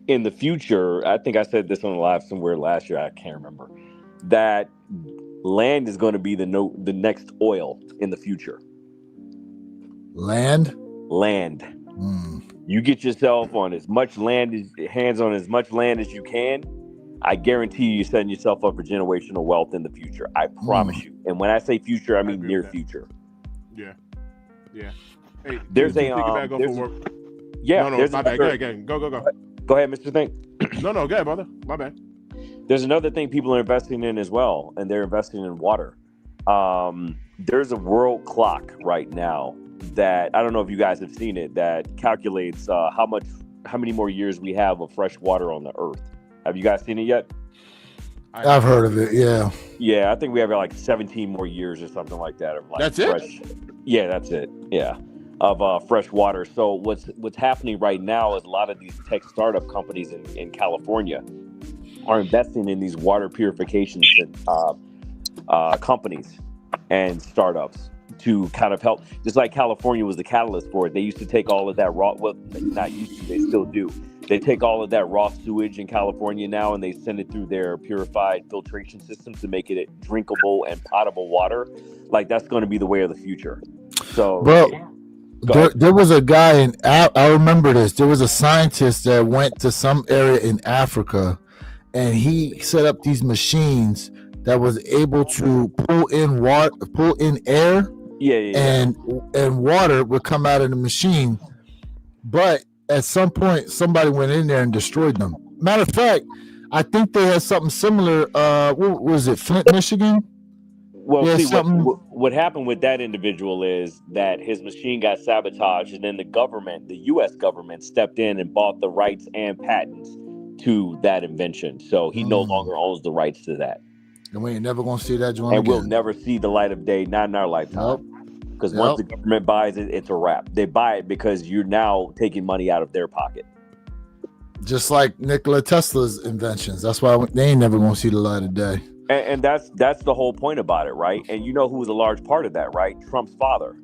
in the future, I think I said this on the live somewhere last year, I can't remember, that land is going to be the next oil in the future. Land. You get yourself on as much hands on as much land as you can. I guarantee you're setting yourself up for generational wealth in the future. I promise you. And when I say future, I mean near future. Yeah. Hey, there's a work. Yeah. No, my bad. Go ahead. Go. Go ahead, Mr. Think. No, go ahead, brother. My bad. There's another thing people are investing in as well, and they're investing in water. There's a world clock right now that I don't know if you guys have seen it, that calculates how many more years we have of fresh water on the earth. Have you guys seen it yet? I've heard of it. Yeah. Yeah, I think we have like 17 more years or something like that. Of like That's fresh, it? Yeah, that's it. Yeah, of fresh water. So what's happening right now is a lot of these tech startup companies in California are investing in these water purification companies and startups to kind of help. Just like California was the catalyst for it. They used to take all of that raw, well, not used to, they still do. They take all of that raw sewage in California now and they send it through their purified filtration systems to make it drinkable and potable water. Like, that's going to be the way of the future. So, bro, there was a guy I remember this. There was a scientist that went to some area in Africa, and he set up these machines that was able to pull in air, and water would come out of the machine. But at some point, somebody went in there and destroyed them. Matter of fact, I think they had something similar. What was it, Flint, Michigan? Well, see, what happened with that individual is that his machine got sabotaged, and then the U.S. government stepped in and bought the rights and patents to that invention. So he no longer owns the rights to that. And we ain't never going to see that joint and again. We'll never see the light of day, not in our lifetime. Because once the government buys it, it's a wrap. They buy it because you're now taking money out of their pocket. Just like Nikola Tesla's inventions. That's why they ain't never going to see the light of day. And that's the whole point about it, right? And you know who was a large part of that, right? Trump's father.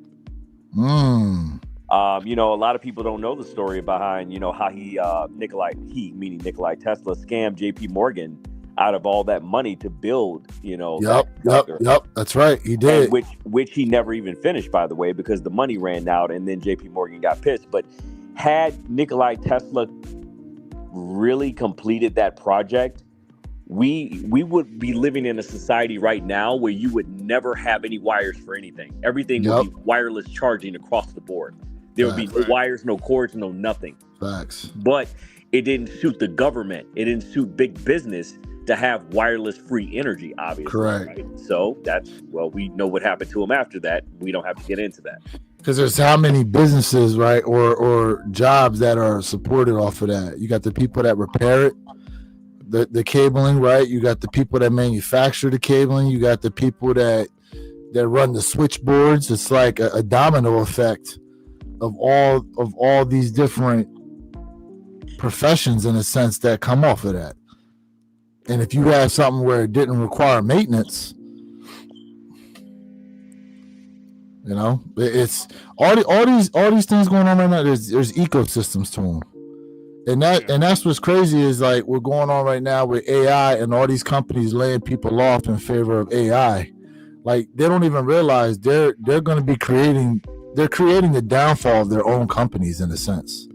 You know, a lot of people don't know the story behind, you know, how meaning Nikola Tesla, scammed JP Morgan out of all that money to build, you know. Yep. That's right. He did. And which he never even finished, by the way, because the money ran out and then JP Morgan got pissed. But had Nikola Tesla really completed that project, we would be living in a society right now where you would never have any wires for anything. Everything would be wireless charging across the board. There would be no wires, no cords, no nothing. Facts. But it didn't suit the government. It didn't suit big business to have wireless free energy, obviously. Correct. Right? So we know what happened to him after that. We don't have to get into that. Because there's how many businesses, right, or jobs that are supported off of that. You got the people that repair it, the cabling, right? You got the people that manufacture the cabling. You got the people that run the switchboards. It's like a domino effect of all these different professions, in a sense, that come off of that. And if you have something where it didn't require maintenance, you know, it's all these things going on right now. There's ecosystems to them. And that's what's crazy is, like, we're going on right now with AI and all these companies laying people off in favor of AI. Like, they don't even realize they're going to be creating the downfall of their own companies, in a sense,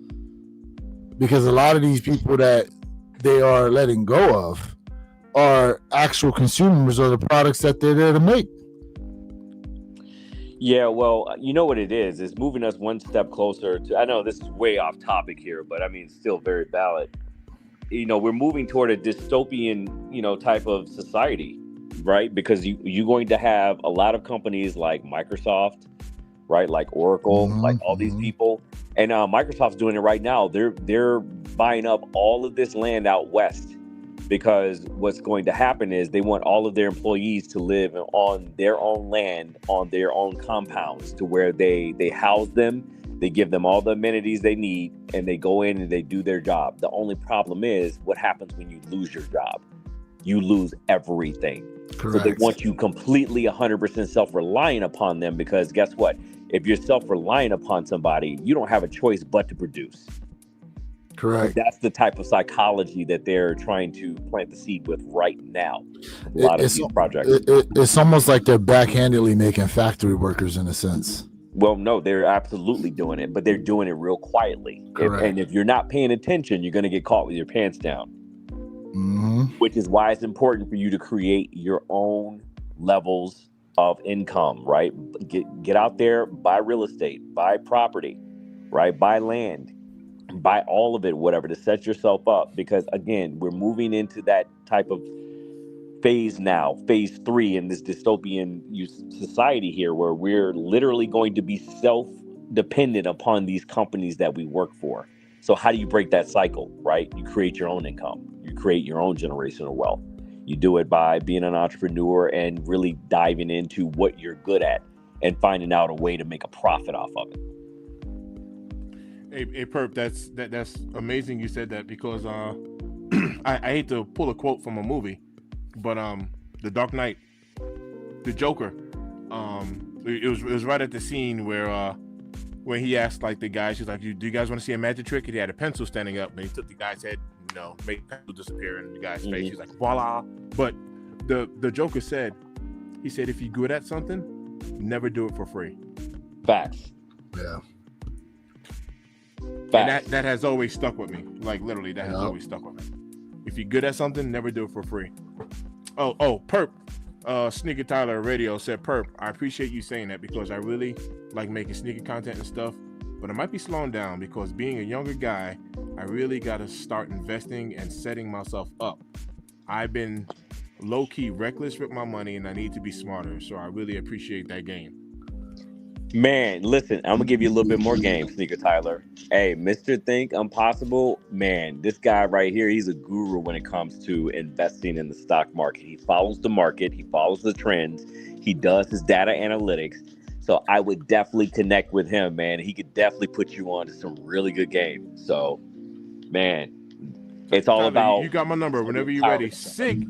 because a lot of these people that they are letting go of are actual consumers of the products that they're there to make. Yeah, well, you know what it is? It's moving us one step closer to, I know this is way off topic here, but I mean, it's still very valid. You know, we're moving toward a dystopian, you know, type of society, right? Because you're going to have a lot of companies like Microsoft, right? Like Oracle, like all these people. And Microsoft's doing it right now. They're buying up all of this land out west, because what's going to happen is they want all of their employees to live on their own land, on their own compounds, to where they house them, they give them all the amenities they need, and they go in and they do their job. The only problem is what happens when you lose your job. You lose everything. Correct. So they want you completely 100% self-reliant upon them, because guess what? If you're self-reliant upon somebody, you don't have a choice but to produce. Correct. That's the type of psychology that they're trying to plant the seed with right now. A lot of these projects. It's almost like they're backhandedly making factory workers, in a sense. Well, no, they're absolutely doing it, but they're doing it real quietly. And if you're not paying attention, you're going to get caught with your pants down. Which is why it's important for you to create your own levels of income, right? Get out there, buy real estate, buy property, right? Buy land. Buy all of it, whatever, to set yourself up, because again, we're moving into that type of phase now, phase 3 in this dystopian society here, where we're literally going to be dependent upon these companies that we work for. So how do you break that cycle, right? You create your own income. You create your own generational wealth. You do it by being an entrepreneur and really diving into what you're good at and finding out a way to make a profit off of it. Hey Perp, that's amazing you said that, because I hate to pull a quote from a movie, but The Dark Knight, the Joker, it was right at the scene where when he asked like the guys, he's like, do you guys want to see a magic trick? And he had a pencil standing up, and he took the guy's head, made the pencil disappear in the guy's face. He's like, voila. But the Joker said, he said, if you're good at something, never do it for free. Facts. Yeah. And that has always stuck with me. Like literally, that has always stuck with me. If you're good at something, never do it for free. Oh, Perp. Sneaker Tyler Radio said, Perp, I appreciate you saying that, because I really like making sneaker content and stuff, but I might be slowing down because being a younger guy, I really got to start investing and setting myself up. I've been low-key reckless with my money, and I need to be smarter, so I really appreciate that game. Man, listen, I'm gonna give you a little bit more game, Sneaker Tyler. Hey, Mr. Think Impossible, man, this guy right here, he's a guru when it comes to investing in the stock market. He follows the market, he follows the trends, he does his data analytics. So I would definitely connect with him, man. He could definitely put you on to some really good games. So, man, it's all Tyler, about. You got my number whenever you're ready. Sig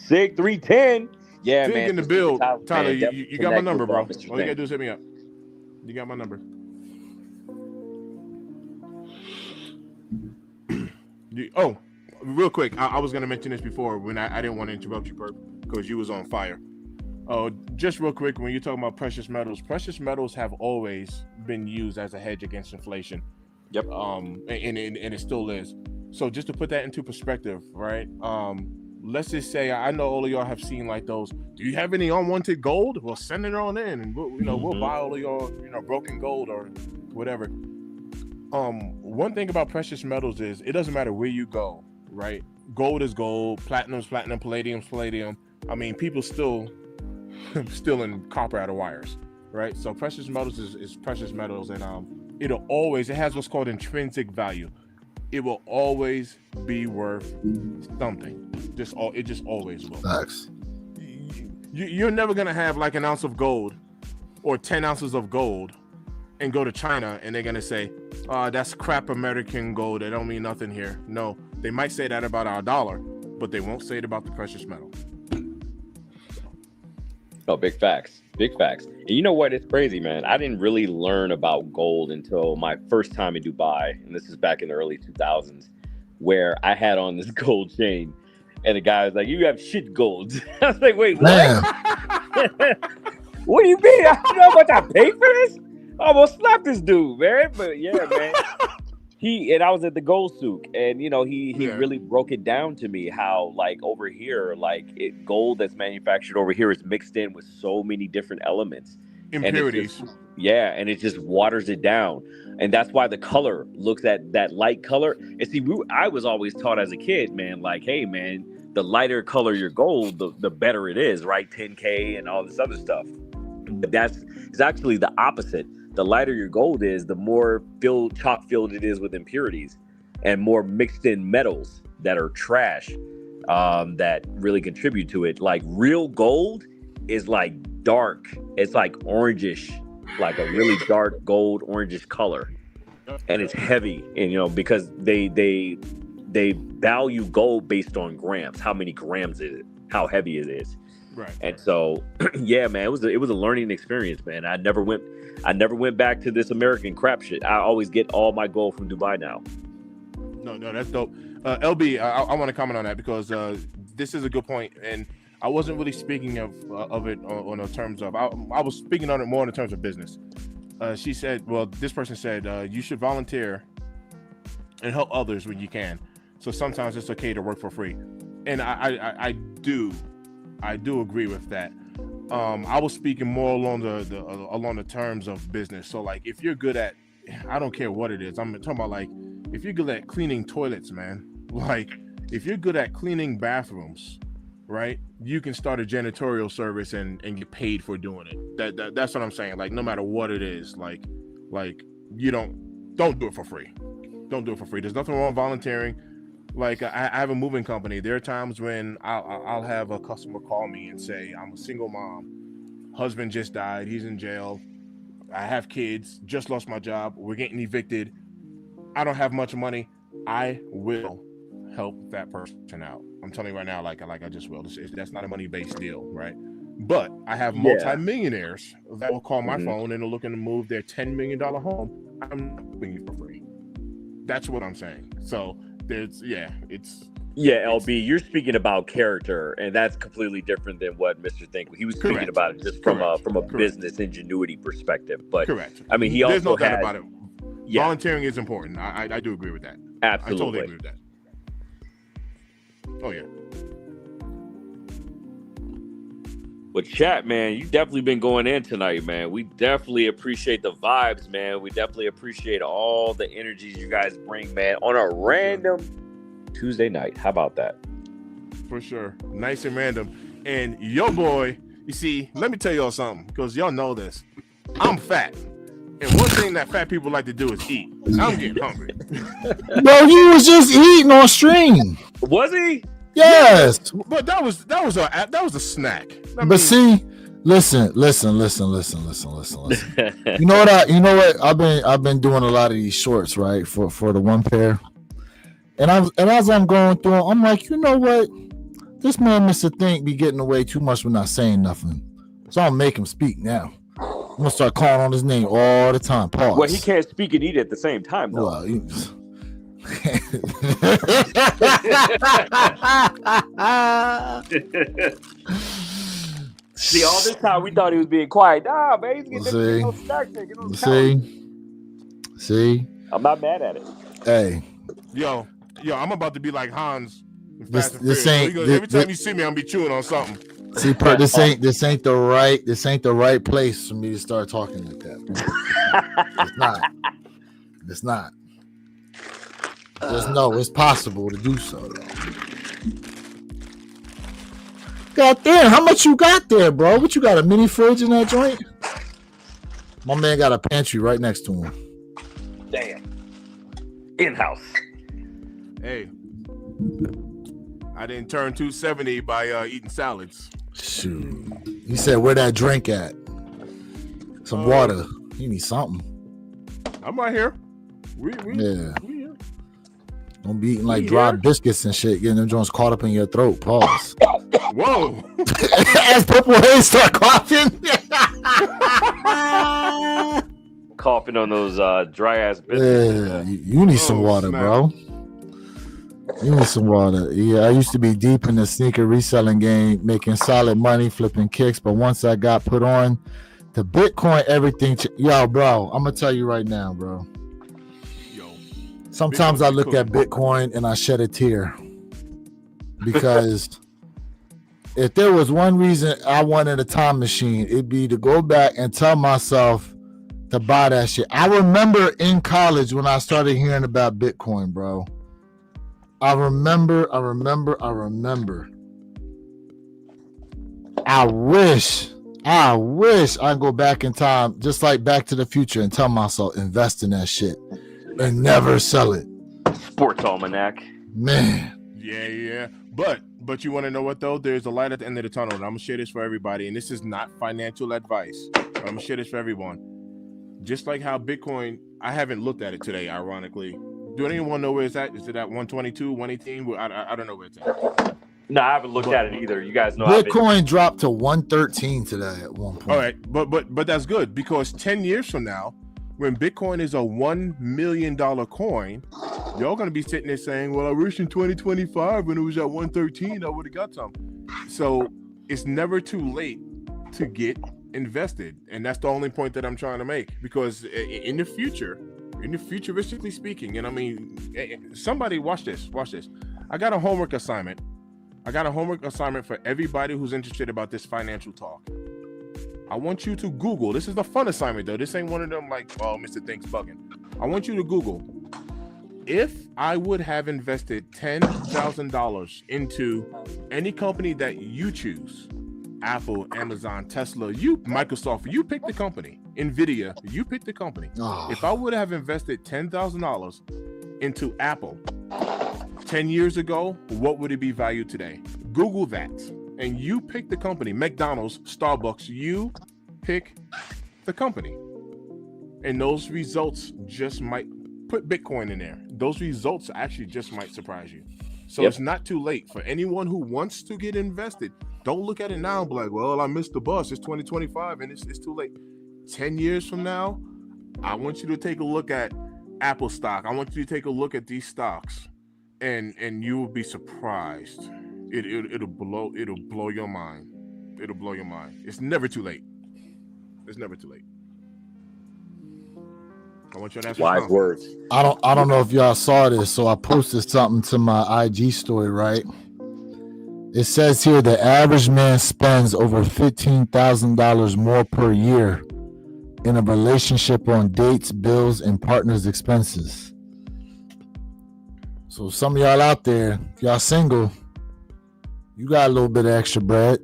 310. Yeah, Sig man. in the build. Tyler, man, you got my number, bro. All Mr. you gotta do is hit me up. You got my number. Real quick, I was gonna mention this before when I didn't want to interrupt you, Perp, because you was on fire. Just real quick, when you're talking about precious metals have always been used as a hedge against inflation. Yep. And it still is. So just to put that into perspective, right? Let's just say I know all of y'all have seen like those. Do you have any unwanted gold? Well, send it on in, and we'll buy all of your broken gold or whatever. One thing about precious metals is it doesn't matter where you go, right? Gold is gold, platinum's platinum, palladium's palladium. I mean, people still in copper out of wires, right? So precious metals is precious metals, and it has what's called intrinsic value. It will always be worth something. It just always will. Facts. You're never gonna have like an ounce of gold or 10 ounces of gold and go to China and they're gonna say, that's crap American gold. It don't mean nothing here. No, they might say that about our dollar, but they won't say it about the precious metal. Oh, big facts. Big facts. And you know what? It's crazy, man. I didn't really learn about gold until my first time in Dubai. And this is back in the early 2000s, where I had on this gold chain. And the guy was like, you have shit gold. I was like, wait, what? What do you mean? I don't know how much I paid for this? I almost slapped this dude, man. But yeah, man. I was at the gold souk, and he really broke it down to me how like over here, like gold that's manufactured over here is mixed in with so many different elements, impurities. And it just waters it down, and that's why the color looks at that light color. And see, I was always taught as a kid, man, like, hey, man, the lighter color your gold, the better it is, right? 10K and all this other stuff. But it's actually the opposite. The lighter your gold is, the more chalk filled it is with impurities and more mixed in metals that are trash that really contribute to it. Like real gold is like dark. It's like orangish, like a really dark gold orangish color. And it's heavy, and because they value gold based on grams. How many grams is it? How heavy it is. Right. And so, yeah, man, it was a learning experience, man. I never went back to this American crap shit. I always get all my gold from Dubai now. No, that's dope. LB, I want to comment on that because this is a good point, and I wasn't really speaking of it on the terms of. I was speaking on it more in the terms of business. This person said you should volunteer and help others when you can. So sometimes it's okay to work for free, and I do agree with that. I was speaking more along the terms of business. So like, if you're good at, I don't care what it is. I'm talking about like, if you're good at cleaning toilets, man. Like, if you're good at cleaning bathrooms, right? You can start a janitorial service and get paid for doing it. That's what I'm saying. Like, no matter what it is, like you don't do it for free. Don't do it for free. There's nothing wrong with volunteering. Like, I have a moving company. There are times when I'll have a customer call me and say, I'm a single mom, husband just died, he's in jail, I have kids, just lost my job, we're getting evicted, I don't have much money. I will help that person out. I'm telling you right now, like I just will. That's not a money-based deal, right? But I have multimillionaires that will call my phone and are looking to move their $10 million home. I'm not doing it for free. That's what I'm saying. So it's LB, you're speaking about character, and that's completely different than what Mr. Think. He was speaking about it just from a business ingenuity perspective. But correct. I mean, there's no doubt about it. Yeah. Volunteering is important. I do agree with that. Absolutely. I totally agree with that. Oh yeah. But chat, man, you definitely been going in tonight, man. We definitely appreciate the vibes, man. We definitely appreciate all the energies you guys bring, man, on a random Tuesday night. How about that? For sure. Nice and random. And yo boy, you see, let me tell y'all something, because y'all know this. I'm fat. And one thing that fat people like to do is eat. I'm getting hungry. Bro, he was just eating on stream. Was he? Yes. Yeah, but that was a snack. See, listen. You know what? I've been doing a lot of these shorts, right? For the one pair. And as I'm going through, I'm like, you know what? This man, Mr. Think, be getting away too much with not saying nothing. So I'll make him speak now. I'm gonna start calling on his name all the time. Pause. Well, he can't speak and eat at the same time, though. Well, See, all this time we thought he was being quiet. Nah, man, he's getting those snacks. See, I'm not mad at it. Hey, yo, I'm about to be like Hans. This ain't every time you see me, I'm be chewing on something. See, this ain't the right place for me to start talking like that. It's not. Just know it's possible to do so. God damn, how much you got there, bro? What you got, a mini fridge in that joint? My man got a pantry right next to him. Damn. In-house. Hey, I didn't turn 270 by eating salads. Shoot. He said, where that drink at? Some water. You need something. I'm right here. We here. Don't be eating like We dry here? biscuits and shit, getting them joints caught up in your throat. Pause. Whoa. As Purple Haze start coughing. Coughing on those dry ass biscuits. Yeah, you need some water, snap. bro. You need some water. Yeah, I used to be deep in the sneaker reselling game, making solid money, flipping kicks. But once I got put on to Bitcoin, everything. Yo, bro, I'm gonna tell you right now, bro. Sometimes I look at Bitcoin and I shed a tear because if there was one reason I wanted a time machine, it'd be to go back and tell myself to buy that shit. I remember in college when I started hearing about Bitcoin, bro. I remember. I wish I'd go back in time, just like Back to the Future, and tell myself, invest in that shit and never sell it. Sports Almanac. Man. Yeah. But you want to know what, though? There's a light at the end of the tunnel, and I'm going to share this for everybody, and this is not financial advice. But I'm going to share this for everyone. Just like how Bitcoin, I haven't looked at it today, ironically. Do anyone know where it's at? Is it at 122, 118? I don't know where it's at. No, I haven't looked at it either. You guys know Bitcoin dropped to 113 today at one point. All right, but that's good, because 10 years from now, when Bitcoin is a $1 million coin, y'all gonna be sitting there saying, well, I wish in 2025 when it was at 113, I would have got some. So it's never too late to get invested. And that's the only point that I'm trying to make, because in the future, futuristically speaking, and I mean, somebody watch this. I got a homework assignment. For everybody who's interested about this financial talk. I want you to Google. This is the fun assignment, though. This ain't one of them like, oh, Mr. Think's bugging. I want you to Google If I would have invested $10,000 into any company that you choose, Apple, Amazon, Tesla, Microsoft, you pick the company. Nvidia, you pick the company. If I would have invested $10,000 into Apple 10 years ago, what would it be valued today? Google that. And you pick the company. McDonald's, Starbucks, you pick the company. And those results just might put Bitcoin in there. Those results actually just might surprise you. So It's not too late for anyone who wants to get invested. Don't look at it now and be like, well, I missed the bus. It's 2025 and it's too late. 10 years from now, I want you to take a look at Apple stock. I want you to take a look at these stocks, and you will be surprised. It'll blow your mind. It'll blow your mind. It's never too late. It's never too late. I want you to answer. Wise words. I don't know if y'all saw this, so I posted something to my IG story, right? It says here the average man spends over $15,000 more per year in a relationship on dates, bills, and partners' expenses. So some of y'all out there, if y'all single, you got a little bit of extra bread.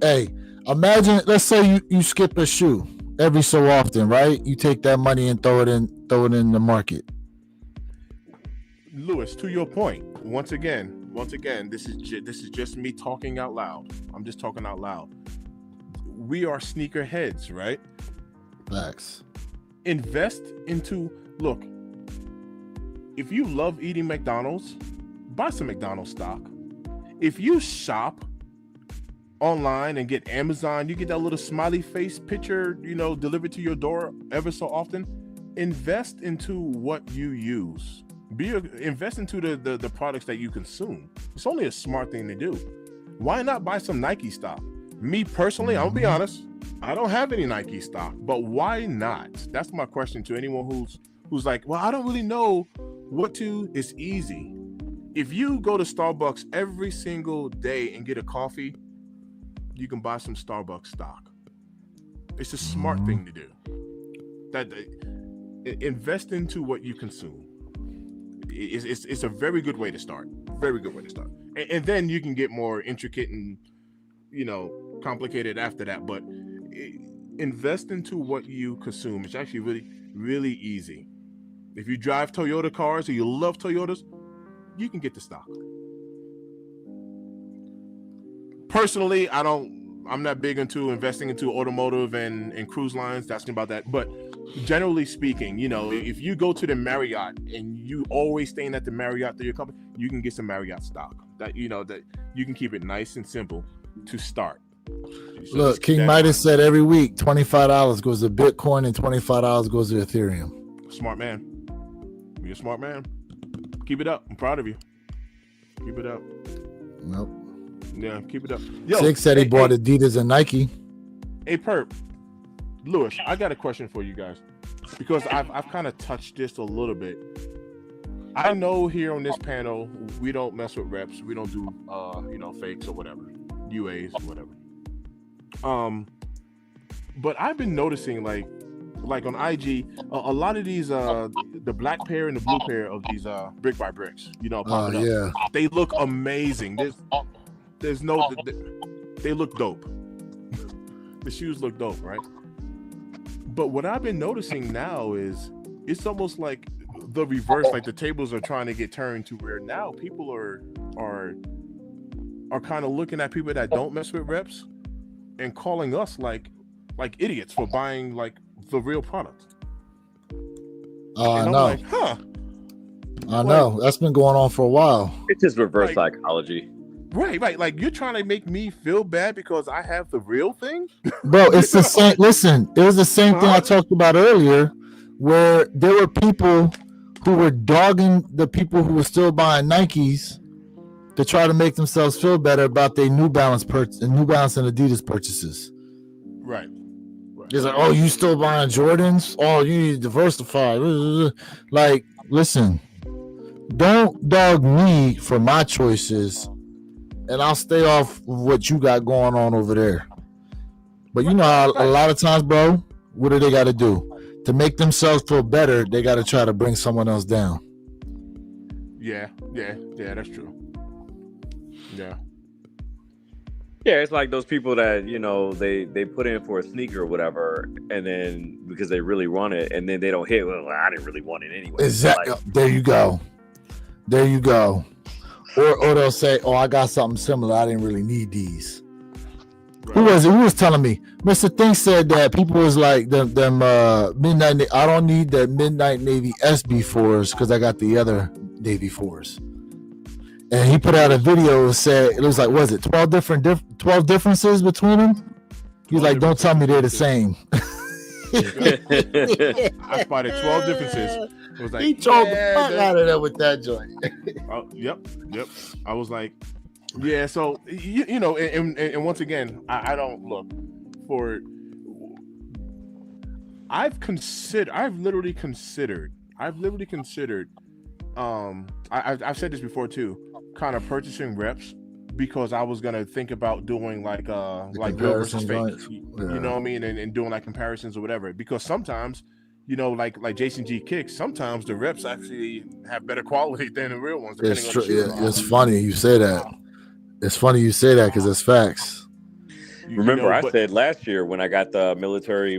Hey, imagine, let's say you skip a shoe every so often, right? You take that money and throw it in the market. Lewis, to your point, once again, this is just me talking out loud. I'm just talking out loud. We are sneaker heads, right? Facts. Invest into, look, if you love eating McDonald's, buy some McDonald's stock. If you shop online and get Amazon, you get that little smiley face picture, delivered to your door ever so often. Invest into what you use. Invest into the products that you consume. It's only a smart thing to do. Why not buy some Nike stock? Me personally, I'll be honest, I don't have any Nike stock, but why not? That's my question to anyone who's like, well, I don't really know what to. It's easy. If you go to Starbucks every single day and get a coffee, you can buy some Starbucks stock. It's a smart thing to do. Invest into what you consume. It's a very good way to start. Very good way to start. And then you can get more intricate and complicated after that. But invest into what you consume. It's actually really, really easy. If you drive Toyota cars or you love Toyotas, you can get the stock. Personally, I'm not big into investing into automotive and cruise lines. That's about that. But generally speaking, if you go to the Marriott and you always staying at the Marriott through your company, you can get some Marriott stock. That that you can keep it nice and simple to start. So look, King Midas said every week $25 goes to Bitcoin and $25 goes to Ethereum. Smart man. You're a smart man. Keep it up. I'm proud of you. Keep it up. Nope. Yeah, keep it up. Six said he bought Adidas and Nike. Hey, Perp. Lewis, I got a question for you guys because I've kind of touched this a little bit. I know here on this panel we don't mess with reps. We don't do fakes or whatever, UAs or whatever. But I've been noticing like on IG a lot of these the black pair and the blue pair of these brick by bricks, popping up. They look amazing. There's no they look dope. The shoes look dope, right? But what I've been noticing now is it's almost like the reverse, like the tables are trying to get turned to where now people are kind of looking at people that don't mess with reps and calling us like idiots for buying like the real product. I know. I know. That's been going on for a while. It's just reverse psychology. Right. Like you're trying to make me feel bad because I have the real thing? Bro, it's the same. Listen, it was the same thing I talked about earlier where there were people who were dogging the people who were still buying Nikes to try to make themselves feel better about their New Balance and Adidas purchases. Right. It's like, oh, you still buying Jordans? Oh, you need to diversify. Like, listen, don't dog me for my choices, and I'll stay off what you got going on over there. But you know how a lot of times, bro, what do they got to do? To make themselves feel better, they got to try to bring someone else down. Yeah, that's true. Yeah. Yeah, it's like those people that, you know, they put in for a sneaker or whatever, and then because they really want it, and then they don't hit. Well, I didn't really want it anyway. Exactly. Like, There you go. Or they'll say, "Oh, I got something similar. I didn't really need these." Right. Who was it? Who was telling me? Mr. Think said that people was like them midnight. I don't need the midnight Navy SB4s because I got the other Navy 4s. And he put out a video and said it was like, was it 12 differences between them? He's like, don't tell me they're the same. I spotted 12 differences. It was like, He trolled the fuck out of there with that joint. Yep. I was like, yeah. So you know, and once again, I don't look for. I've literally considered. I've said this before too. Kind of purchasing reps because I was gonna think about doing like real versus fake. Yeah. You know what I mean, and doing like comparisons or whatever. Because sometimes, you know, like Jason G Kicks, sometimes the reps actually have better quality than the real ones. It's true. Yeah, it's funny you say that. It's funny you say that because it's facts. Remember, I said last year when I got the military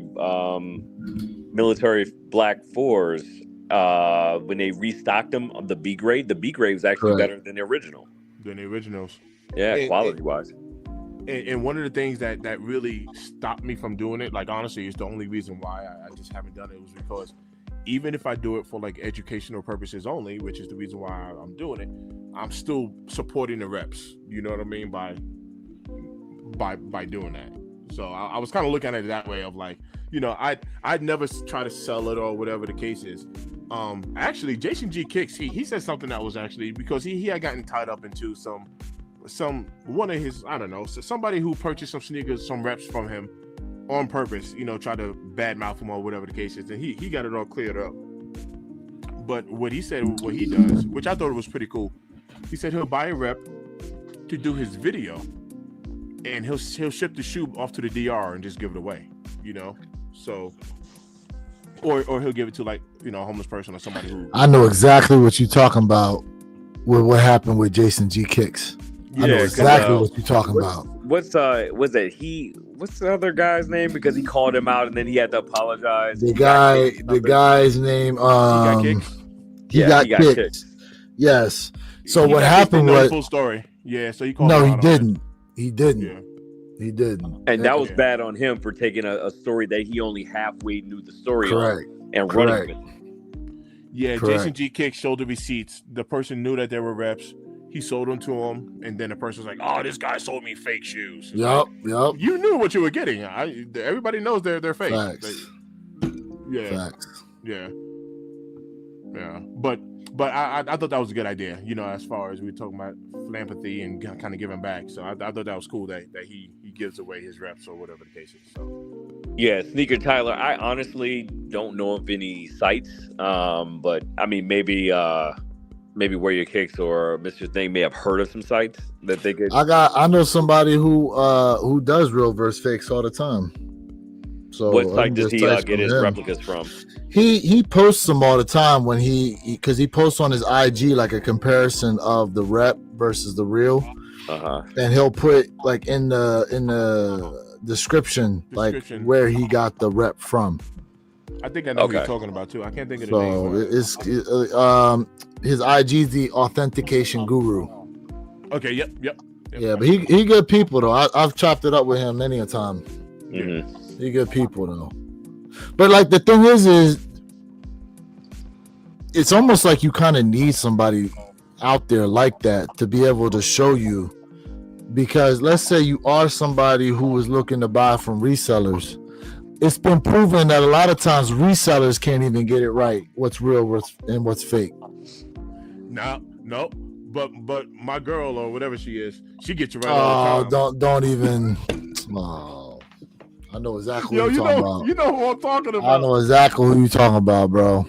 black 4's, when they restocked them of the B grade was actually better than the original. Than the originals. Yeah, quality wise. And one of the things that really stopped me from doing it, like honestly, is the only reason why I just haven't done it, was because even if I do it for like educational purposes only, which is the reason why I'm doing it, I'm still supporting the reps. You know what I mean by doing that. So I was kind of looking at it that way of like, you know, I'd never try to sell it or whatever the case is. Actually, Jason G Kicks, he said something that was actually because he had gotten tied up into some one of his, I don't know, so somebody who purchased some sneakers, some reps from him on purpose, you know, try to badmouth him or whatever the case is, and he got it all cleared up. But what he said, what he does, which I thought was pretty cool, he said he'll buy a rep to do his video, and he'll ship the shoe off to the DR and just give it away, you know. So, or he'll give it to like, you know, a homeless person or somebody who. I know exactly what you're talking about with what happened with Jason G Kicks. I know exactly what you're talking about. What's the other guy's name? Because he called him out and then he had to apologize. The guy's name. He got kicked. Yes. So what happened was full story. Yeah. So he called. No, him he out didn't. On He didn't. Yeah. He didn't. And that was bad on him for taking a story that he only halfway knew the story Correct. on and running with it. Yeah, Correct. Jason G Kicks showed the receipts. The person knew that there were reps. He sold them to him, and then the person was like, "Oh, this guy sold me fake shoes." Yep. You knew what you were getting. Everybody knows they're fake. Facts. Facts. Yeah. But I thought that was a good idea. You know, as far as we were talking about philanthropy and kind of giving back. So I thought that was cool that he gives away his reps or whatever the case is. So yeah, Sneaker Tyler. I honestly don't know of any sites, but I mean maybe Wear Your Kicks or Mr. Thing may have heard of some sites that they could. I know somebody who does real verse fakes all the time. So what site does he get his replicas from? He posts them all the time when because he posts on his IG like a comparison of the rep versus the real, and he'll put like in the description like where he got the rep from. I think I know who you're talking about too. I can't think of the name. So his IG is the Authentication Guru. Okay. Yep. Yeah, but he good people though. I've chopped it up with him many a time. Mm-hmm. He good people though. But like the thing is it's almost like you kind of need somebody out there like that to be able to show you, because let's say you are somebody who is looking to buy from resellers. It's been proven that a lot of times resellers can't even get it right what's real and what's fake. No. But my girl or whatever she is, she gets you right all the time. Don't even. Oh, I know exactly what you're talking about. You know who I'm talking about. I know exactly who you're talking about, bro.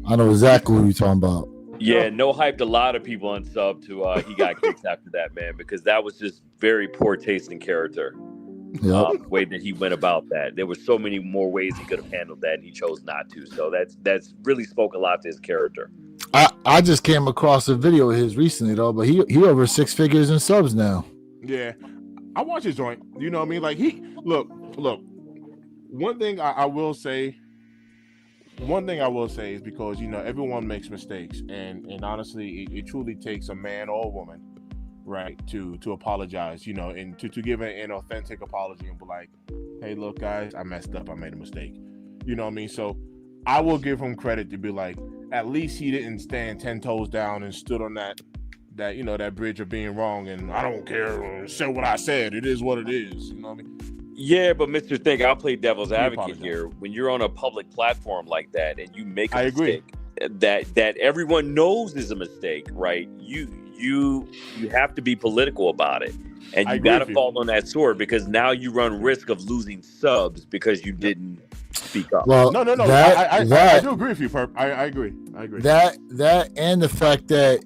I know exactly who you're talking about. Yeah, no hyped a lot of people on sub to he got kicked after that, man, because that was just very poor taste in character. The way that he went about that. There were so many more ways he could have handled that, and he chose not to. So that's really spoke a lot to his character. I just came across a video of his recently though, but he over 6 figures in subs now. Yeah, I watch his joint. You know what I mean? Like he look. One thing I will say is because everyone makes mistakes, and honestly, it truly takes a man or a woman, right, to apologize, and to give an authentic apology and be like, hey, look, guys, I messed up, I made a mistake. You know what I mean? So I will give him credit to be like, at least he didn't stand 10 toes down and stood on that bridge of being wrong, and I don't care, say what I said, it is what it is. You know what I mean? Yeah, but Mr. Think, I'll play devil's advocate here. When you're on a public platform like that and you make a mistake that everyone knows is a mistake, right? You have to be political about it. And you got to fall on that sword, because now you run risk of losing subs because you didn't speak up. Well, no. I do agree with you, Perp. I agree. That and the fact that,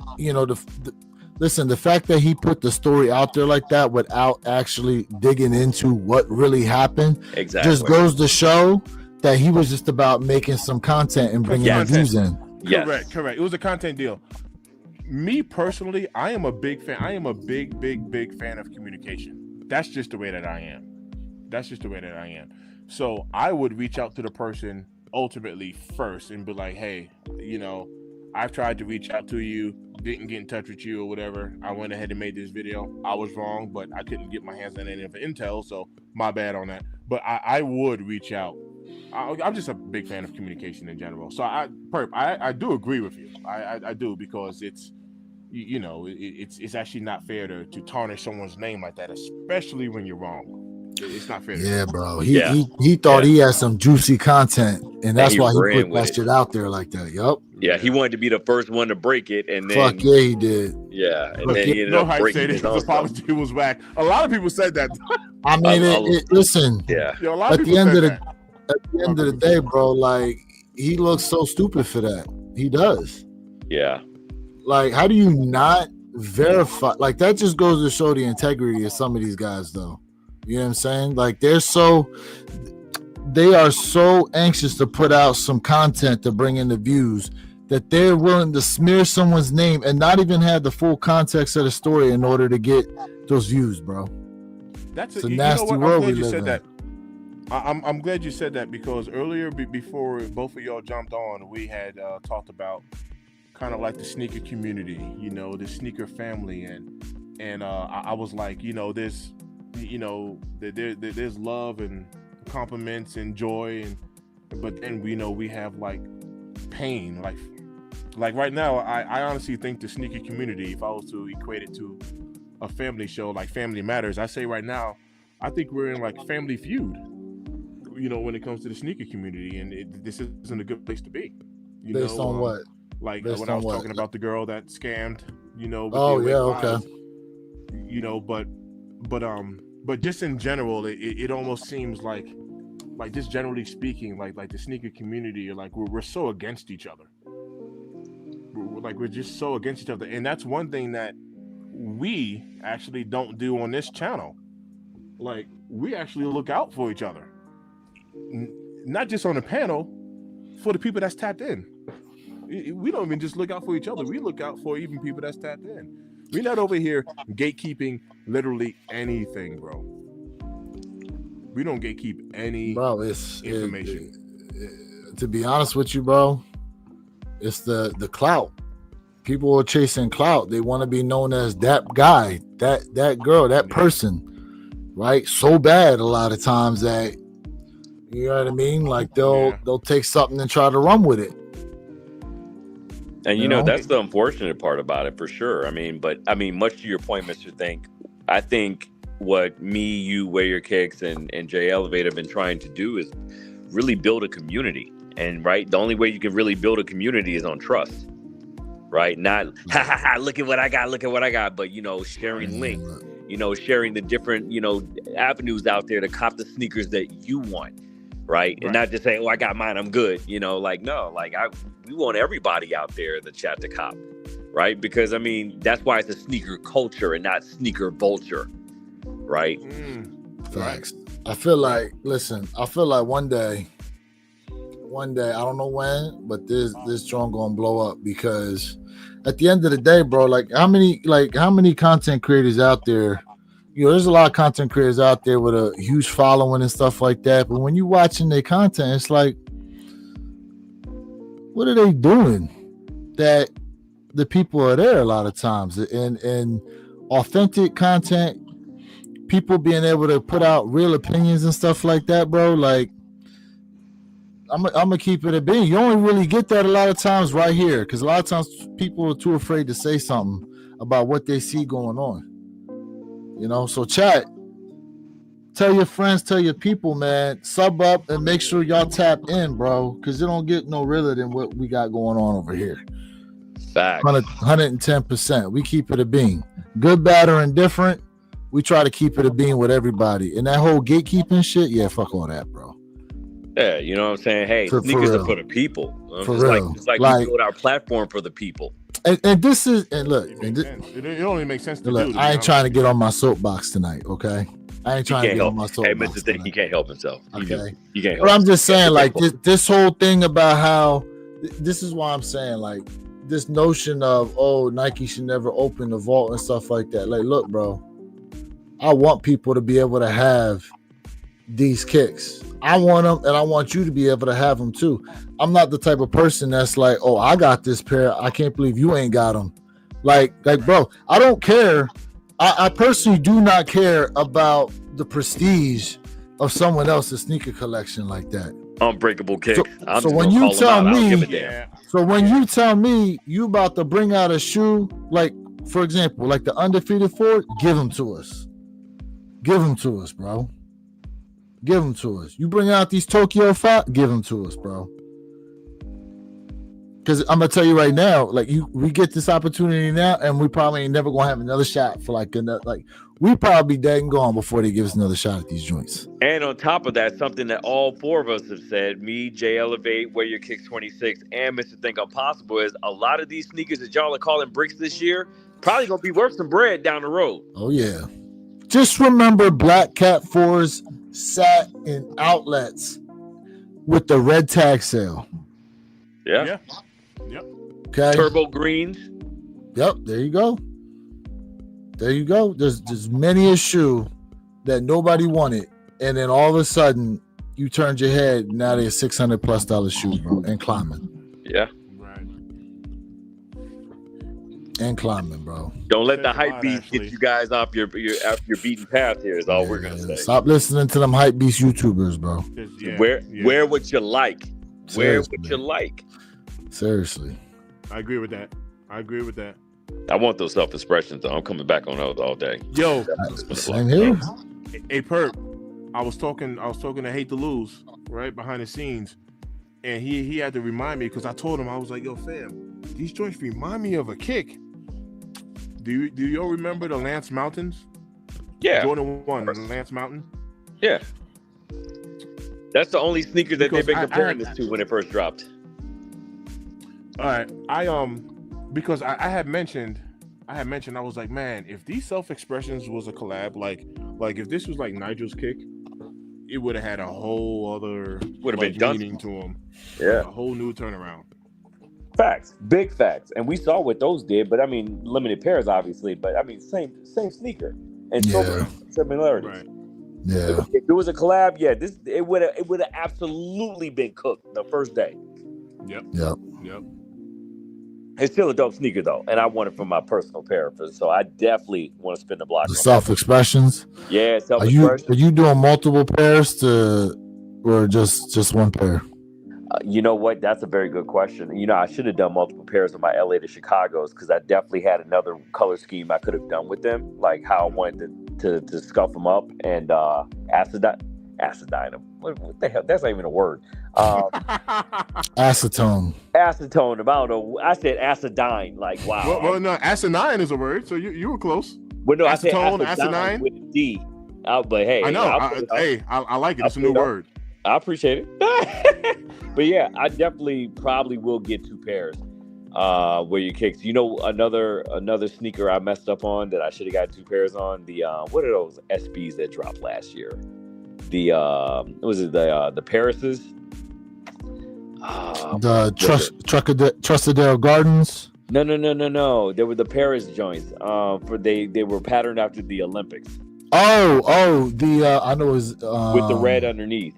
the fact that he put the story out there like that without actually digging into what really happened just goes to show that he was just about making some content and bringing the views in. Yes. Correct. It was a content deal. Me personally, I am a big fan. I am a big fan of communication. That's just the way that I am. So I would reach out to the person ultimately first and be like, hey, I've tried to reach out to you, didn't get in touch with you or whatever. I went ahead and made this video. I was wrong, but I couldn't get my hands on any of the intel, so my bad on that. But I would reach out. I'm just a big fan of communication in general. So I do agree with you. I do, because it's it's actually not fair to tarnish someone's name like that, especially when you're wrong. It's not fair. Yeah, bro. He thought he had some juicy content, and that's why he put that shit out there like that. Yup. Yeah, he wanted to be the first one to break it, and then fuck yeah, he did. Yeah, and then he ended up breaking his own stuff. The apology was whack. A lot of people said that. I mean, listen. Yeah. A lot of at the end of the day, bro, like, he looks so stupid for that. He does. Yeah. Like, how do you not verify? Like, that just goes to show the integrity of some of these guys, though. You know what I'm saying? Like, they are so anxious to put out some content to bring in the views that they're willing to smear someone's name and not even have the full context of the story in order to get those views, bro. That's a nasty world we live in. That. I'm glad you said that, because earlier, before both of y'all jumped on, we had talked about kind of like the sneaker community, the sneaker family, and I was like, there's love and compliments and joy, but then we have like pain, like right now. I honestly think the sneaker community, if I was to equate it to a family show like Family Matters, I say right now, I think we're in like Family Feud, when it comes to the sneaker community, and this isn't a good place to be. Based on what? Like when I was talking about the girl that scammed, okay. But just in general, it almost seems like just generally speaking, like the sneaker community, like we're so against each other. We're just so against each other, and that's one thing that we actually don't do on this channel. Like, we actually look out for each other, not just on the panel, for the people that's tapped in. We don't even just look out for each other. We look out for even people that's tapped in. We're not over here gatekeeping literally anything, bro. We don't gatekeep any information. To be honest with you, bro, it's the clout. People are chasing clout. They want to be known as that guy, that girl, that person, right? So bad a lot of times that, you know what I mean? Like, they'll take something and try to run with it. And that's the unfortunate part about it, for sure. But much to your point, Mr. Think, I think what me, you, Wear Your Kicks, and Jay Elevate have been trying to do is really build a community. And the only way you can really build a community is on trust, right? Not look at what I got, but sharing links, sharing the different avenues out there to cop the sneakers that you want. Right. And not just saying, I got mine, I'm good. We want everybody out there in the chat to cop. Right. Because that's why it's a sneaker culture and not sneaker vulture. Right. Facts. I feel like one day one day. I don't know when, but this joint gonna blow up because at the end of the day, bro, how many content creators out there? There's a lot of content creators out there with a huge following and stuff like that. But when you watching their content, it's like, what are they doing that the people are there a lot of times? And authentic content, people being able to put out real opinions and stuff like that, bro. Like, I'm gonna keep it a bean. You only really get that a lot of times right here, because a lot of times people are too afraid to say something about what they see going on. So chat, tell your friends, tell your people, man, sub up and make sure y'all tap in, bro, because it don't get no realer than what we got going on over here. Fact. 110%. We keep it a bean. Good, bad, or indifferent, we try to keep it a bean with everybody. And that whole gatekeeping shit, yeah, fuck all that, bro. Yeah, you know what I'm saying? Hey, sneakers are for the people. For real. It's like we build our platform for the people. And this is, and look, it only makes sense to look, do. I ain't trying to get on my soapbox tonight, okay? I ain't trying to get on my soapbox. Hey, Mr. Thing, he can't help himself. Okay. You can't help. But I'm just saying, like, this whole thing about how, this is why I'm saying, like, this notion of, Nike should never open the vault and stuff like that. Like, look, bro, I want people to be able to have these kicks. I want them, and I want you to be able to have them too. I'm not the type of person that's like, I got this pair. I can't believe you ain't got them. Like, bro, I don't care. I personally do not care about the prestige of someone else's sneaker collection like that. Unbreakable kick. So when you tell me, you about to bring out a shoe, like, for example, like the Undefeated 4, give them to us. Give them to us, bro. Give them to us. You bring out these Tokyo 5, give them to us, bro. Because I'm gonna tell you right now, like, we get this opportunity now, and we probably ain't never gonna have another shot for we probably dead and gone before they give us another shot at these joints. And on top of that, something that all four of us have said, me, Jay Elevate, Wear Your Kicks 26, and Mr. Think Impossible, is a lot of these sneakers that y'all are calling bricks this year probably gonna be worth some bread down the road. Oh yeah. Just remember, Black Cat 4's sat in outlets with the red tag sale. Yeah. Yep. Okay. Turbo greens. Yep. There you go. There's many a shoe that nobody wanted, and then all of a sudden you turned your head. Now they're $600+ shoe, bro, and climbing. Yeah. Right. And climbing, bro. Don't let the hype beast get you guys off your beaten path here. Is all we're gonna say. Stop listening to them hype beast YouTubers, bro. Wear what you like. Wear what you like. Seriously. I agree with that. I want those self-expressions, though. I'm coming back on those all day. Yo, same here. Hey, Perp, I was talking to Hate to Lose, right, behind the scenes, and he had to remind me, because I told him, I was like, yo, fam, these joints remind me of a kick. Do y'all remember the Lance Mountains? Yeah. Jordan 1, the Lance Mountain? Yeah. That's the only sneaker that they've been comparing this to when it first dropped. All right, because I had mentioned, I was like, man, if these self-expressions was a collab, like if this was like Nigel's kick, it would have had a whole other meaning to him. Yeah, a whole new turnaround. Facts, big facts, and we saw what those did. But I mean, limited pairs, obviously. But I mean, same sneaker and so many similarities. Right. Yeah. If it was a collab, it would have absolutely been cooked the first day. Yep. It's still a dope sneaker though, and I want it for my personal pair. So I definitely want to spin the block. The self-expressions. Yeah, self-expressions. Are you doing multiple pairs or just one pair? You know what? That's a very good question. You know, I should have done multiple pairs of my LA to Chicago's, because I definitely had another color scheme I could have done with them, like how I wanted to scuff them up and acetine them. What the hell? That's not even a word. Acetone. I don't know. I said acidine. Like, wow. Well, no, acidine is a word, so you were close. Well, no, acetone, I said acidine with a D. But hey, I know. I like it. It's a new word. I appreciate it. But yeah, I definitely probably will get two pairs. Wear Your Kicks. You know, another sneaker I messed up on that I should have got two pairs on. The what are those SBs that dropped last year? The Paris's. The Trustadale Gardens. No. They were the Paris joints. They were patterned after the Olympics. I know it was with the red underneath.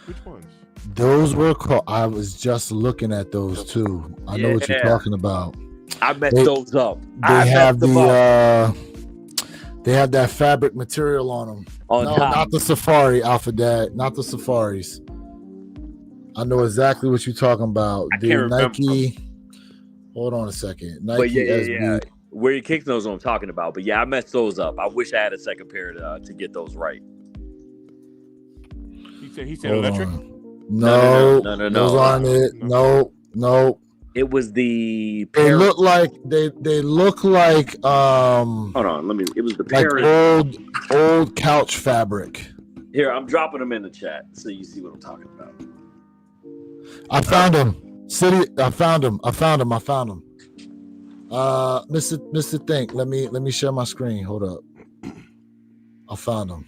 Which ones? Those were called. I was just looking at those too. I know what you're talking about. I messed those up. They have that fabric material on them. Top. Not the Safari Alpha Dad, not the Safaris. I know exactly what you're talking about. I can't Nike. remember. Hold on a second. Nike yeah. Where your kicks knows what I'm talking about. But yeah, I messed those up. I wish I had a second pair to get those right. He said electric. No. Those aren't it. No. It was the. They look like they look like Hold on, it was the like old couch fabric. Here, I'm dropping them in the chat so you see what I'm talking about. I found them. I found them. Mr. Think, let me share my screen. Hold up. I found them.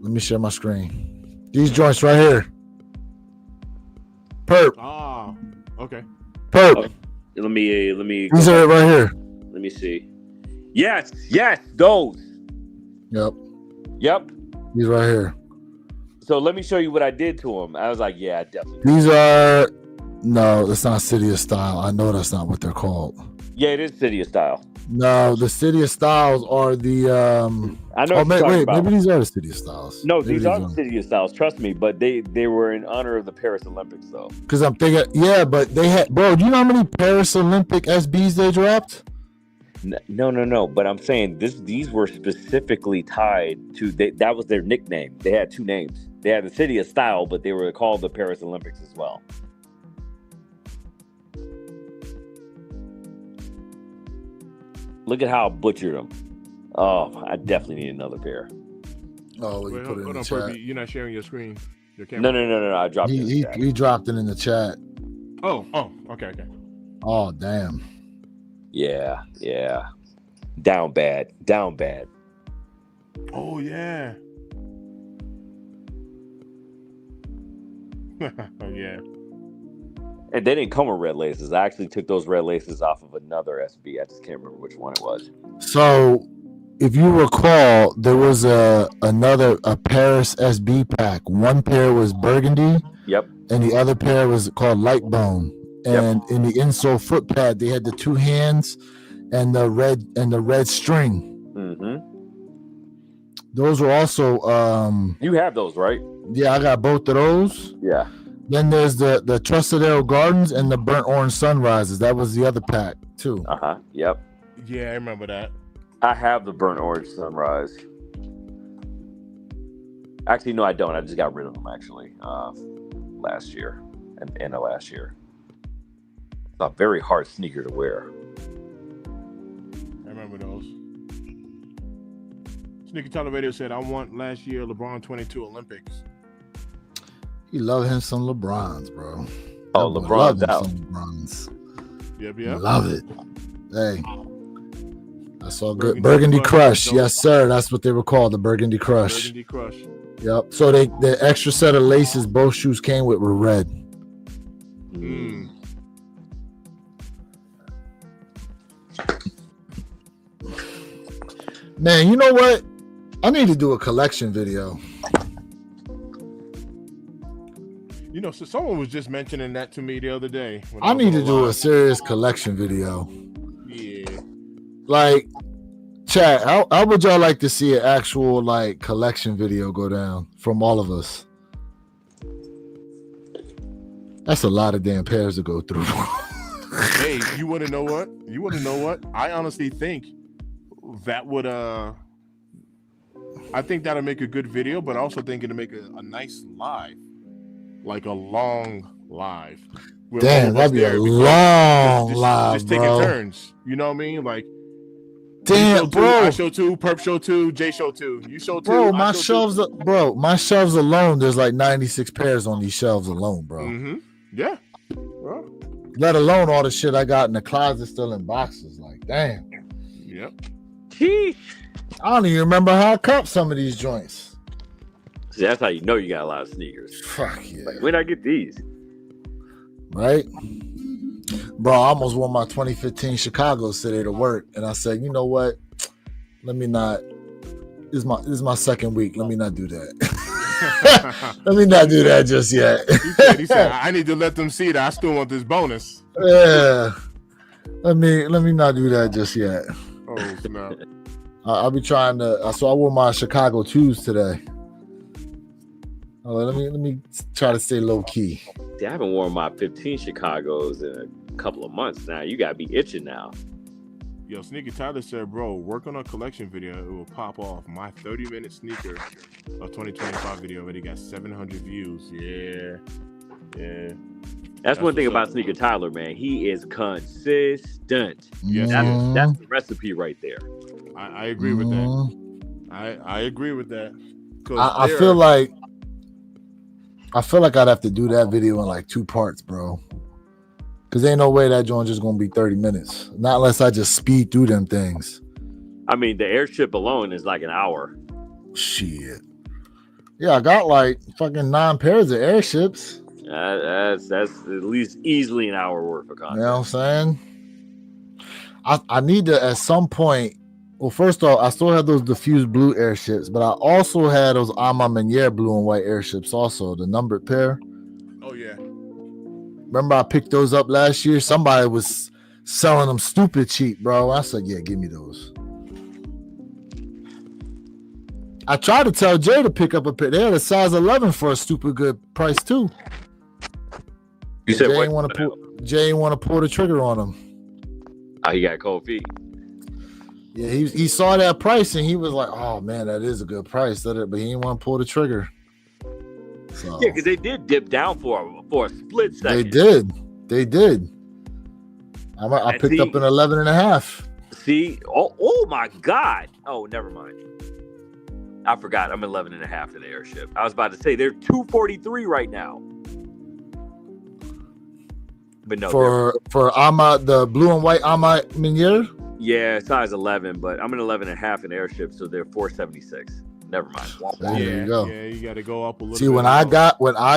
Let me share my screen. These joints right here. Perp. Ah, okay. Perp. Okay. Let me. These are it right here. Let me see. Yes, those. Yep. These right here. So let me show you what I did to them. I was like, yeah, definitely. These are no, it's not City of Style. I know that's not what they're called. Yeah, it is City of Style. No, the City of Styles are the I know. Maybe these are the City of Styles. No, these are the City of Styles. Trust me, but they were in honor of the Paris Olympics, though. Because I'm thinking, yeah, but they had, bro. Do you know how many Paris Olympic SBs they dropped? No. But I'm saying these were specifically tied to that was their nickname. They had two names. They had the City of Style, but they were called the Paris Olympics as well. Look at how I butchered them. Oh, I definitely need another pair. Oh, you put it in the chat. You're not sharing your screen. Your camera. No. I dropped it. He dropped it in the chat. Oh, okay. Oh, damn. Yeah. Down bad. Oh yeah. Oh yeah. And they didn't come with red laces. I actually took those red laces off of another SB. I just can't remember which one it was. So, if you recall, there was a Paris SB pack. One pair was burgundy. Yep. And the other pair was called light bone. And in the insole foot pad, they had the two hands and the red string. Mm-hmm. Those were also you have those, right? Yeah, I got both of those. Yeah. Then there's the Trustadale Gardens and the burnt orange sunrises. That was the other pack too. Yep. Yeah, I remember that. I have the burnt orange sunrise. Actually, no, I don't. I just got rid of them actually last year and end of last year. It's a very hard sneaker to wear. I remember those. Sneaker Televator said, "I want last year LeBron 22 Olympics." He love him some LeBrons, bro. Oh, LeBron's out. Some LeBrons. Yep. Love it. Hey, that's all good. Burgundy Crush, yes, sir. That's what they were called, the Burgundy Crush. Burgundy Crush. Yep. So the extra set of laces both shoes came with were red. Man, you know what? I need to do a collection video. You know, so someone was just mentioning that to me the other day. I need to do a serious collection video. Yeah. Like, chat, how would y'all like to see an actual like collection video go down from all of us? That's a lot of damn pairs to go through. Hey, you want to know what? I honestly think that would I think that'll make a good video, but I also think it'll make a nice live. Like a long live. Damn, that'd be a long live, just taking turns. You know what I mean? Like, damn, bro. I show two, Perp show two, Jay show two. You show two. Bro, my shelves alone, there's like 96 pairs on these shelves alone, bro. Mm-hmm. Yeah. Well, let alone all the shit I got in the closet still in boxes. Like, damn. Yep. Sheesh. I don't even remember how I copped some of these joints. See, that's how you know you got a lot of sneakers. Fuck yeah. Like, when I get these? Right? Bro, I almost wore my 2015 Chicago's today to work. And I said, you know what? Let me not. This is my second week. Let me not do that. Let me not do that just yet. He said, I need to let them see that I still want this bonus. Yeah. Let me not do that just yet. Oh, snap. I'll be trying to. So I wore my Chicago 2s today. Let me try to stay low key. See, I haven't worn my 15 Chicago's in a couple of months now. You gotta be itching now. Yo, Sneaker Tyler said, bro, work on a collection video. It will pop off. My 30-minute sneaker of 2025 video already got 700 views. Yeah. That's one thing about Sneaker Tyler, man. He is consistent. Yes, That's the recipe right there. I agree with that. I agree with that. I feel like I'd have to do that video in like 2 parts, bro. Cause ain't no way that joint just gonna be 30 minutes. Not unless I just speed through them things. I mean, the airship alone is like an hour. Shit. Yeah, I got like fucking 9 pairs of airships. That's at least easily an hour worth of content. You know what I'm saying? I need to at some point. Well, first off, I still have those diffused blue airships, but I also had those Ama Meniere blue and white airships also, the numbered pair. Oh, yeah. Remember I picked those up last year? Somebody was selling them stupid cheap, bro. I said, yeah, give me those. I tried to tell Jay to pick up a pair. They had a size 11 for a stupid good price, too. You said Jay what? Ain't want to pull the trigger on them. Oh, he got cold feet. Yeah, he saw that price and he was like, "Oh man, that is a good price." But he didn't want to pull the trigger. So, Yeah, because they did dip down for a split second. They did. I picked up an 11 and a half. See, oh my God. Oh, never mind. I forgot. I'm 11 and a half to the airship. I was about to say they're 243 right now. But no, for Ama, the blue and white Ama Meniere. Yeah, size 11, but I'm an 11 and a half in airship, so they're 476. Never mind. There you go. Yeah, you got to go up a little. See, bit when I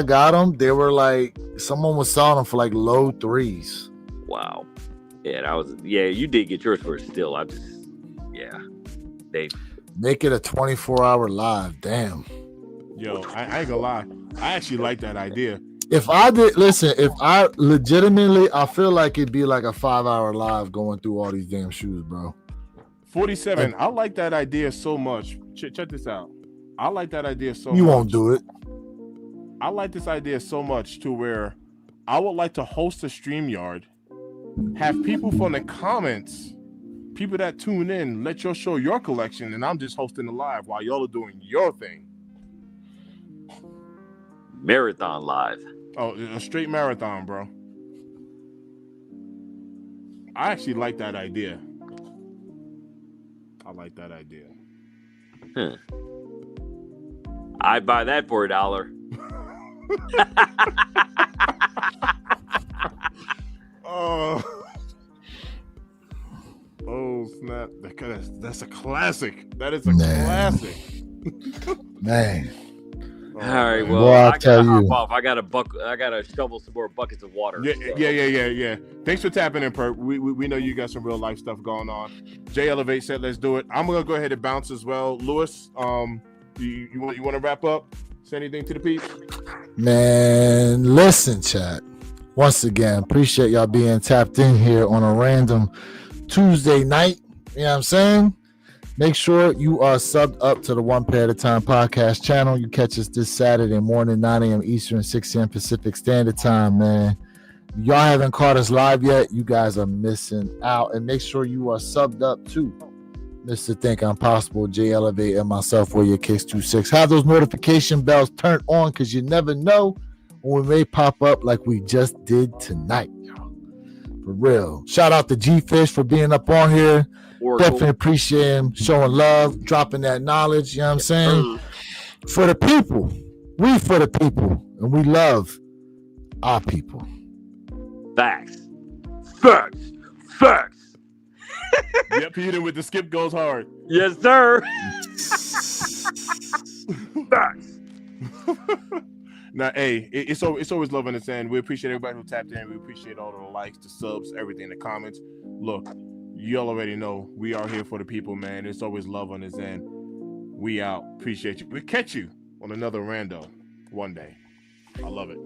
got them, they were like someone was selling them for like low 3s. Wow. Yeah, you did get yours for a steal. They make it a 24-hour live. Damn. Yo, I ain't gonna lie. I actually like that idea. If I feel like it'd be like a 5-hour live going through all these damn shoes, bro. 47. I like that idea so much. Check this out. I like that idea so much. You won't do it. I like this idea so much to where I would like to host a StreamYard, have people from the comments, people that tune in, let you show your collection, and I'm just hosting the live while y'all are doing your thing. Marathon live. Oh, a straight marathon, bro. I actually like that idea. I like that idea. I'd buy that for $1. Oh snap! That's a classic. That is a classic. Man. All right, well, boy, I gotta hop off. I gotta shovel some more buckets of water. Yeah. Thanks for tapping in, Perp. We know you got some real life stuff going on. Jay Elevate said, "Let's do it." I'm gonna go ahead and bounce as well. Lewis, you want to wrap up? Say anything to the peeps? Man, listen, chat. Once again, appreciate y'all being tapped in here on a random Tuesday night. You know what I'm saying? Make sure you are subbed up to the One Pair at a Time podcast channel. You catch us this Saturday morning, 9 a.m. Eastern, 6 a.m. Pacific Standard Time, man. If y'all haven't caught us live yet, you guys are missing out. And make sure you are subbed up to Mr. Think I'm Possible, Jay Elevate, and myself, Warrior Kicks 26. Have those notification bells turned on because you never know when we may pop up like we just did tonight, y'all. For real. Shout out to G-Fish for being up on here. Definitely appreciate him showing love, dropping that knowledge, you know what I'm saying? For the people. We for the people. And we love our people. Facts. Yep, Peter with the skip goes hard. Yes, sir. Facts. Now, hey, it's always love in the sand. We appreciate everybody who tapped in. We appreciate all the likes, the subs, everything, the comments. Look, you all already know we are here for the people, man. It's always love on this end. We out. Appreciate you. We'll catch you on another rando one day. I love it.